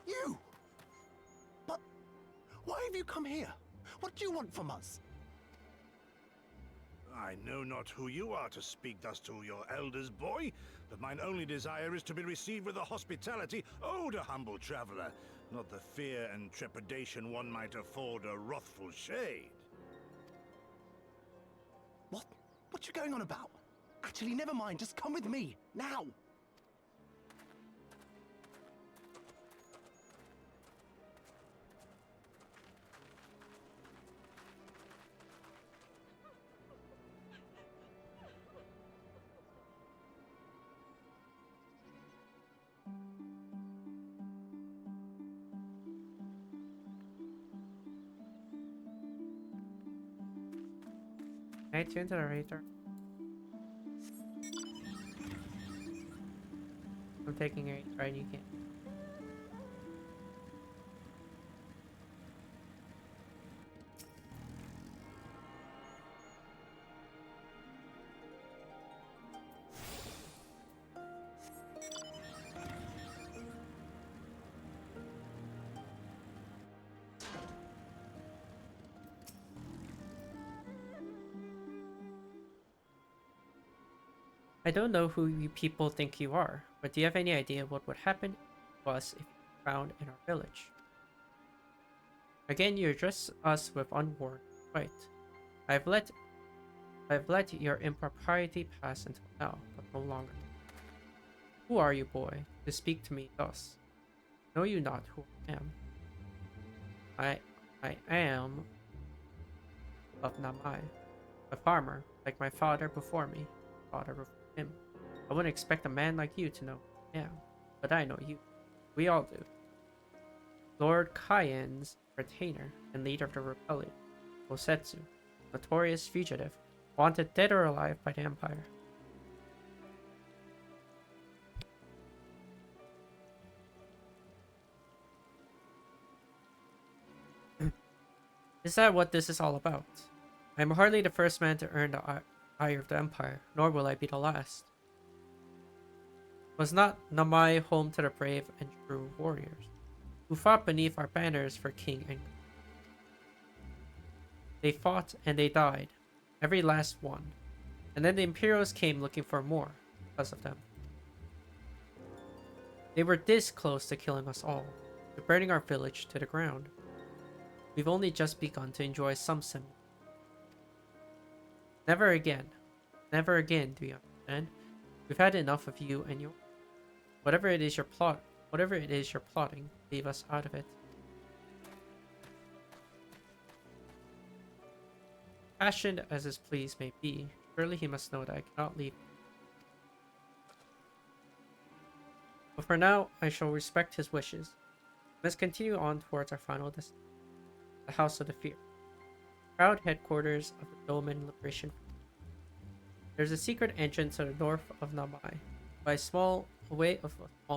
You! But why have you come here? What do you want from us? I know not who you are to speak thus to your elders, boy, but mine only desire is to be received with the hospitality owed a humble traveler, not the fear and trepidation one might afford a wrathful shade. What you going on about? Actually, never mind, just come with me, now! Can I tune to the radar? I'm taking a try and you can't. I don't know who you people think you are, but do you have any idea what would happen to us if you were found in our village? Again, you address us with unwarned spite. I've let your impropriety pass until now, but no longer. Who are you, boy, to speak to me thus? Know you not who I am? I am of Namai, a farmer, like my father before me, father before him. I wouldn't expect a man like you to know who I am, but I know you. We all do. Lord Cayenne's retainer and leader of the rebellion, Osetsu, notorious fugitive, wanted dead or alive by the Empire. Is that what this is all about? I am hardly the first man to earn the ire of the Empire, nor will I be the last. Was not Namai home to the brave and true warriors, who fought beneath our banners for king and queen? They fought and they died, every last one, and then the Imperials came looking for more because of them. They were this close to killing us all, to burning our village to the ground. We've only just begun to enjoy some semblance. Never again, do you understand? We've had enough of you and your... Whatever it is you're plotting, leave us out of it. Passionate as his pleas may be, surely he must know that I cannot leave. But for now, I shall respect his wishes. We must continue on towards our final destination, the House of the Fear, proud headquarters of the Doman Liberation. There's a secret entrance to the north of Namai, by a small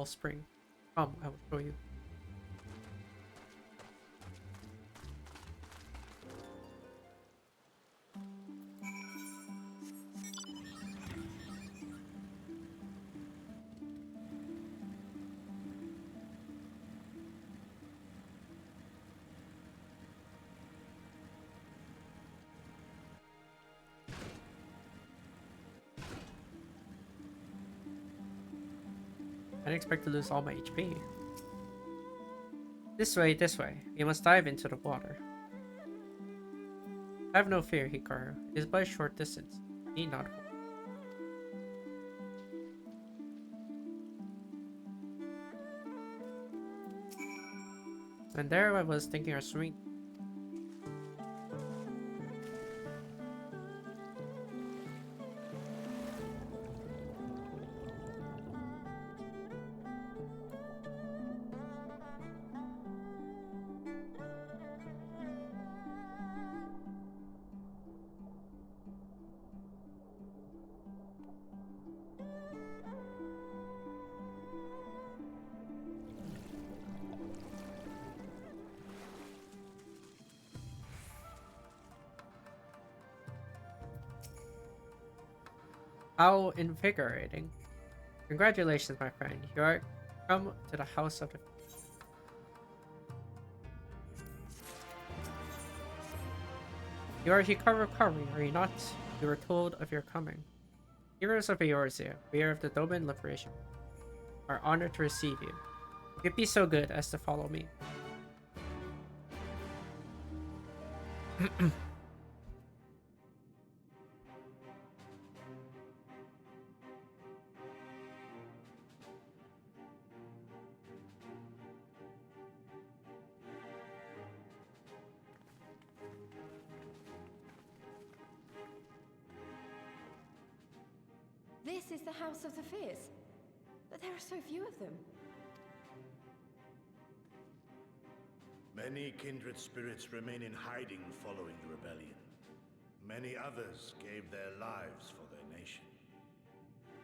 spring. Come, I will show you. I didn't expect to lose all my HP. This way. We must dive into the water. Have no fear, Hikaru. It is but a short distance. You need not worry. And there I was thinking of swimming. How invigorating. Congratulations, my friend. You are come to the House of the... You are Hikaru Kari, are you not? You were told of your coming. Heroes of Eorzea, we are of the Doman Liberation, are honored to receive you. If you'd be so good as to follow me. This is the House of the Fears, but there are so few of them. Many kindred spirits remain in hiding following the rebellion. Many others gave their lives for their nation.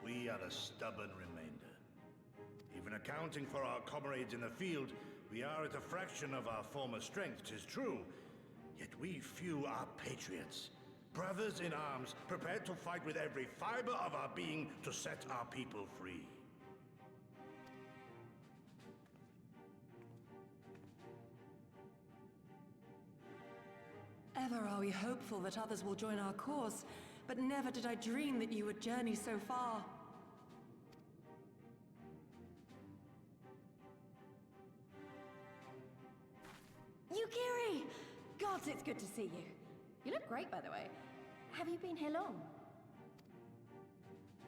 We are a stubborn remainder. Even accounting for our comrades in the field, we are at a fraction of our former strength, 'tis true. Yet we few are patriots. Brothers in arms, prepared to fight with every fiber of our being to set our people free. Ever are we hopeful that others will join our cause, but never did I dream that you would journey so far. Yukiri! Gods, it's good to see you. You look great, by the way. Have you been here long?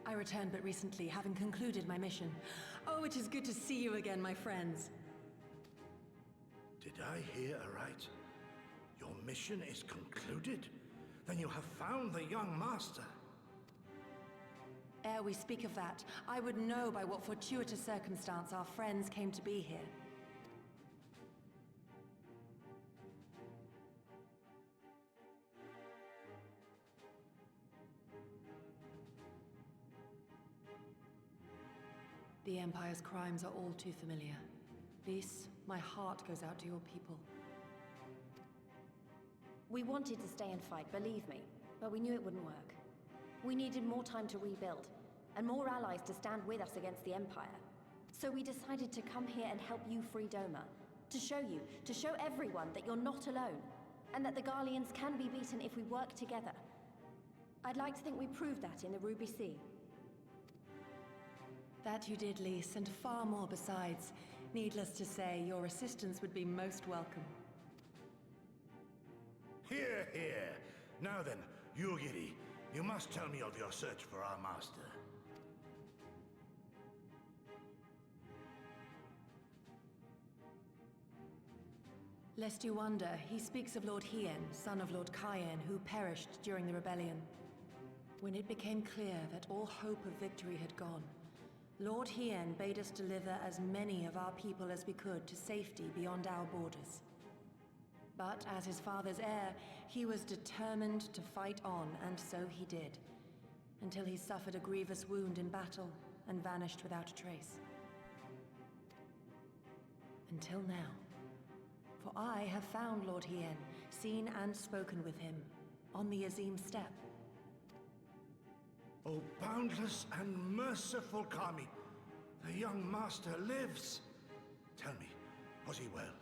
I returned but recently, having concluded my mission. Oh, it is good to see you again, my friends. Did I hear aright? Your mission is concluded? Then you have found the young master. Ere we speak of that, I would know by what fortuitous circumstance our friends came to be here. The Empire's crimes are all too familiar. Lys, my heart goes out to your people. We wanted to stay and fight, believe me, but we knew it wouldn't work. We needed more time to rebuild, and more allies to stand with us against the Empire. So we decided to come here and help you free Doma. To show everyone that you're not alone, and that the Garleans can be beaten if we work together. I'd like to think we proved that in the Ruby Sea. That you did, Lys, and far more besides. Needless to say, your assistance would be most welcome. Hear, hear. Now then, Yugiri, you must tell me of your search for our master. Lest you wonder, he speaks of Lord Hien, son of Lord Cayenne, who perished during the rebellion. When it became clear that all hope of victory had gone, Lord Hien bade us deliver as many of our people as we could to safety beyond our borders. But as his father's heir, he was determined to fight on, and so he did, until he suffered a grievous wound in battle and vanished without a trace. Until now. For I have found Lord Hien, seen and spoken with him, on the Azim steppe. O boundless and merciful Kami, the young master lives. Tell me, was he well?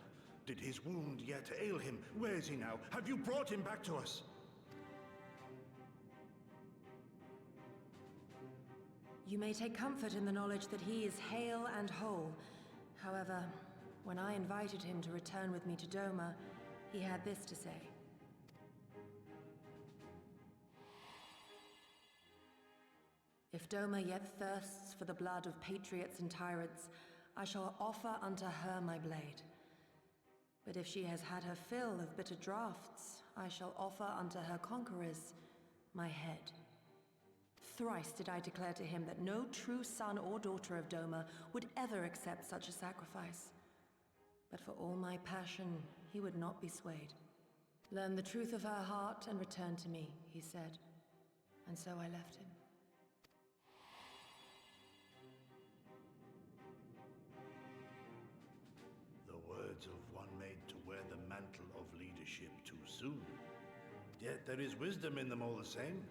Did his wound yet ail him? Where is he now? Have you brought him back to us? You may take comfort in the knowledge that he is hale and whole. However, when I invited him to return with me to Doma, he had this to say. If Doma yet thirsts for the blood of patriots and tyrants, I shall offer unto her my blade. But if she has had her fill of bitter draughts, I shall offer unto her conquerors my head. Thrice did I declare to him that no true son or daughter of Doma would ever accept such a sacrifice. But for all my passion, he would not be swayed. Learn the truth of her heart and return to me, he said. And so I left him. Words of one made to wear the mantle of leadership too soon. Yet there is wisdom in them all the same.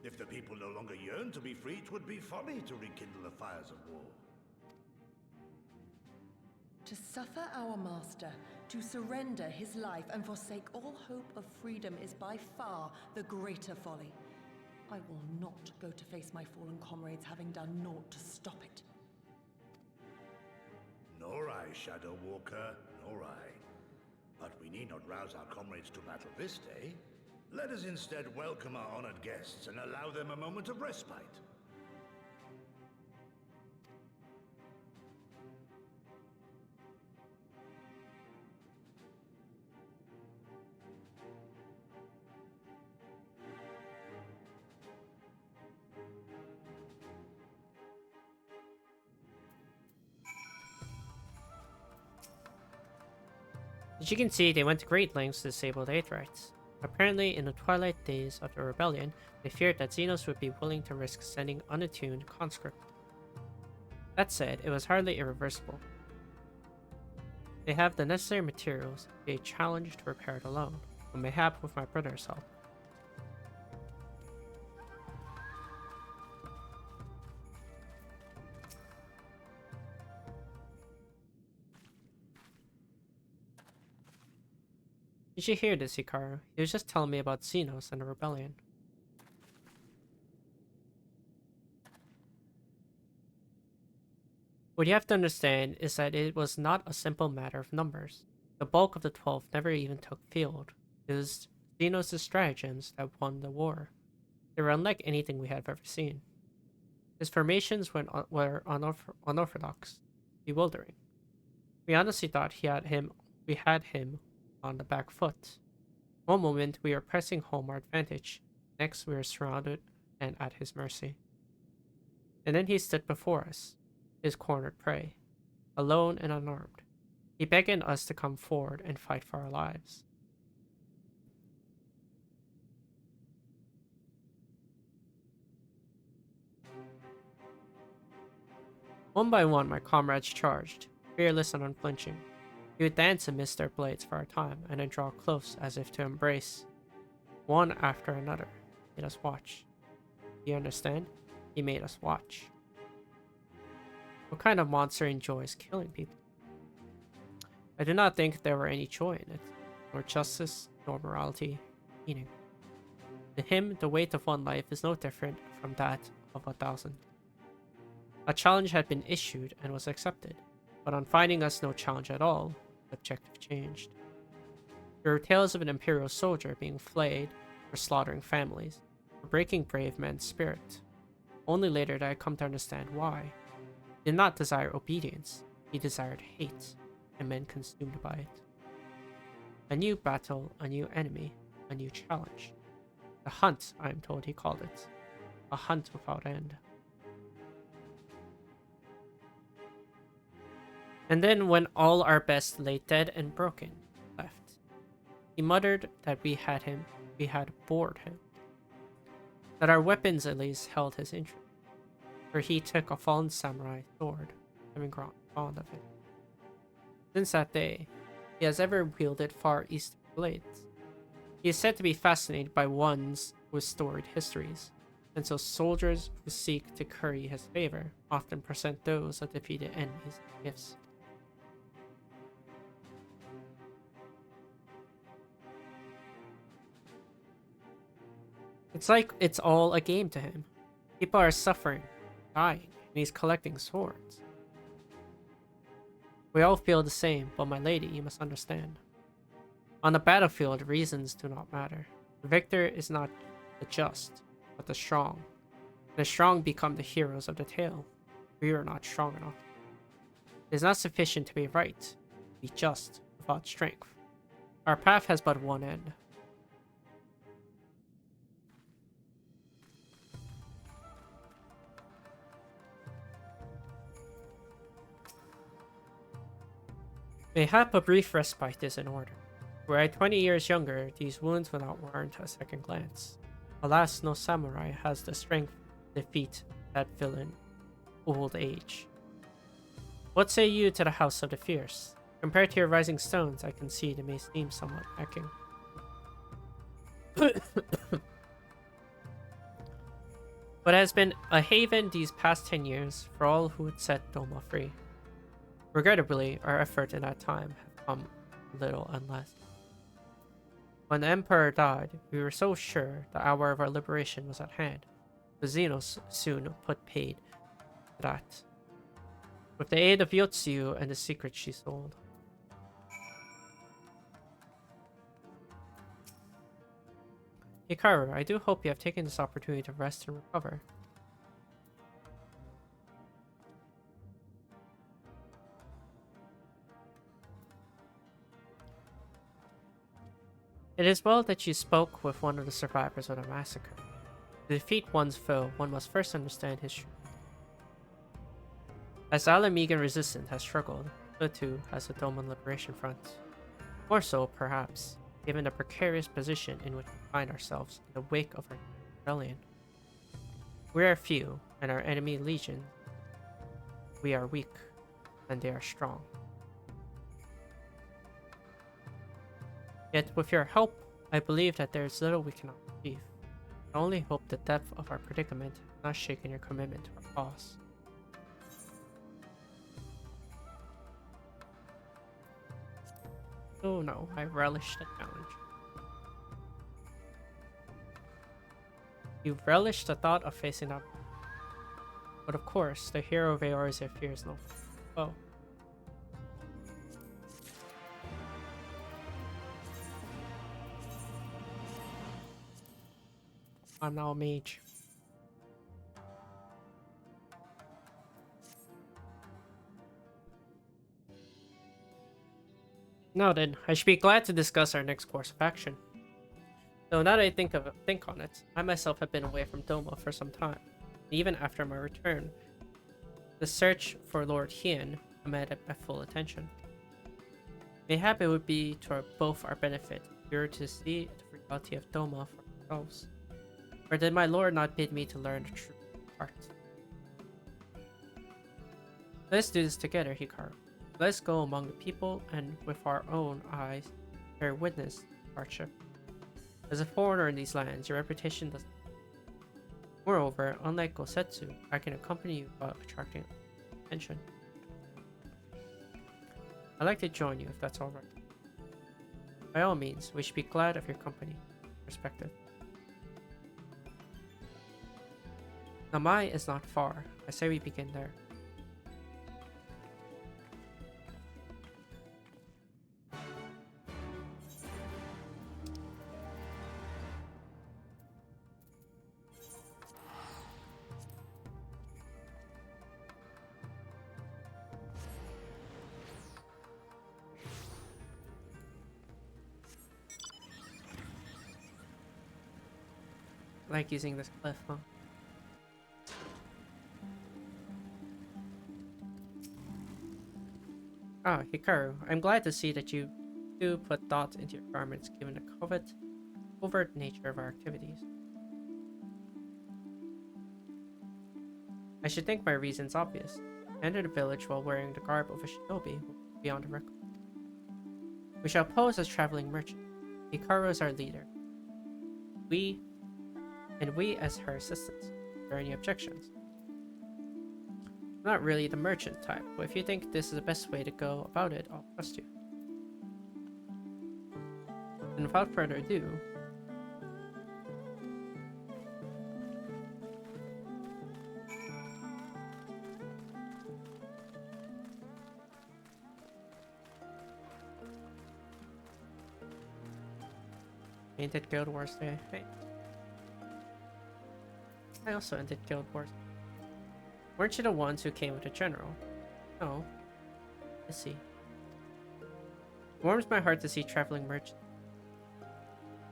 If the people no longer yearn to be free, it would be folly to rekindle the fires of war. To suffer our master, to surrender his life and forsake all hope of freedom is by far the greater folly. I will not go to face my fallen comrades having done naught to stop it. Nor I, Shadow Walker, nor I. But we need not rouse our comrades to battle this day. Let us instead welcome our honored guests and allow them a moment of respite. As you can see, they went to great lengths to disable the Aetherites. Apparently, in the twilight days of the rebellion, they feared that Xenos would be willing to risk sending unattuned conscripts. That said, it was hardly irreversible. They have the necessary materials, it'd be a challenge to repair it alone, but mayhap with my brother's help. Did you hear this, Hikaru? He was just telling me about Xenos and the rebellion. What you have to understand is that it was not a simple matter of numbers. The bulk of the 12 never even took field. It was Xenos' stratagems that won the war. They were unlike anything we have ever seen. His formations were unorthodox, bewildering. We honestly thought we had him on the back foot. One moment we were pressing home our advantage, next we were surrounded and at his mercy. And then he stood before us, his cornered prey, alone and unarmed. He beckoned us to come forward and fight for our lives. One by one my comrades charged, fearless and unflinching. He would dance and miss their blades for a time, and then draw close as if to embrace. One after another, he made us watch. You understand? He made us watch. What kind of monster enjoys killing people? I do not think there were any joy in it, nor justice, nor morality, meaning. To him, the weight of one life is no different from that of 1,000. A challenge had been issued and was accepted, but on finding us no challenge at all, the objective changed. There were tales of an Imperial soldier being flayed for slaughtering families, for breaking brave men's spirit. Only later did I come to understand why. He did not desire obedience, he desired hate, and men consumed by it. A new battle, a new enemy, a new challenge. The hunt, I am told he called it. A hunt without end. And then when all our best lay dead and broken, left, he muttered that we had bored him. That our weapons at least held his interest. For he took a fallen samurai sword, having grown fond of it. Since that day, he has ever wielded far eastern blades. He is said to be fascinated by ones with storied histories, and so soldiers who seek to curry his favor often present those of defeated enemies gifts. It's like it's all a game to him. People are suffering, dying, and he's collecting swords. We all feel the same, but my lady, you must understand. On the battlefield, reasons do not matter. The victor is not the just, but the strong. The strong become the heroes of the tale. We are not strong enough. It is not sufficient to be right, to be just, without strength. Our path has but one end. Mayhap a brief respite is in order. Were I 20 years younger, these wounds would not warrant a second glance. Alas, no samurai has the strength to defeat that villain, old age. What say you to the House of the Fierce? Compared to your rising stones, I concede it may seem somewhat lacking. But it has been a haven these past 10 years for all who would set Doma free. Regrettably, our effort in that time have come little unless. When the Emperor died, we were so sure the hour of our liberation was at hand. The Xenos soon put paid to that. With the aid of Yotsuyu and the secrets she sold. Hikaru, I do hope you have taken this opportunity to rest and recover. It is well that you spoke with one of the survivors of the massacre. To defeat one's foe, one must first understand history. As the Alamegan resistance has struggled, so too has the Doman Liberation Front. More so, perhaps. given the precarious position in which we find ourselves in the wake of our rebellion. We are few, and our enemy legion, we are weak, and they are strong. Yet with your help, I believe that there is little we cannot achieve. I only hope the depth of our predicament has not shaken your commitment to our cause. Oh no, I relish the challenge. You relish the thought of facing up. But of course, the hero of Eorzea fears no foe. I'm now a mage. Now then, I should be glad to discuss our next course of action. Though now that I think on it, I myself have been away from Doma for some time. Even after my return, the search for Lord Hien demanded my full attention. Mayhap it would be to both our benefit if we were to see the reality of Doma for ourselves. Or did my lord not bid me to learn the true art? Let's do this together, Hikaru. Let's go among the people and with our own eyes bear witness to hardship. As a foreigner in these lands, your reputation does. Moreover, unlike Gosetsu, I can accompany you without attracting attention. I'd like to join you if that's alright. By all means, we should be glad of your company. Perspective. Namai is not far. I say we begin there. I like using this cliff, huh? Ah, Hikaru, I'm glad to see that you do put thought into your garments given the covert nature of our activities. I should think my reason's obvious. Enter the village while wearing the garb of a shinobi will be beyond a record. We shall pose as traveling merchants. Hikaru is our leader. We as her assistants. Are there any objections? I'm not really the merchant type, but if you think this is the best way to go about it, I'll trust you. And without further ado, ended Guild Wars Day. Hey. I also ended Guild Wars. Weren't you the ones who came with the general? No. Let's see. It warms my heart to see traveling merchants.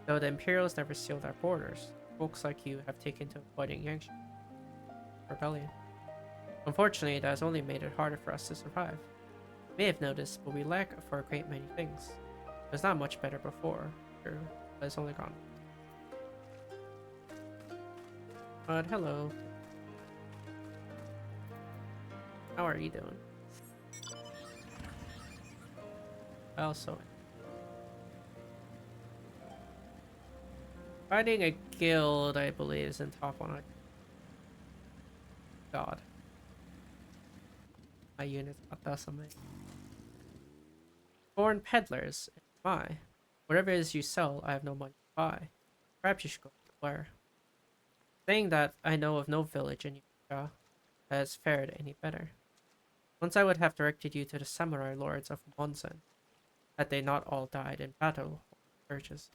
Though the Imperials never sealed our borders, folks like you have taken to avoiding Yangshan rebellion. Unfortunately, that has only made it harder for us to survive. You may have noticed, but we lack for a great many things. It was not much better before, sure, but it's only gone. But hello. How are you doing? Also, fighting a guild, I believe, is in top 1. God. My unit's not that something. Foreign peddlers. My. Whatever it is you sell, I have no money to buy. Perhaps you should go elsewhere. Saying that, I know of no village in Yusha that has fared any better. Once I would have directed you to the samurai lords of Monsen, had they not all died in battle urges.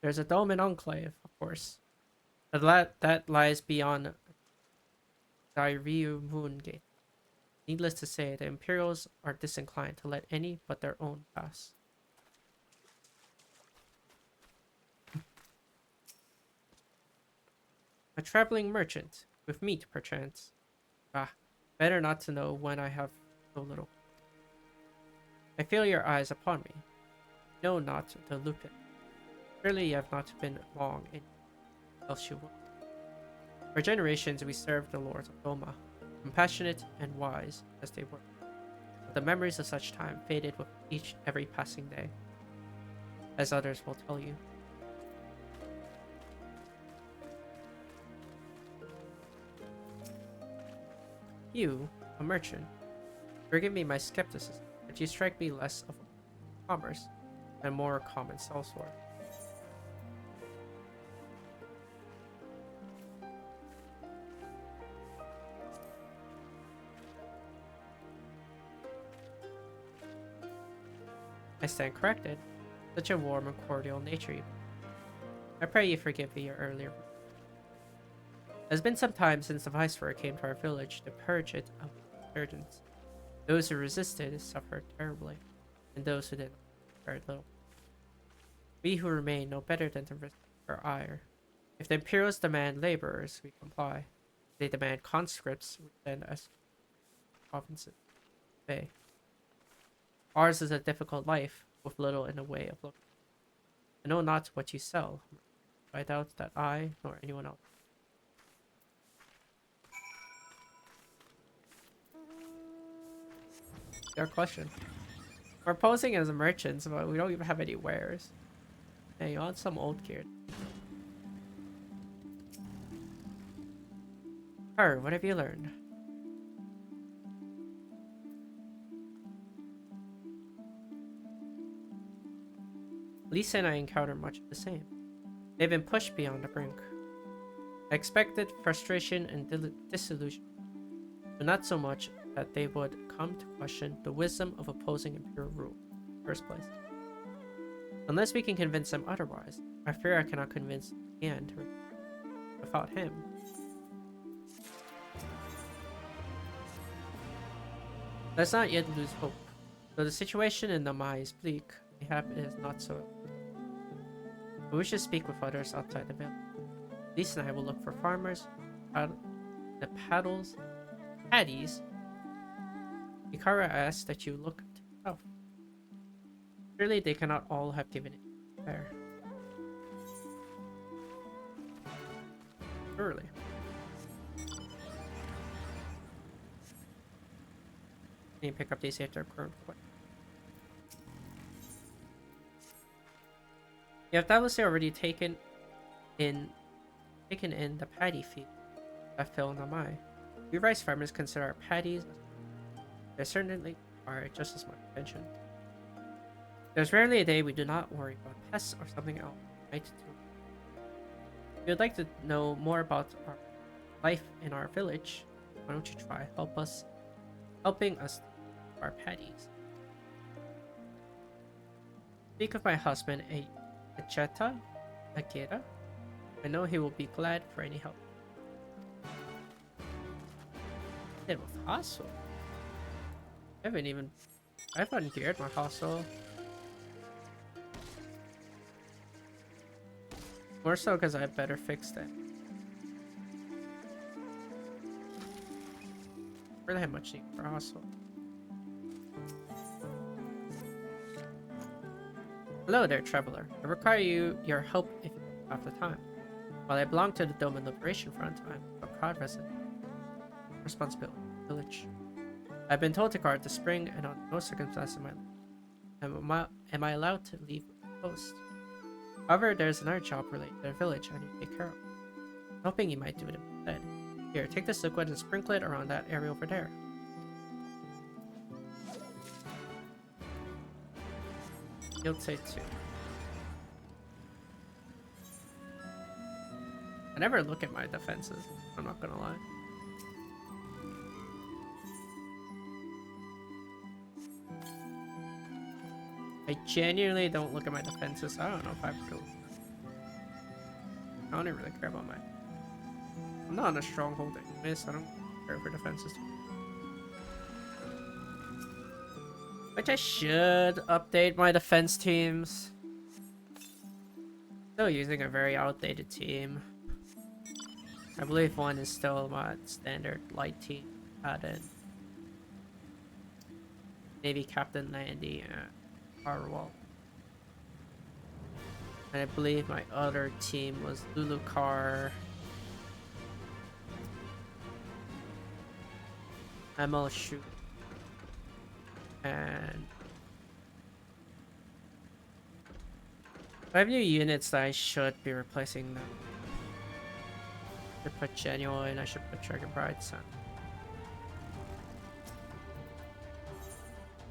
There's a Doman enclave, of course, but that lies beyond Dairyu Moon Gate. Needless to say, the Imperials are disinclined to let any but their own pass. A traveling merchant, with meat perchance. Ah, better not to know when I have so little. I feel your eyes upon me. No, not the Lupin. Surely you have not been long in else you would. For generations we served the lords of Doma, compassionate and wise as they were. But the memories of such time faded with every passing day, as others will tell you. You, a merchant, forgive me my skepticism, but you strike me less of a commerce and more a common sellsword. I stand corrected. Such a warm and cordial nature you. I pray you forgive me your earlier. It has been some time since the Viceroy came to our village to purge it of insurgents. Those who resisted suffered terribly, and those who did very little. We who remain know better than to risk our ire. If the Imperials demand laborers, we comply. If they demand conscripts, we send us provinces. Obey. Ours is a difficult life, with little in the way of luck. I know not what you sell, but I doubt that I, nor anyone else. Your question. We're posing as merchants, but we don't even have any wares. Hey, you want some old gear? Her, what have you learned? Lisa and I encounter much of the same. They've been pushed beyond the brink. I expected frustration and disillusion, but not so much that they would come to question the wisdom of opposing imperial rule in the first place. Unless we can convince them otherwise, I fear I cannot convince Ian to without him. Let's not yet lose hope. Though the situation in Namai is bleak, mayhap it is not so. But we should speak with others outside the village. Lisa and I will look for farmers, the paddies. Ikara asks that you look to the south. Surely they cannot all have given it there. Surely. Can you pick up these after current point? You have doubtlessly already taken in the paddy field that fill Namai. We rice farmers consider our paddies. They certainly require just as much attention. There's rarely a day we do not worry about pests or something else. Right? If you'd like to know more about our life in our village, why don't you try helping us our paddies? Speak of my husband, Ageta. I know he will be glad for any help. It was hustle. I haven't geared my hustle. More so because I better fix that. Really have much need for hustle. Hello there, traveler. I require your help if you have the time. While I belong to the Doman Liberation Front, I'm a proud resident. Responsibility, village. I've been told to guard the spring, and on no circumstance am I allowed to leave the post. However, there's another job related to the village I need to take care of. I'm hoping you might do it instead. Here, take this liquid and sprinkle it around that area over there. You'll say 2. I never look at my defenses, I'm not gonna lie. I genuinely don't look at my defenses. I don't know if I do. I don't even really care about I'm not on a stronghold anyways, I don't care for defenses. Which I should update my defense teams. Still using a very outdated team. I believe one is still my standard light team added. Maybe Captain Landy and Firewall. And I believe my other team was Lulucar, ML Shoot, and I have new units that I should be replacing them. I should put Genuine, I should put Dragon Bride Sun.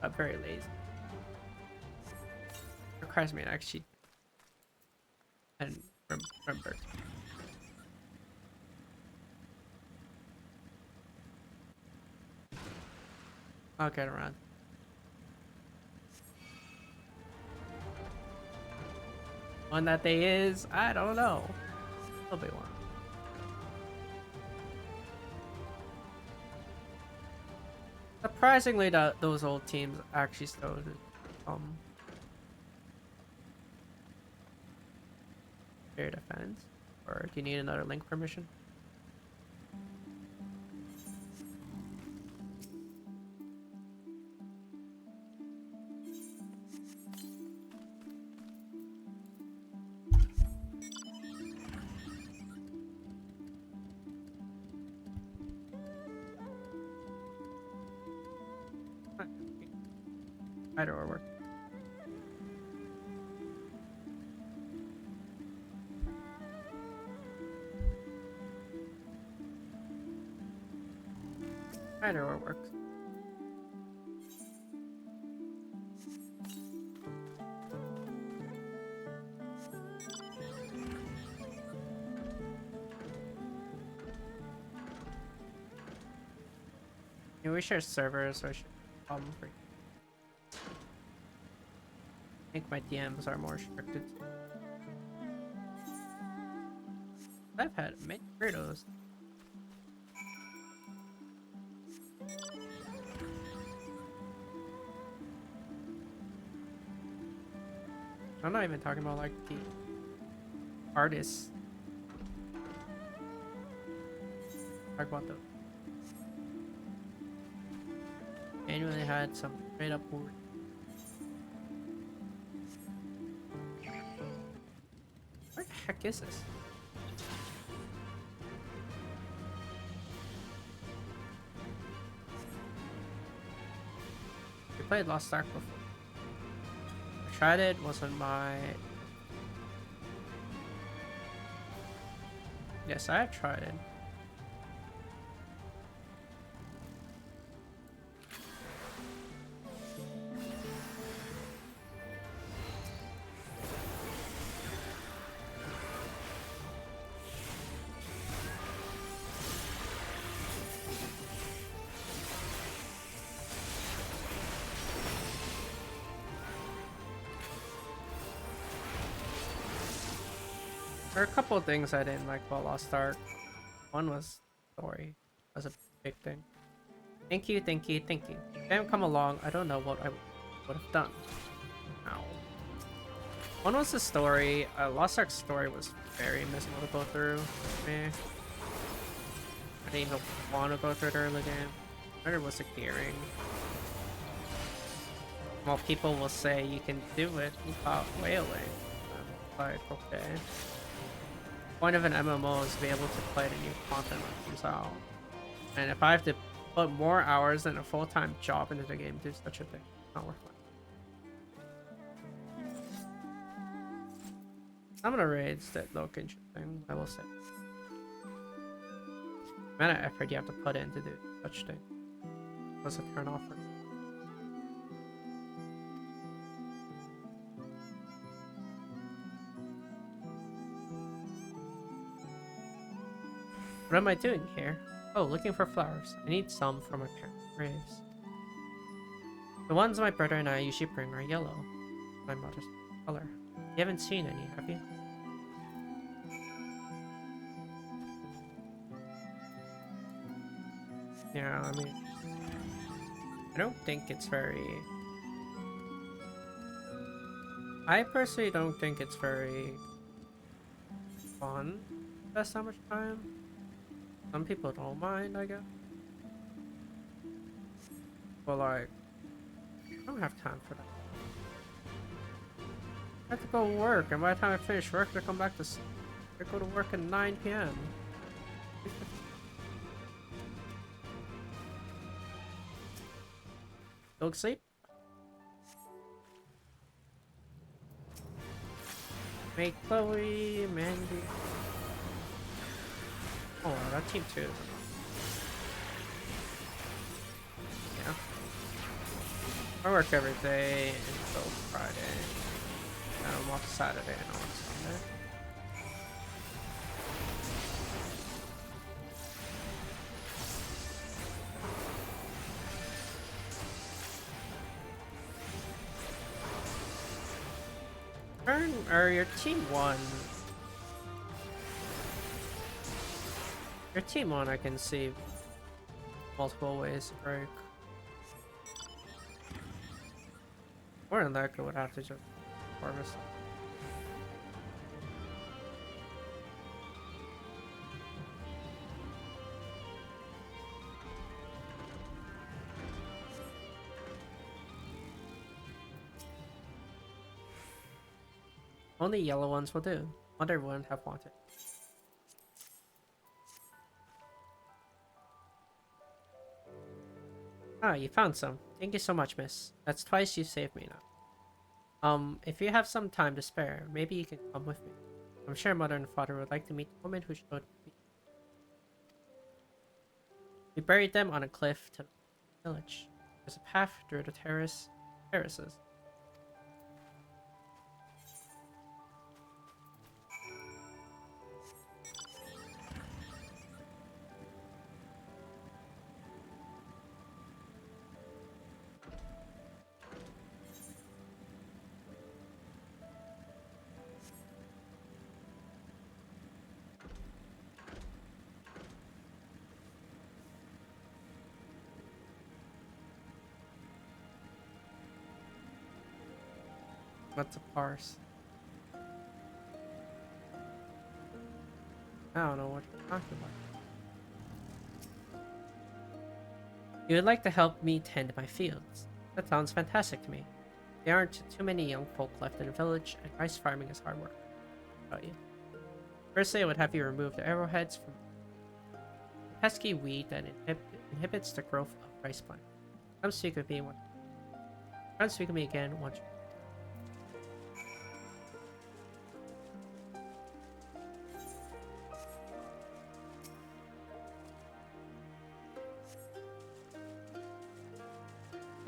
I'm very lazy. It requires me to actually and remember. I'll get around. When that day is, I don't know. It'll be one. Surprisingly, those old teams actually started air defense. Or do you need another link permission? Either or work. Either or works. Yeah, we share servers, so I should problem free. I think my DMs are more restricted. I've had many Kratos. I'm not even talking about like the artists. Talk about the annually had some straight up board. What the heck is this? We played Lost Ark before. I tried it, wasn't my... Yes, I have tried it. There are a couple of things I didn't like about Lost Ark. One was story. That was a big thing. Thank you, thank you, thank you. If I haven't come along, I don't know what I would have done. Ow. One was the story. Lost Ark's story was very miserable to go through. I didn't even want to go through it early game. Another was the gearing. While people will say you can do it without whaling. Like, okay. Point of an MMO is to be able to play the new content that comes out. And if I have to put more hours than a full-time job into the game to do such a thing, it's not worth it. Some of the raids that look interesting, I will say. The amount of effort you have to put in to do such thing was a turn off for me. What am I doing here? Oh, looking for flowers. I need some for my parents' graves. The ones my brother and I usually bring are yellow. My mother's color. You haven't seen any, have you? Yeah, I mean... I don't think it's very... I personally don't think it's very... fun. That's not much time. Some people don't mind, I guess. But like, I don't have time for that. I have to go work, and by the time I finish work, I come back to I go to work at 9 p.m. Go to sleep. Make Chloe, Mandy. Oh, that team too. Yeah. I work every day until Friday. And I'm off Saturday and on Sunday. Or your team won. Your team won, I can see multiple ways to break. More than likely would have to just harvest. Only yellow ones will do. Wonder wouldn't have wanted. Ah, you found some. Thank you so much, miss. That's twice you saved me now. If you have some time to spare, maybe you can come with me. I'm sure mother and father would like to meet the woman who showed me. We buried them on a cliff to the village. There's a path through the terraces. What's a parse? I don't know what you're talking about. You would like to help me tend my fields. That sounds fantastic to me. There aren't too many young folk left in the village, and rice farming is hard work. How about you? Firstly, I would have you remove the arrowheads from the pesky weed that inhibits the growth of rice plants. Come speak with me again once.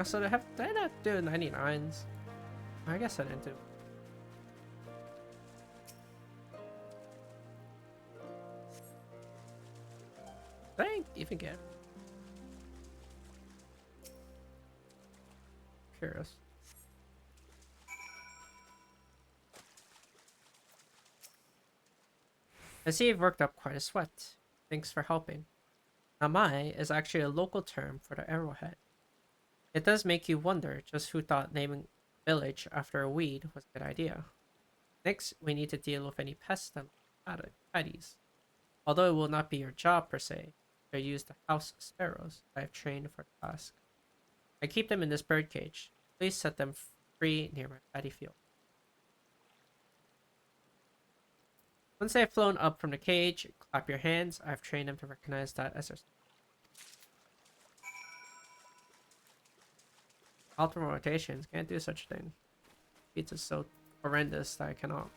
So did I not do 99s? I guess I didn't do. Did I even get? Curious. I see you've worked up quite a sweat. Thanks for helping. Amai is actually a local term for the arrowhead. It does make you wonder just who thought naming a village after a weed was a good idea. Next, we need to deal with any pests and patties. Although it will not be your job per se, you'll use the house sparrows I have trained for the task. I keep them in this bird cage. Please set them free near my paddy field. Once they have flown up from the cage, clap your hands. I have trained them to recognize that as their ultimate rotations. Can't do such a thing. Pizza's so horrendous that I cannot.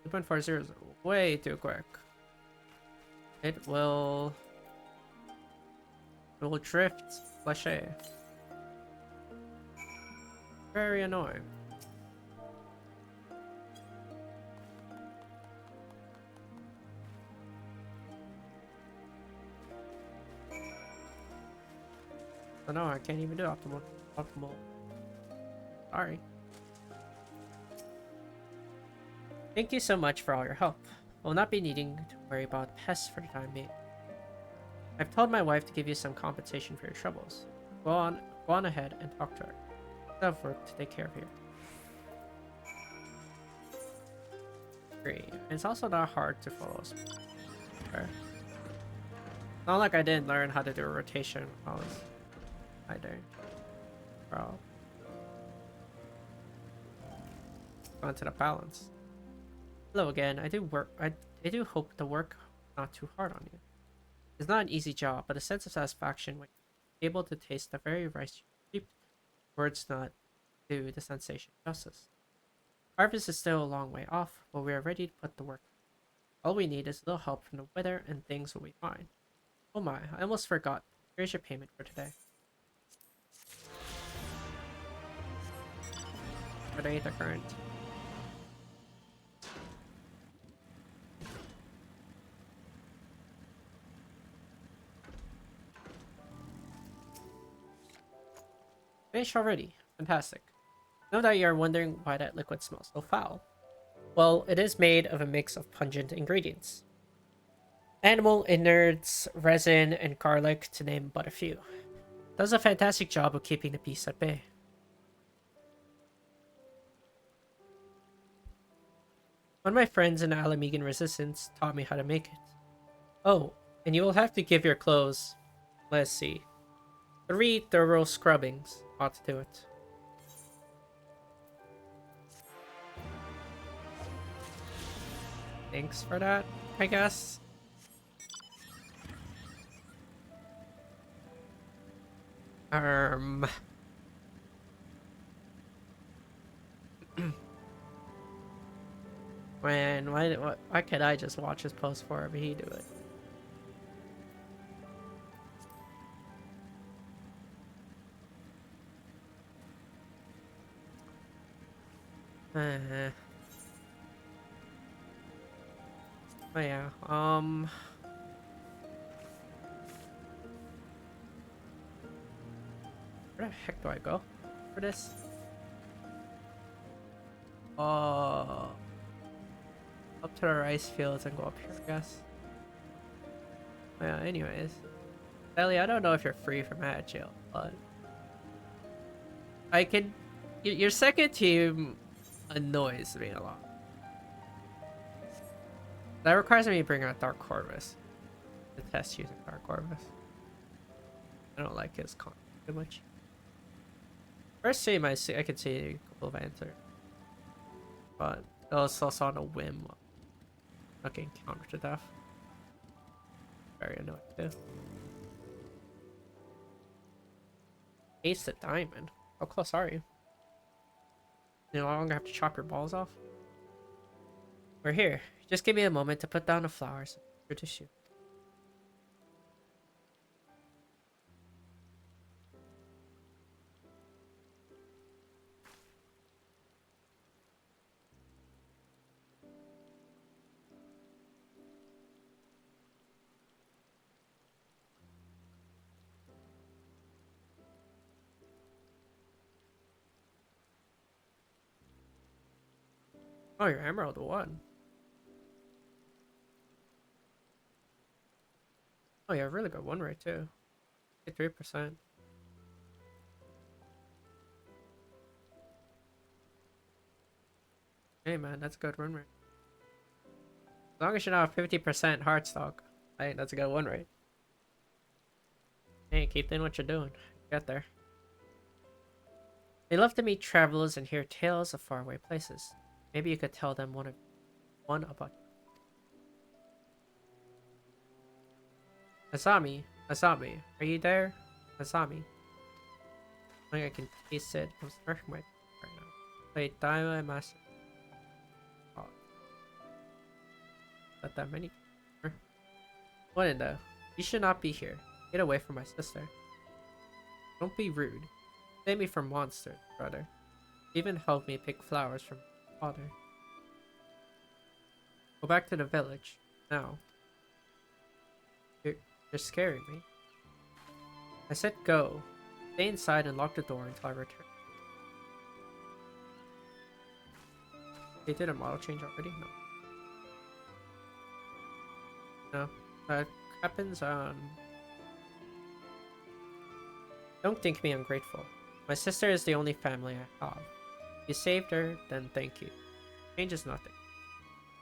2.40 is way too quick. It will drift fleshy. Very annoying. Oh no, I can't even do optimal. Sorry. Thank you so much for all your help. I will not be needing to worry about pests for the time being. I've told my wife to give you some compensation for your troubles. Go on ahead and talk to her. I have work to take care of here. Agree. It's also not hard to follow. Okay. Not like I didn't learn how to do a rotation when I was either. Bro. onto the balance. Hello again. I do hope the work not too hard on you. It's not an easy job, but a sense of satisfaction when you're able to taste the very rice you reaped. Words not do the sensation justice. Harvest is still a long way off, but we are ready to put the work. All we need is a little help from the weather, and things will be fine. Oh my, I almost forgot. Here's your payment for today. Today the current. Finished already. Fantastic. Know that you are wondering why that liquid smells so foul. Well, it is made of a mix of pungent ingredients. Animal innards, resin, and garlic, to name but a few. It does a fantastic job of keeping the beast at bay. One of my friends in the Alamegan Resistance taught me how to make it. Oh, and you will have to give your clothes, let's see, 3 thorough scrubbings ought to do it. Thanks for that, I guess. Man, why can't I just watch his post for him? He do it. Oh yeah, where the heck do I go for this? Up to the rice fields and go up here, I guess. Yeah, anyways. Ellie, I don't know if you're free from ad jail, but I can. Your second team annoys me a lot. That requires me to bring out Dark Corvus to test using Dark Corvus. I don't like his content too much. First team, I could see a couple of answers, but it was also on a whim. Not getting countered to death. Very annoying too. Ace the diamond. How close are you? You no longer have to chop your balls off? We're here. Just give me a moment to put down the flowers for to shoot. Oh, your Emerald 1. Oh, you have a really good one rate too. 3%. Hey man, that's a good run rate. As long as you're not 50% hard stock, I think that's a good one rate. Hey, keep doing what you're doing. Get there. They love to meet travelers and hear tales of faraway places. Maybe you could tell them one about Asami, are you there? Asami. I think I can taste it. I'm starting my right now. Wait, Daiwa Master. Oh. Not that many. What in the? You should not be here. Get away from my sister. Don't be rude. Save me from monsters, brother. Even help me pick flowers from my father. Go back to the village. Now. You're scaring me. I said go. Stay inside and lock the door until I return. They did a model change already? No. No. That happens on... Don't think me ungrateful. My sister is the only family I have. If you saved her, then thank you. Change is nothing.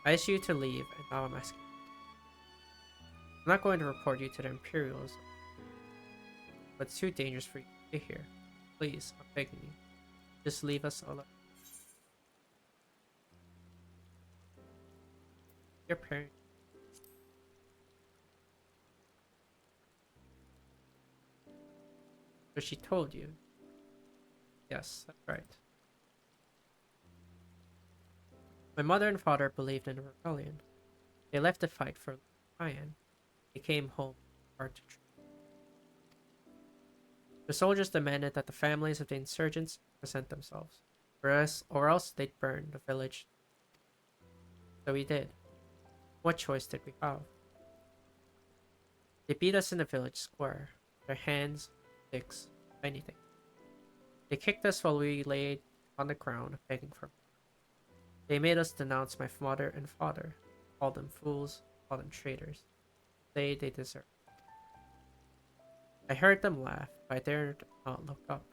I asked you to leave, and now I'm asking. I'm not going to report you to the Imperials, but it's too dangerous for you to stay here. Please, I'm begging you. Just leave us alone. Your parents. So she told you. Yes, that's right. My mother and father believed in a rebellion. They left the fight for Iron. They came home hard to treat. The soldiers demanded that the families of the insurgents present themselves, or else they'd burn the village. So we did. What choice did we have? They beat us in the village square. Their hands, sticks, anything. They kicked us while we lay on the ground, begging for more. They made us denounce my mother and father, call them fools, call them traitors. Say they deserve. I heard them laugh, but I dared not look up.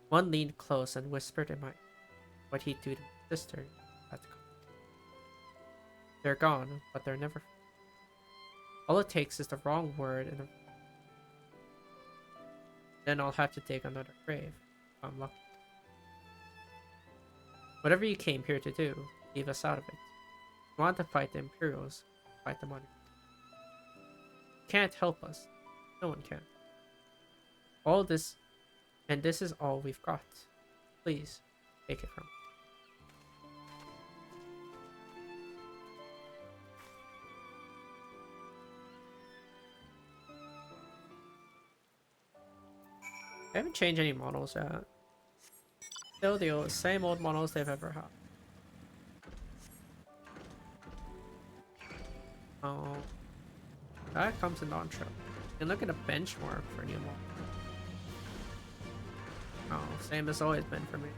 One leaned close and whispered in my ear what he'd do to my sister. They're gone, but they're never. All it takes is the wrong word and then I'll have to dig another grave. If I'm lucky. Whatever you came here to do, leave us out of it. If you want to fight the Imperials, fight them on your own. You can't help us. No one can. All this, and this is all we've got. Please, take it from me. I haven't changed any models yet. Still the same old models they've ever had. Oh, that comes in non-trip. You can look at a benchmark for new models. Oh, same as always been for me.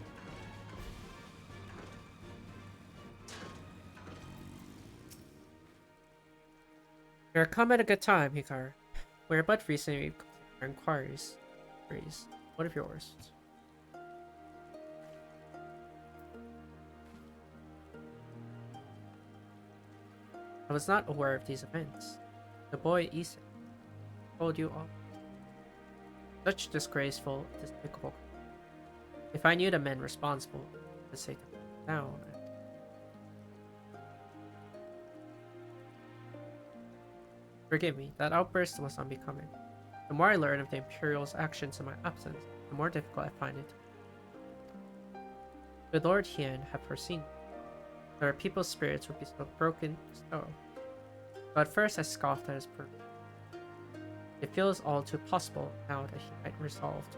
You're come at a good time, Hikaru. We're but recently completed our inquiries. What of yours? I was not aware of these events. The boy Issa told you all. Such disgraceful, despicable. If I knew the men responsible, I'd say them down. Forgive me, that outburst was unbecoming. The more I learn of the Imperial's actions in my absence, the more difficult I find it. The Lord Hien have foreseen that our people's spirits would be so broken so. But at first I scoffed at his purpose. It feels all too possible now that he might resolve to.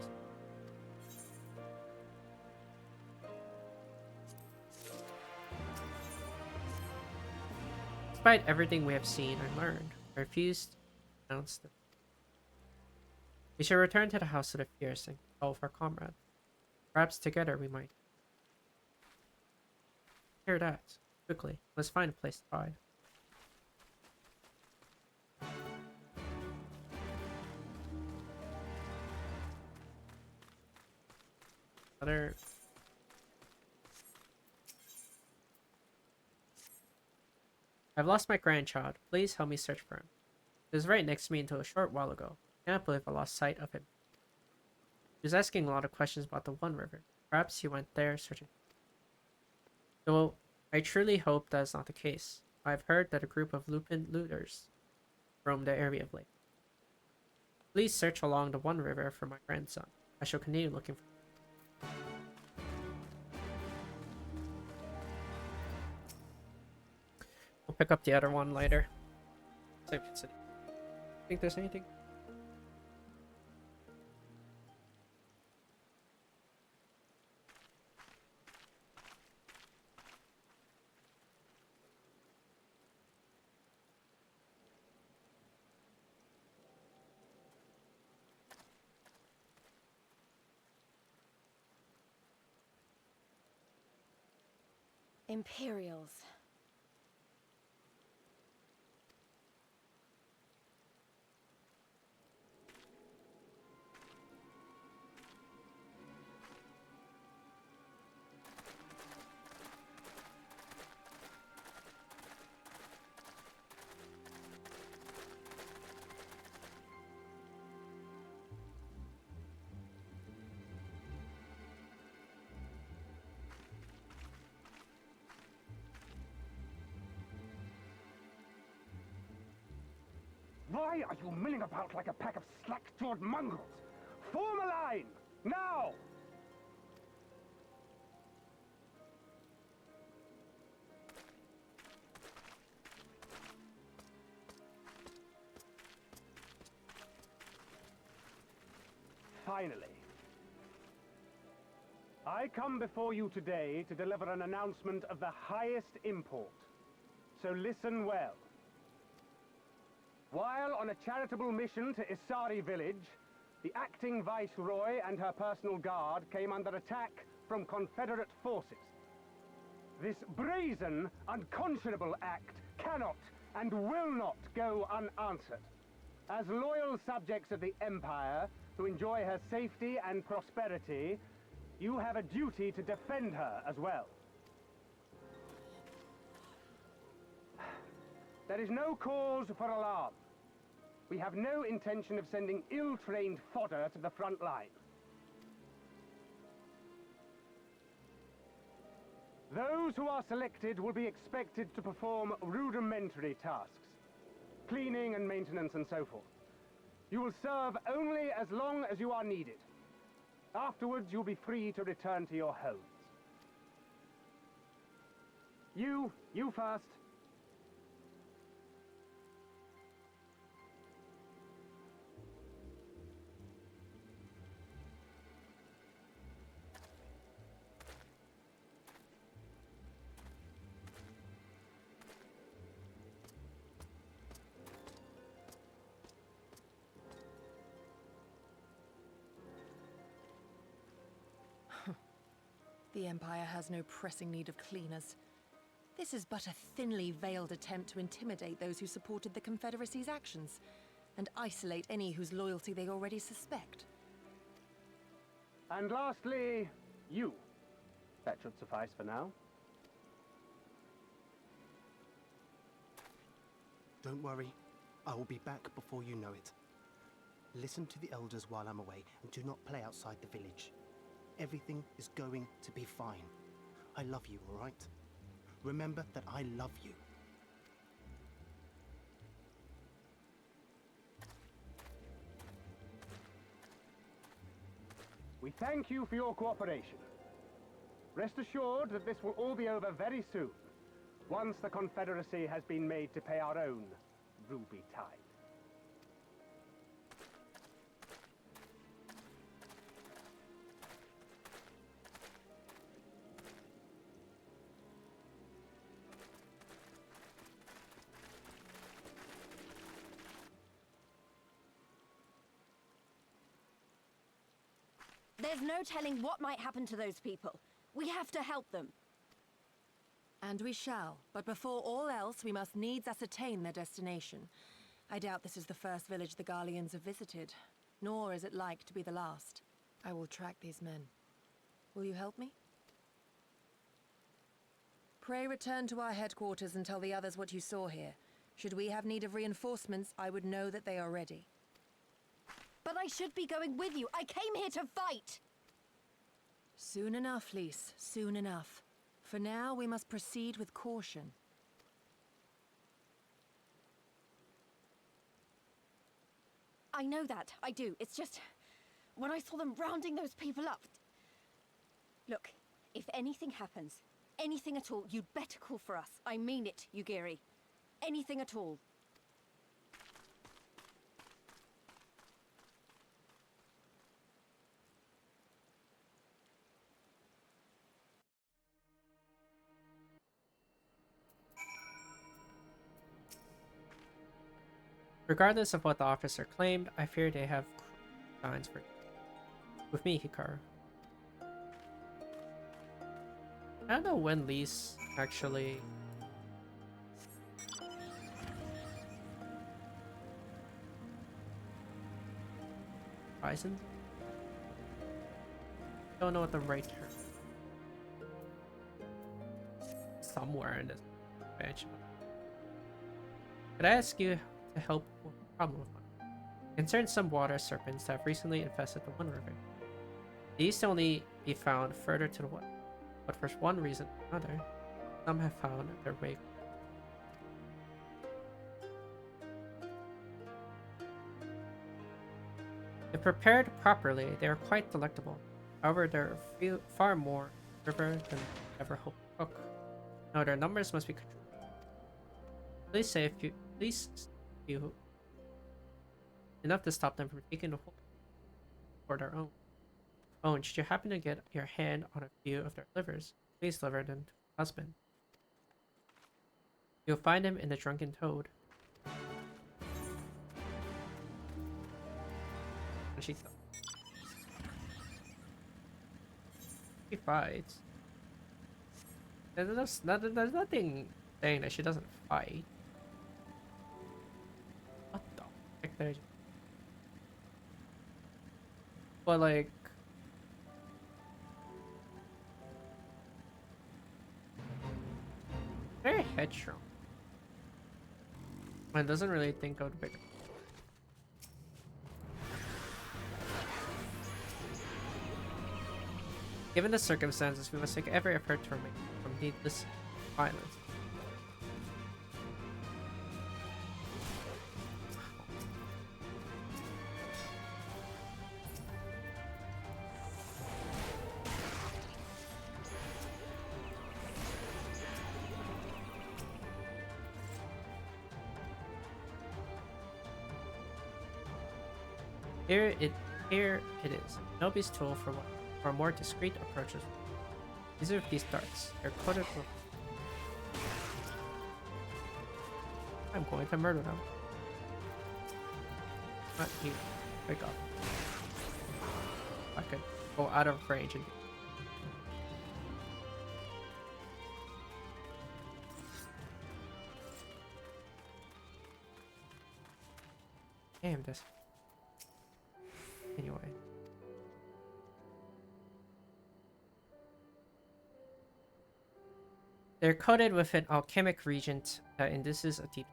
Despite everything we have seen and learned, I refused to announce them. We should return to the House of the Fierce and consult our comrades. Perhaps together we might. Hear that. Quickly, let's find a place to hide. I've lost my grandchild. Please help me search for him. He was right next to me until a short while ago. I can't believe I lost sight of him. He was asking a lot of questions about the One River. Perhaps he went there searching. Though I truly hope that is not the case. I've heard that a group of Lupin looters roam the area of late. Please search along the One River for my grandson. I shall continue looking for him. We'll pick up the other one later. Same city. Think there's anything? Imperials. Why are you milling about like a pack of slack-jawed mongrels? Form a line! Now! Finally. I come before you today to deliver an announcement of the highest import. So listen well. While on a charitable mission to Isari village, the acting viceroy and her personal guard came under attack from Confederate forces. This brazen, unconscionable act cannot and will not go unanswered. As loyal subjects of the Empire who enjoy her safety and prosperity, you have a duty to defend her as well. There is no cause for alarm. We have no intention of sending ill-trained fodder to the front line. Those who are selected will be expected to perform rudimentary tasks, cleaning and maintenance and so forth. You will serve only as long as you are needed. Afterwards, you'll be free to return to your homes. You first. The Empire has no pressing need of cleaners. This is but a thinly veiled attempt to intimidate those who supported the Confederacy's actions, and isolate any whose loyalty they already suspect. And lastly, you. That should suffice for now. Don't worry. I will be back before you know it. Listen to the elders while I'm away, and do not play outside the village. Everything is going to be fine. I love you, all right? Remember that I love you. We thank you for your cooperation. Rest assured that this will all be over very soon, once the Confederacy has been made to pay our own ruby tithe. There's no telling what might happen to those people. We have to help them. And we shall, but before all else, we must needs ascertain their destination. I doubt this is the first village the Garleans have visited, nor is it like to be the last. I will track these men. Will you help me? Pray return to our headquarters and tell the others what you saw here. Should we have need of reinforcements, I would know that they are ready. But I should be going with you. I came here to fight! Soon enough, Lise. Soon enough. For now, we must proceed with caution. I know that. I do. It's just... when I saw them rounding those people up... Look, if anything happens, anything at all, you'd better call for us. I mean it, Yugiri. Anything at all. Regardless of what the officer claimed, I fear they have signs for with me, Hikaru. I don't know when Lise actually Horizon? Don't know what the right term. Somewhere in this expansion. Could I ask you to help with a problem with mine? Concerns some water serpents that have recently infested the One River. These only be found further to the west, but for one reason or another, some have found their way. If prepared properly, they are quite delectable. However, they're far more river than ever hoped to cook. Now their numbers must be controlled. At least few enough to stop them from taking the whole for their own. Oh, and should you happen to get your hand on a few of their livers, please deliver them to your husband. You'll find him in the Drunken Toad. And she fights. There's nothing saying that she doesn't fight. What the heck did I just... But like... Very headstrong. It doesn't really think out big. Given the circumstances, we must take every effort to remain from needless violence. Here it is. Nobi's tool for more discreet approaches. These are these darts. They're coated with... I'm going to murder them. Not you. Wake up. I could go out of range and... Damn this. Anyway. They're coated with an alchemic reagent that induces a deep.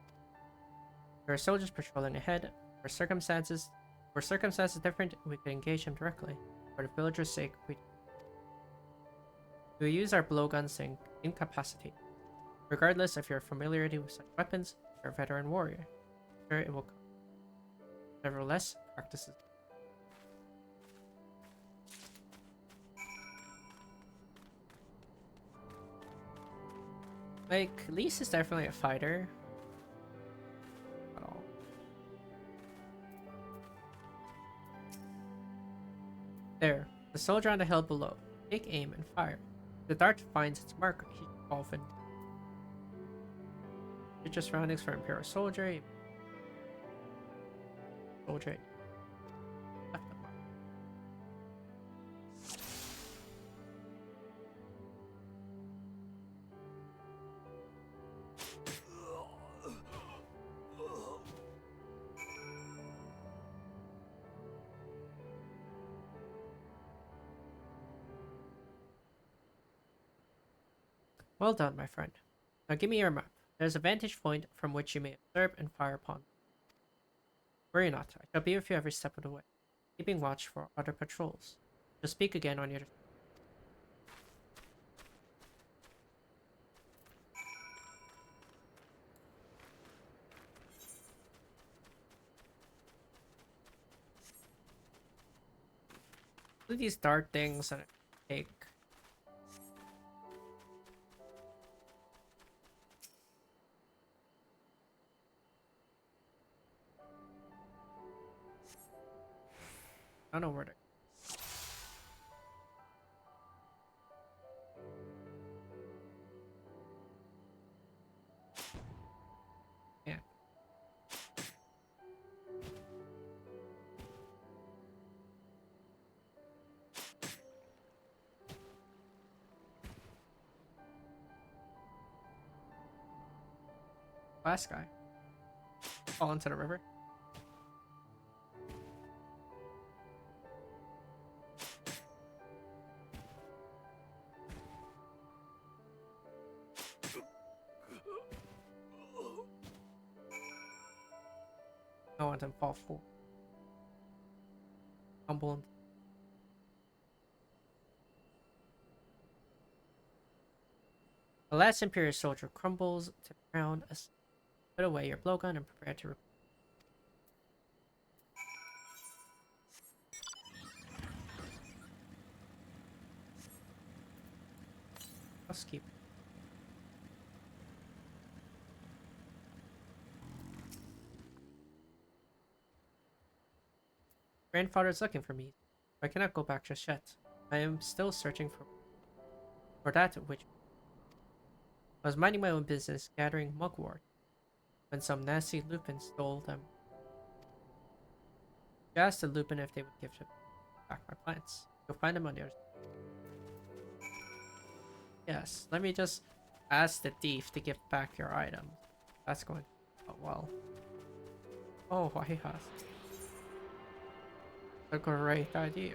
There are soldiers patrolling ahead. For circumstances different, we could engage them directly. For the villagers' sake, we use our blowguns to incapacitate. Regardless of your familiarity with such weapons, you're a veteran warrior. Sure, it will come. Nevertheless, practices. Like, Lise is definitely a fighter. At all. There, the soldier on the hill below. Take aim and fire. If the dart finds its mark, he should fall in. Future surroundings for Imperial soldier. Soldier. Left the mark. Well done, my friend. Now give me your map. There's a vantage point from which you may observe and fire upon. Worry not, I shall be with you every step of the way, keeping watch for other patrols. Just speak again on your... Do these dart things and take... I don't know where to... Yeah. Last guy. Fall into the river. I want him to fall full. Humble. The last Imperial soldier crumbles to the ground. Put away your blowgun and prepare to... housekeeping. Grandfather's looking for me. I cannot go back just yet. I am still searching for that which I was minding my own business, gathering mugwort, when some nasty lupin stole them. I asked the lupin if they would give back my plants. You'll find them on the other side. Yes, let me just ask the thief to give back your items. That's going well. Oh, why has a great idea.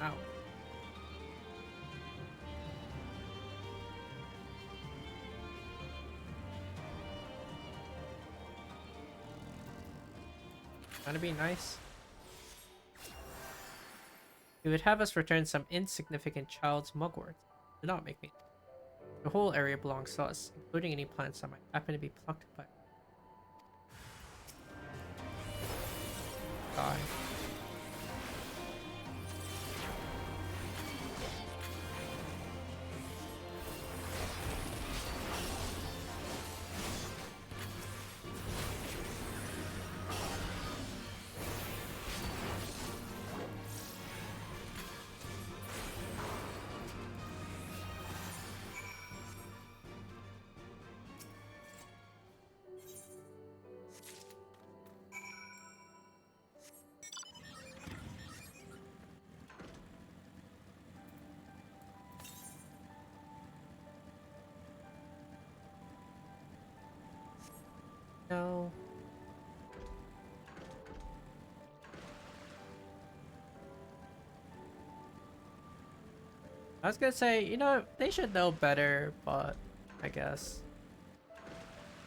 Ow. Trying to be nice. He would have us return some insignificant child's mugwort. Do not make me. The whole area belongs to us, including any plants that might happen to be plucked by. Die. No. I was gonna say, you know, they should know better, but I guess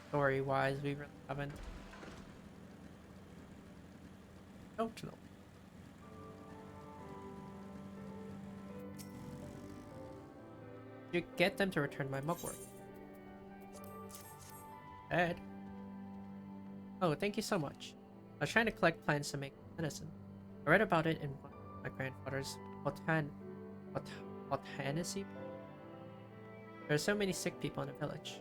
story-wise, we really haven't. Don't know. You get them to return my mugwort. Ed. Oh, thank you so much. I was trying to collect plants to make medicine. I read about it in one of my grandfather's botanicity. There are so many sick people in the village.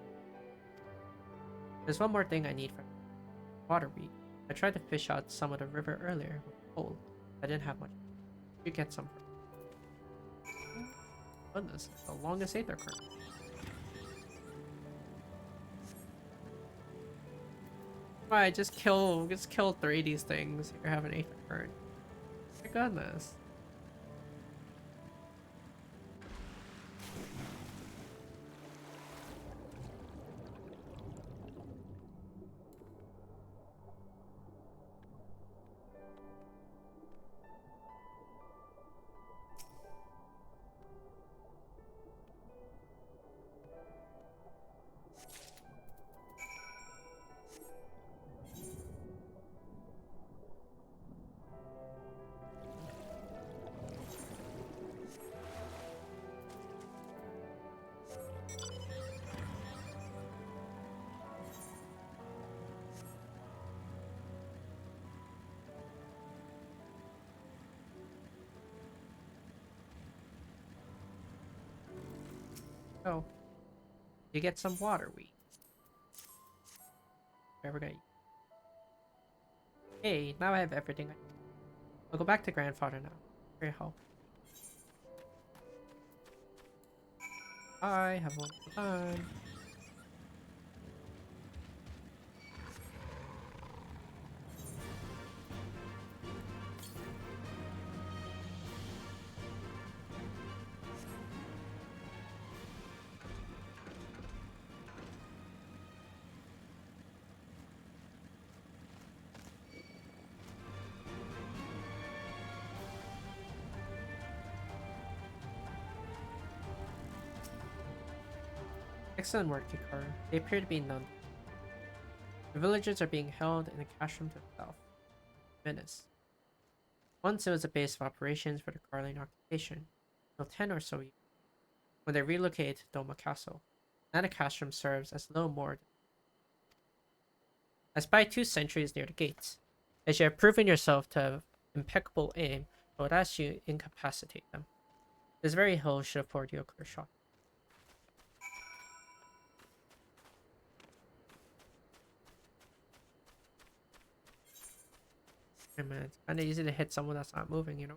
There's one more thing I need from water weed. I tried to fish out some of the river earlier with pole. I didn't have much. You get some from me. Goodness, it's the longest Aether current. Why, just kill 3 of these things. You're having Aether current. My goodness. Oh, you get some water weed. Okay, we're gonna. Hey, now I have everything. I'll go back to grandfather now. Very help. I have one time. Excellent work, Hikaru. They appear to be none. The villagers are being held in a cash room to itself. Menace. Once it was a base of operations for the Carling occupation, until 10 or so years, when they relocated to Doma Castle. Now the cash room serves as little more. I spy 2 sentries near the gates. As you have proven yourself to have impeccable aim, I would ask you to incapacitate them. This very hill should afford you a clear shot. Hey man, it's kinda easy to hit someone that's not moving, you know?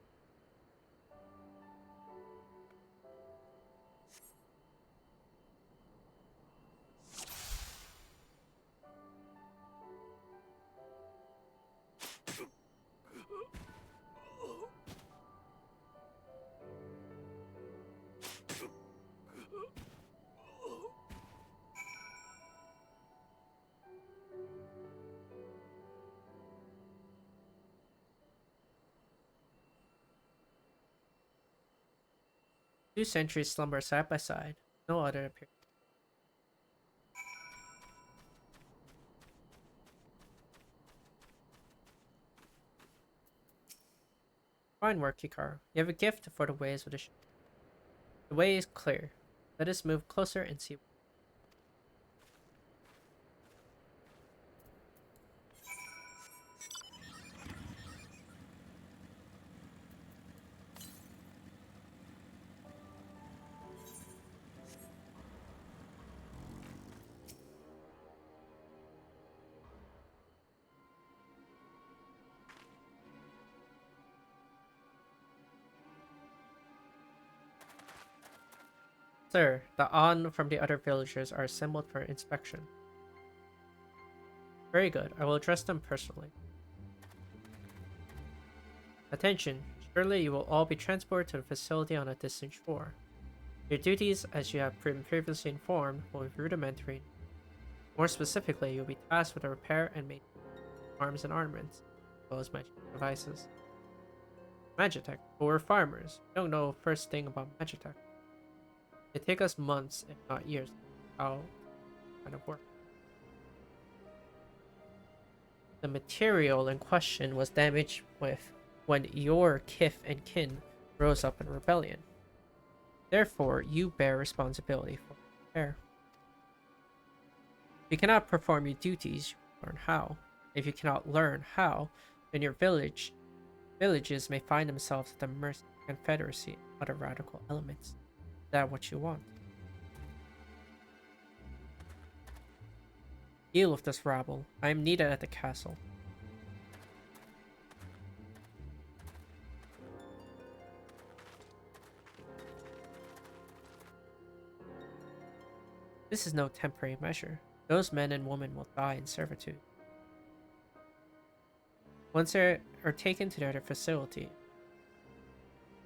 Two sentries slumber side by side. No other appears. Fine work, Hikaru. You have a gift for the ways of the ship. The way is clear. Let us move closer and see. Sir, the on from the other villagers are assembled for inspection. Very good. I will address them personally. Attention. Surely you will all be transported to the facility on a distant shore. Your duties, as you have been previously informed, will be rudimentary. More specifically, you will be tasked with the repair and maintenance of arms and armaments, as well as magic devices. Magitech, but we're farmers. We don't know first thing about Magitech. It take us months, if not years, how kind of work. The material in question was damaged when your kith and kin rose up in rebellion. Therefore, you bear responsibility for repair. If you cannot perform your duties, you learn how. If you cannot learn how, then your villages may find themselves at the mercy of the Confederacy and other radical elements. Is that what you want? Deal with this rabble. I am needed at the castle. This is no temporary measure. Those men and women will die in servitude. Once they are taken to their facility,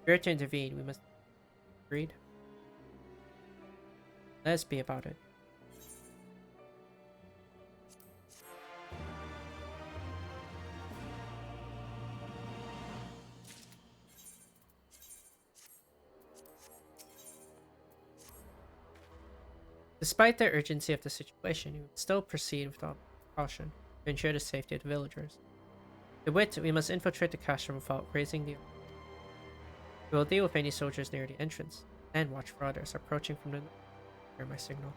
if we are to intervene, we must. Agreed? Let us be about it. Despite the urgency of the situation, we would still proceed without caution to ensure the safety of the villagers. To wit, we must infiltrate the cash room without raising the alarm. We will deal with any soldiers near the entrance, and watch for others approaching from the north. Hear my signal.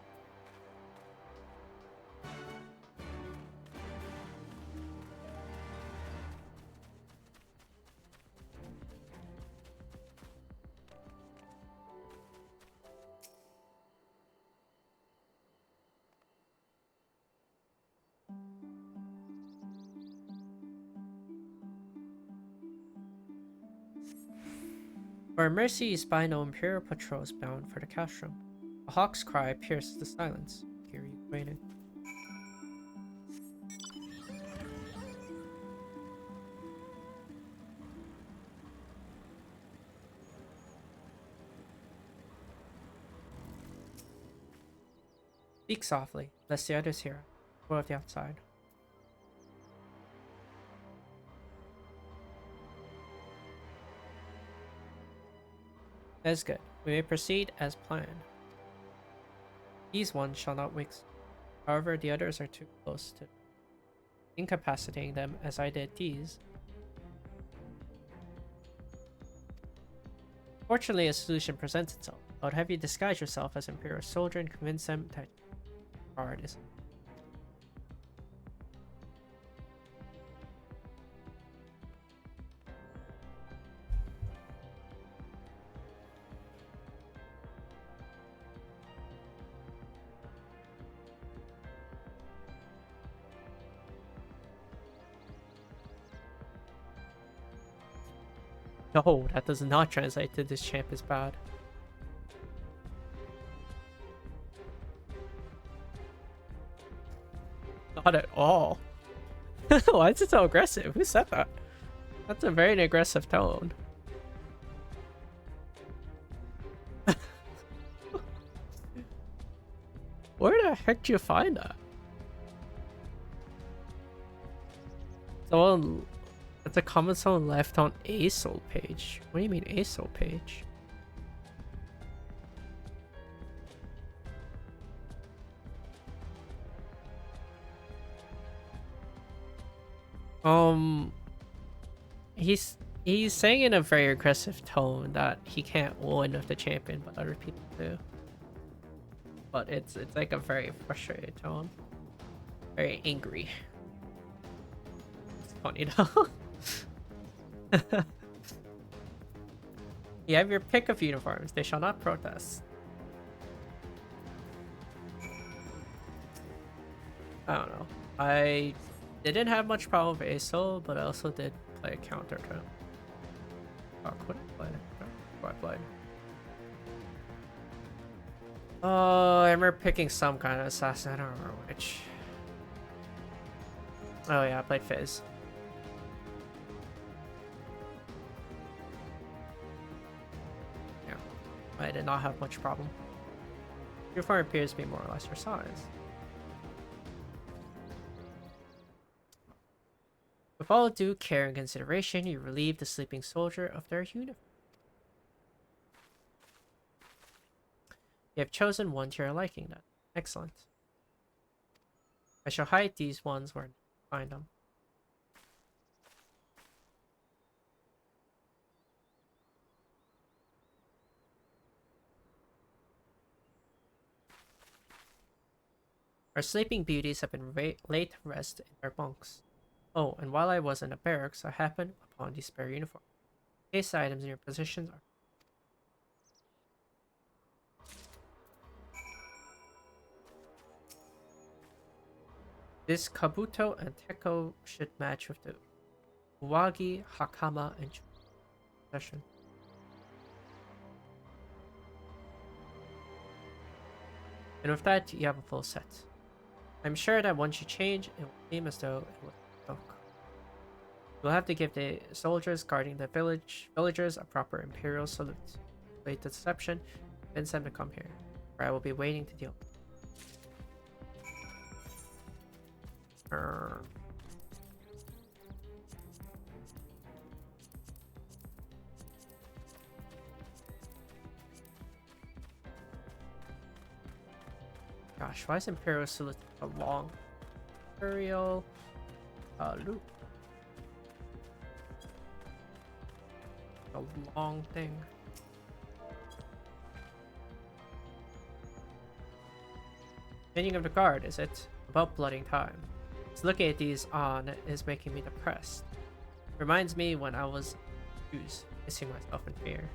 For mercy, you spy no Imperial patrols bound for the castrum. A hawk's cry pierces the silence. Here you waited. Speak softly, lest the others hear. Go of the outside. That is good. We may proceed as planned. These ones shall not wake. However, the others are too close to incapacitating them as I did these. Fortunately, a solution presents itself. I would have you disguise yourself as Imperial soldier and convince them that guard is. No, that does not translate to this champ is bad. Not at all. Why is it so aggressive? Who said that? That's a very aggressive tone. Where the heck do you find that? Someone... It's a comment someone left on ASOL page. What do you mean ASOL page? He's saying in a very aggressive tone that he can't win with the champion, but other people do. But it's like a very frustrated tone. Very angry. It's funny though. You have your pick of uniforms. They shall not protest. I don't know. I didn't have much problem with ASOL, but I also did play a counter to him. Oh, could I play? What I played? Oh, I remember picking some kind of assassin. I don't remember which. Oh yeah, I played Fizz. Yeah, I did not have much problem. Your form appears to be more or less your size. With all due care and consideration, you relieve the sleeping soldier of their uniform. You have chosen one to your liking then. Excellent. I shall hide these ones where I find them. Our sleeping beauties have been laid to rest in their bunks. Oh, and while I was in the barracks, I happened upon these spare uniforms. Case items in your positions are... This Kabuto and Teko should match with the Uwagi, Hakama, and possession. And with that, you have a full set. I'm sure that once you change, it will seem as though it was broke. You'll have to give the soldiers guarding the villagers a proper imperial salute. Wait the deception, convince them to come here, where I will be waiting to deal with. Gosh, why is Imperial Salute so long? Imperial loop. A long thing. Changing of the guard, is it? About blooding time. So looking at these on is making me depressed. Reminds me when I was missing myself in fear.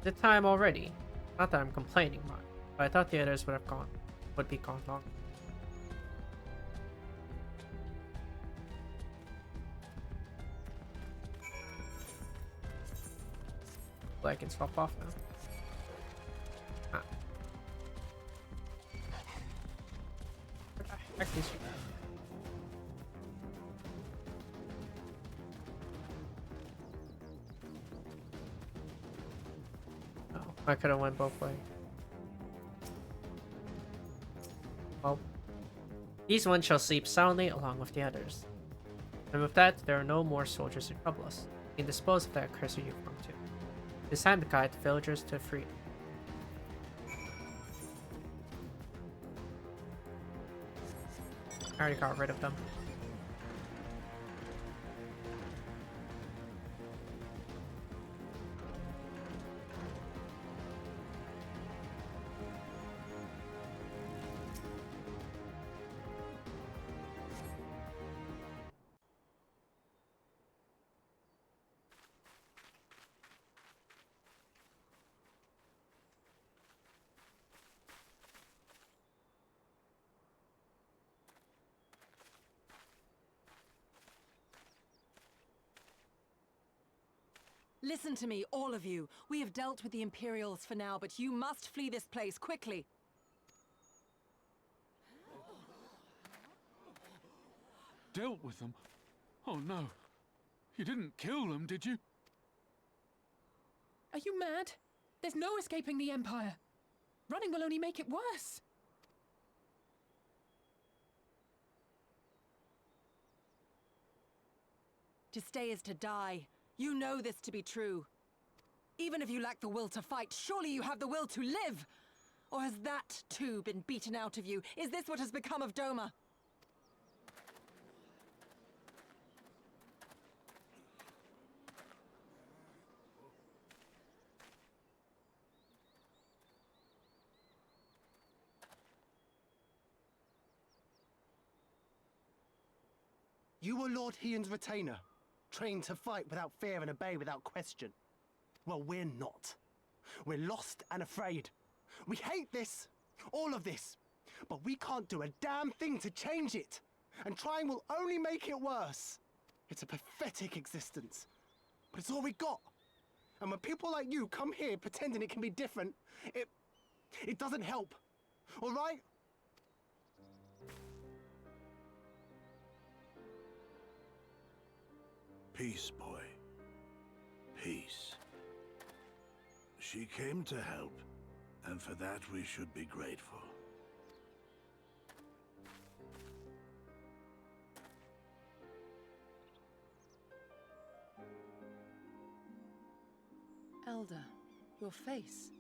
The time already. Not that I'm complaining much, I thought the others would be gone long. I can swap off now. Ah. Where the heck is she? Oh, I could have went both ways. Well, these ones shall sleep soundly along with the others. And with that, there are no more soldiers to trouble us. We can dispose of that cursor you've come to. It's time to guide the villagers to freedom. I already got rid of them. Listen to me, all of you. We have dealt with the Imperials for now, but you must flee this place quickly. Dealt with them? Oh no. You didn't kill them, did you? Are you mad? There's no escaping the Empire. Running will only make it worse. To stay is to die. You know this to be true. Even if you lack the will to fight, surely you have the will to live! Or has that, too, been beaten out of you? Is this what has become of Doma? You were Lord Hien's retainer, trained to fight without fear and obey without question. Well, we're not. We're lost and afraid. We hate this, all of this, but we can't do a damn thing to change it. And trying will only make it worse. It's a pathetic existence, but it's all we got. And when people like you come here pretending it can be different, it doesn't help, all right? Peace, boy. Peace. She came to help, and for that we should be grateful. Elder, your face.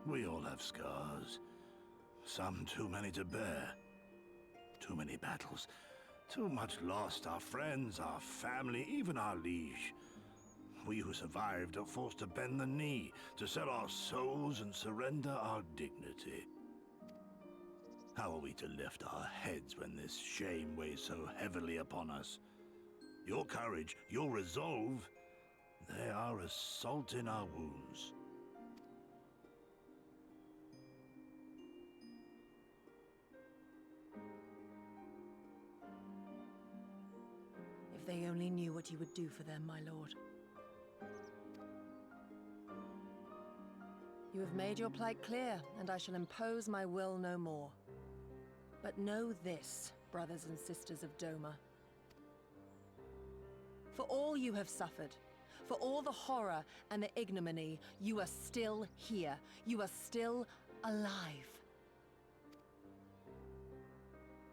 We all have scars. Some too many to bear. Too many battles. Too much lost. Our friends, our family, even our liege. We who survived are forced to bend the knee, to sell our souls and surrender our dignity. How are we to lift our heads when this shame weighs so heavily upon us? Your courage, your resolve, they are as salt in our wounds. If they only knew what you would do for them, my lord. You have made your plight clear, and I shall impose my will no more. But know this, brothers and sisters of Doma. For all you have suffered, for all the horror and the ignominy, you are still here. You are still alive.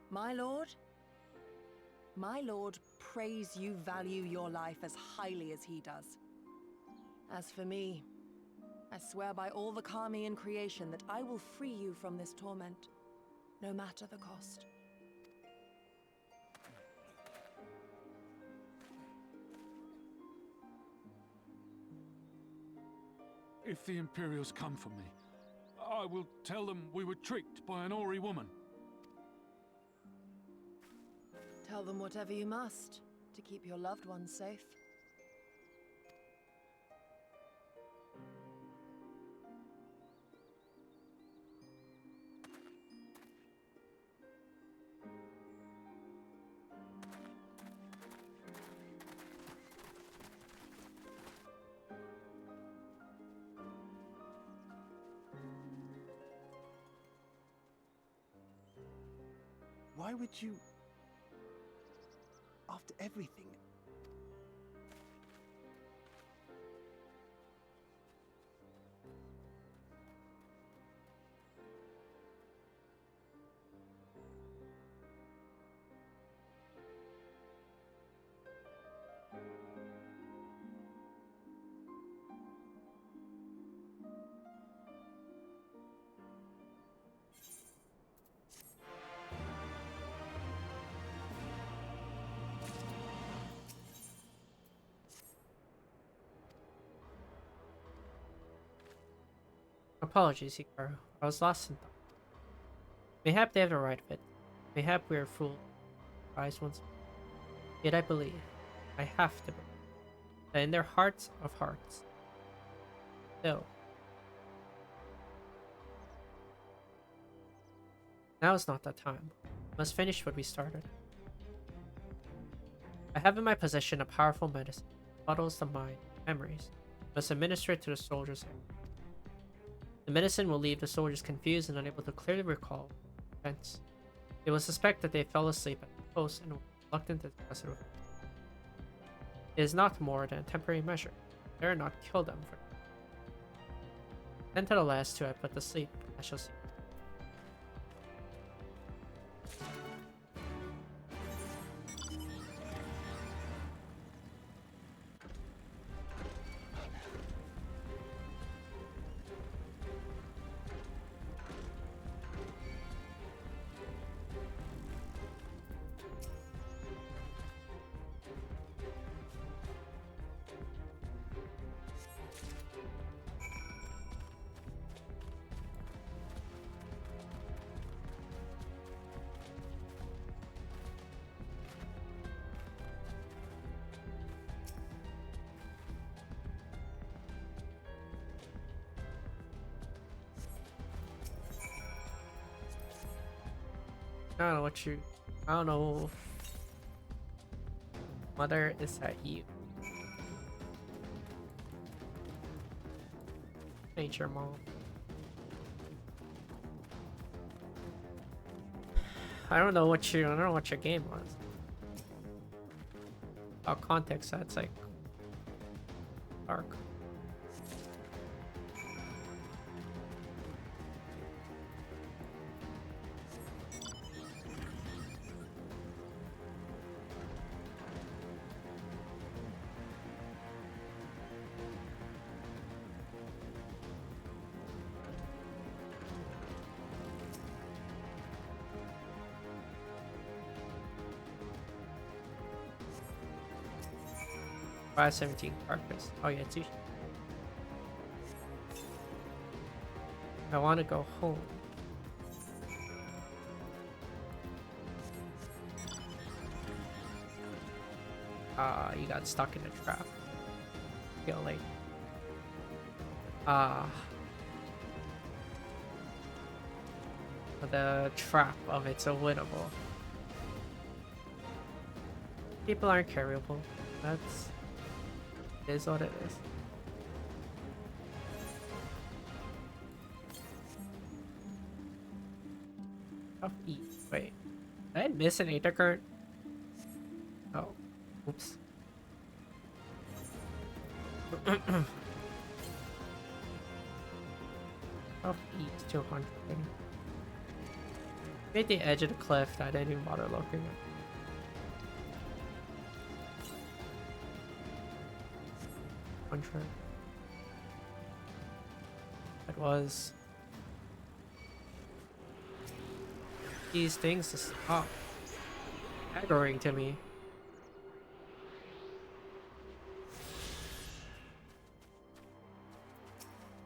My lord prays you value your life as highly as he does. As for me, I swear by all the Kami in creation that I will free you from this torment, no matter the cost. If the Imperials come for me, I will tell them we were tricked by an Ori woman. Tell them whatever you must to keep your loved ones safe. Why would you... After everything... Apologies, Hikaru. I was lost in thought. Mayhap they have the right of it. Mayhap we are fooled. Eyes once more. Yet I believe, I have to believe, that in their hearts of hearts, still, now is not that time. We must finish what we started. I have in my possession a powerful medicine. It bottles the mind, memories. I must administer it to the soldiers. The medicine will leave the soldiers confused and unable to clearly recall events. They will suspect that they fell asleep at the post and will be reluctant to discuss it with them. It is not more than a temporary measure. I dare not kill them for it. Then to the last two I put to sleep, I shall see. I don't know what you... I don't know. Mother, is that you? Ain't your mom. I don't know what you... I don't know what your game was. Our context, that's like... dark. FFXIV carcass. Oh yeah, it's usually... I want to go home. You got stuck in a trap. Feel like... the trap of it's a winnable. People aren't carryable. That's... it is what it is. Tough eat. Wait. Did I miss an Aether Current? Oh. Oops. Tough eat 200. At the edge of the cliff, I didn't even bother looking at. It was these things to stop aggroing to me.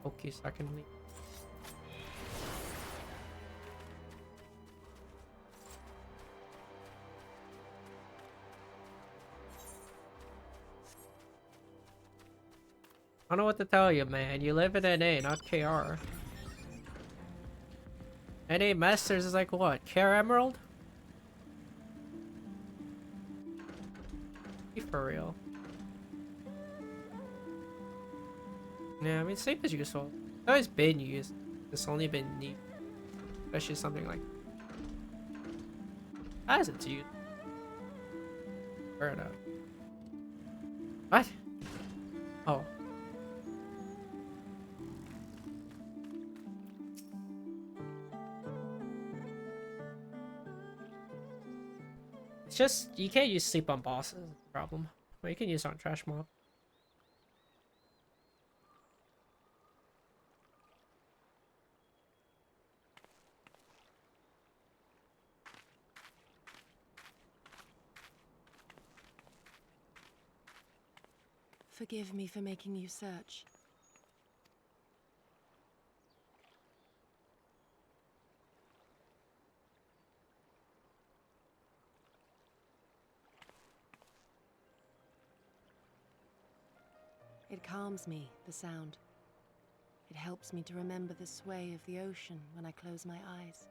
Okay, secondly. I don't know what to tell you, man. You live in NA, not KR. NA Masters is like what? KR Emerald? Be for real. Yeah, I mean, safe is useful. It's always been used. It's only been neat. Especially something like... As it's used. Fair enough. What? Oh. It's just, you can't use sleep on bosses, problem. Well, you can use it on trash mob. Forgive me for making you search. It calms me, the sound. It helps me to remember the sway of the ocean when I close my eyes.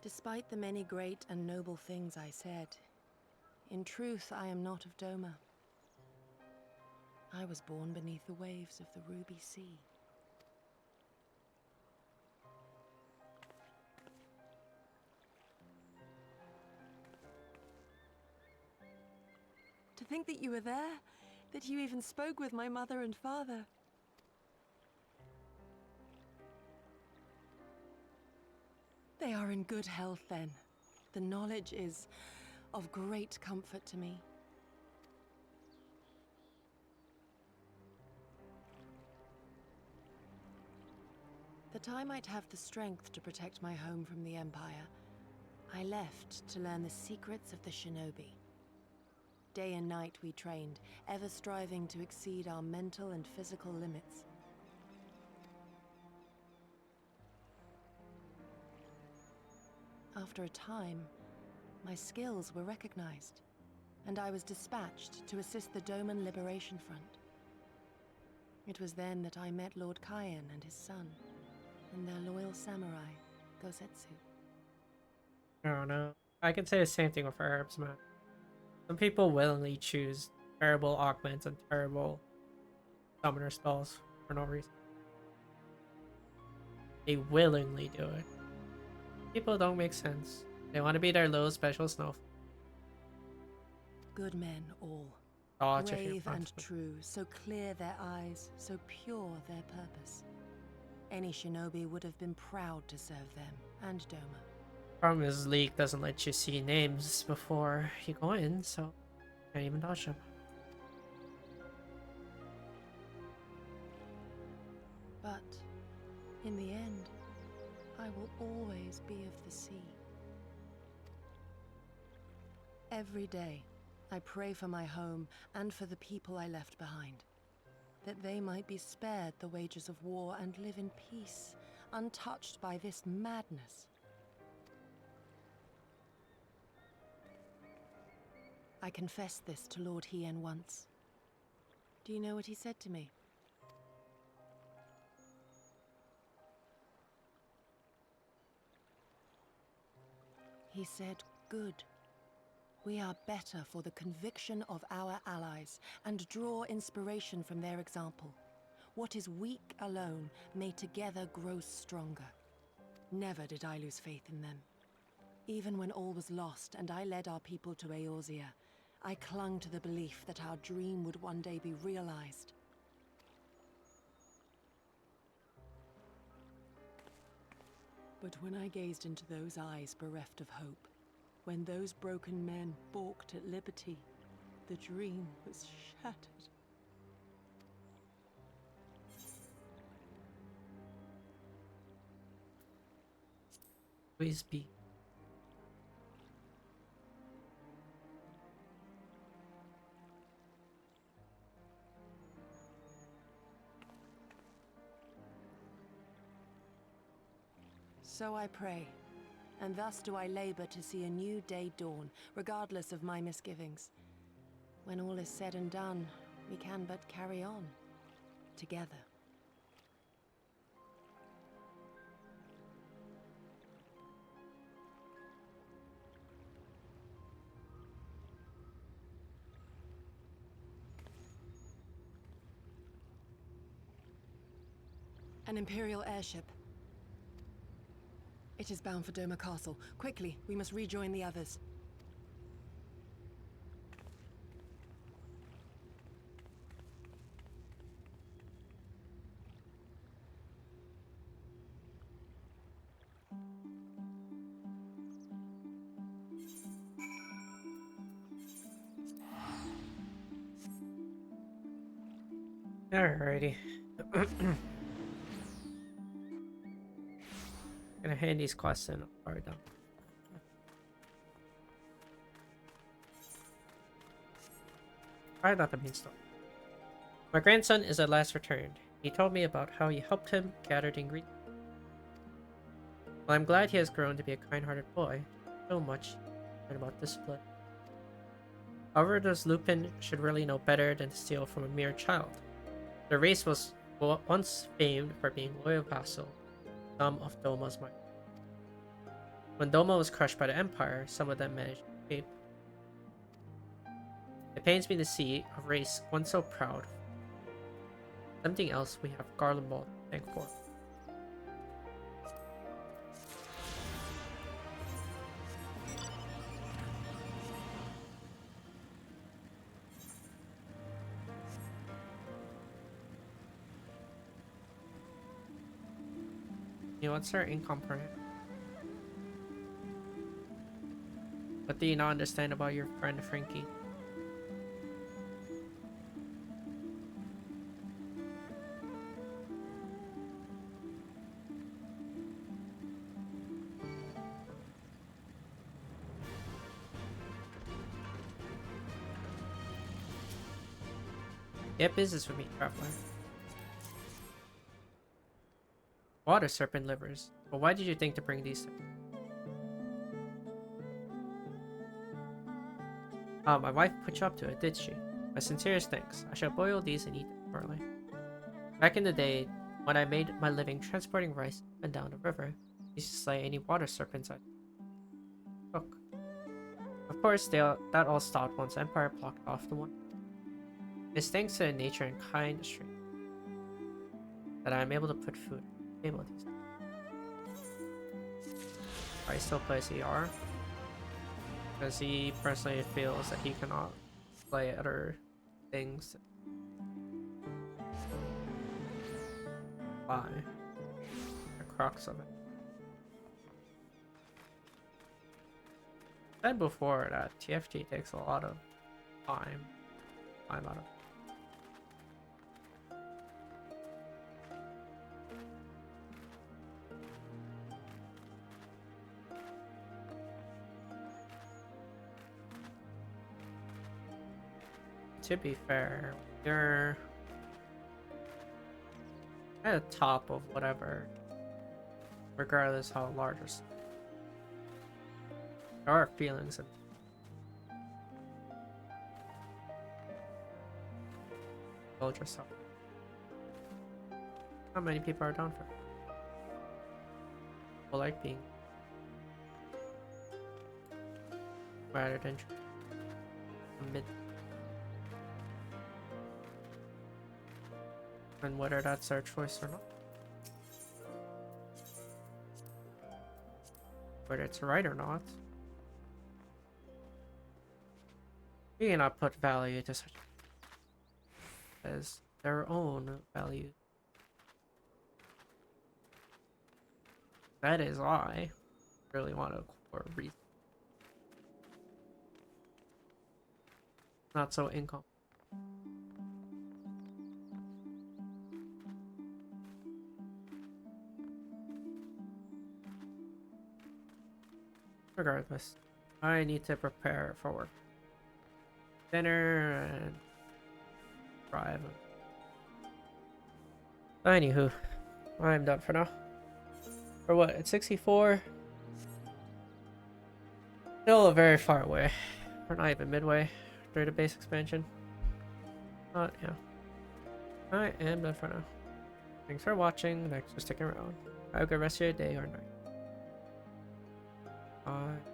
Despite the many great and noble things I said, in truth I am not of Doma. I was born beneath the waves of the Ruby Sea. To think that you were there, that you even spoke with my mother and father. They are in good health, then. The knowledge is of great comfort to me. That I might have the strength to protect my home from the Empire, I left to learn the secrets of the shinobi. Day and night we trained, ever striving to exceed our mental and physical limits. After a time, my skills were recognized, and I was dispatched to assist the Doman Liberation Front. It was then that I met Lord Kayan and his son, and their loyal samurai, Gosetsu. I don't know. I can say the same thing with herbs, man. Some people willingly choose terrible augments and terrible summoner spells for no reason. They willingly do it. People don't make sense. They want to be their little special snowflake. Good men all. Brave and true, so clear their eyes, so pure their purpose. Any shinobi would have been proud to serve them and Doma. Problem is, League doesn't let you see names before you go in, so you can't even dodge them. But in the end, I will always be of the sea. Every day, I pray for my home and for the people I left behind, that they might be spared the wages of war and live in peace, untouched by this madness. I confessed this to Lord Hien once. Do you know what he said to me? He said, "Good. We are better for the conviction of our allies and draw inspiration from their example. What is weak alone may together grow stronger." Never did I lose faith in them. Even when all was lost and I led our people to Eorzea, I clung to the belief that our dream would one day be realized. But when I gazed into those eyes bereft of hope, when those broken men balked at liberty, the dream was shattered. Please be. So I pray, and thus do I labor to see a new day dawn, regardless of my misgivings. When all is said and done, we can but carry on, together. An Imperial airship. It is bound for Doma Castle. Quickly, we must rejoin the others. Alrighty. Gonna hand these quests in. Alright, done. Probably not the main story. My grandson is at last returned. He told me about how you helped him gather the ingredients. Well, I'm glad he has grown to be a kind-hearted boy. So much and about discipline. However, those Lupin should really know better than to steal from a mere child. The race was once famed for being loyal vassal, some of Doma's might. When Doma was crushed by the Empire, some of them managed to escape. It pains me to see a race once so proud. Something else we have Garland Ball to thank for. You know, what's our incomprehensible? What do you not understand about your friend Frankie? Get business with me, traveler. Water serpent livers. But why did you think to bring these? My wife put you up to it, did she? My sincerest thanks. I shall boil these and eat them shortly. Back in the day, when I made my living transporting rice up and down the river, I used to slay any water serpents I took. Of course, that all stopped once Empire blocked off the one. It's thanks to the nature and kind stream that I am able to put food on the table these days. I still plays ER because he personally feels that he cannot play other things. Why? The crux of it. I said before that TFT takes a lot of time out of it. To be fair, you're at the top of whatever, regardless how large or small. There are feelings and build yourself. Not many people are down for it. People like being rather than mid. And whether that's our choice or not. Whether it's right or not. You cannot put value to such as their own value. That is why I really want to core reason. Not so income. Regardless, I need to prepare for work. Dinner and drive. Anywho, I'm done for now. For what? It's 64. Still very far away. We're not even midway through the base expansion. But yeah, I am done for now. Thanks for watching. Thanks for sticking around. Have a good rest of your day or night. Bye.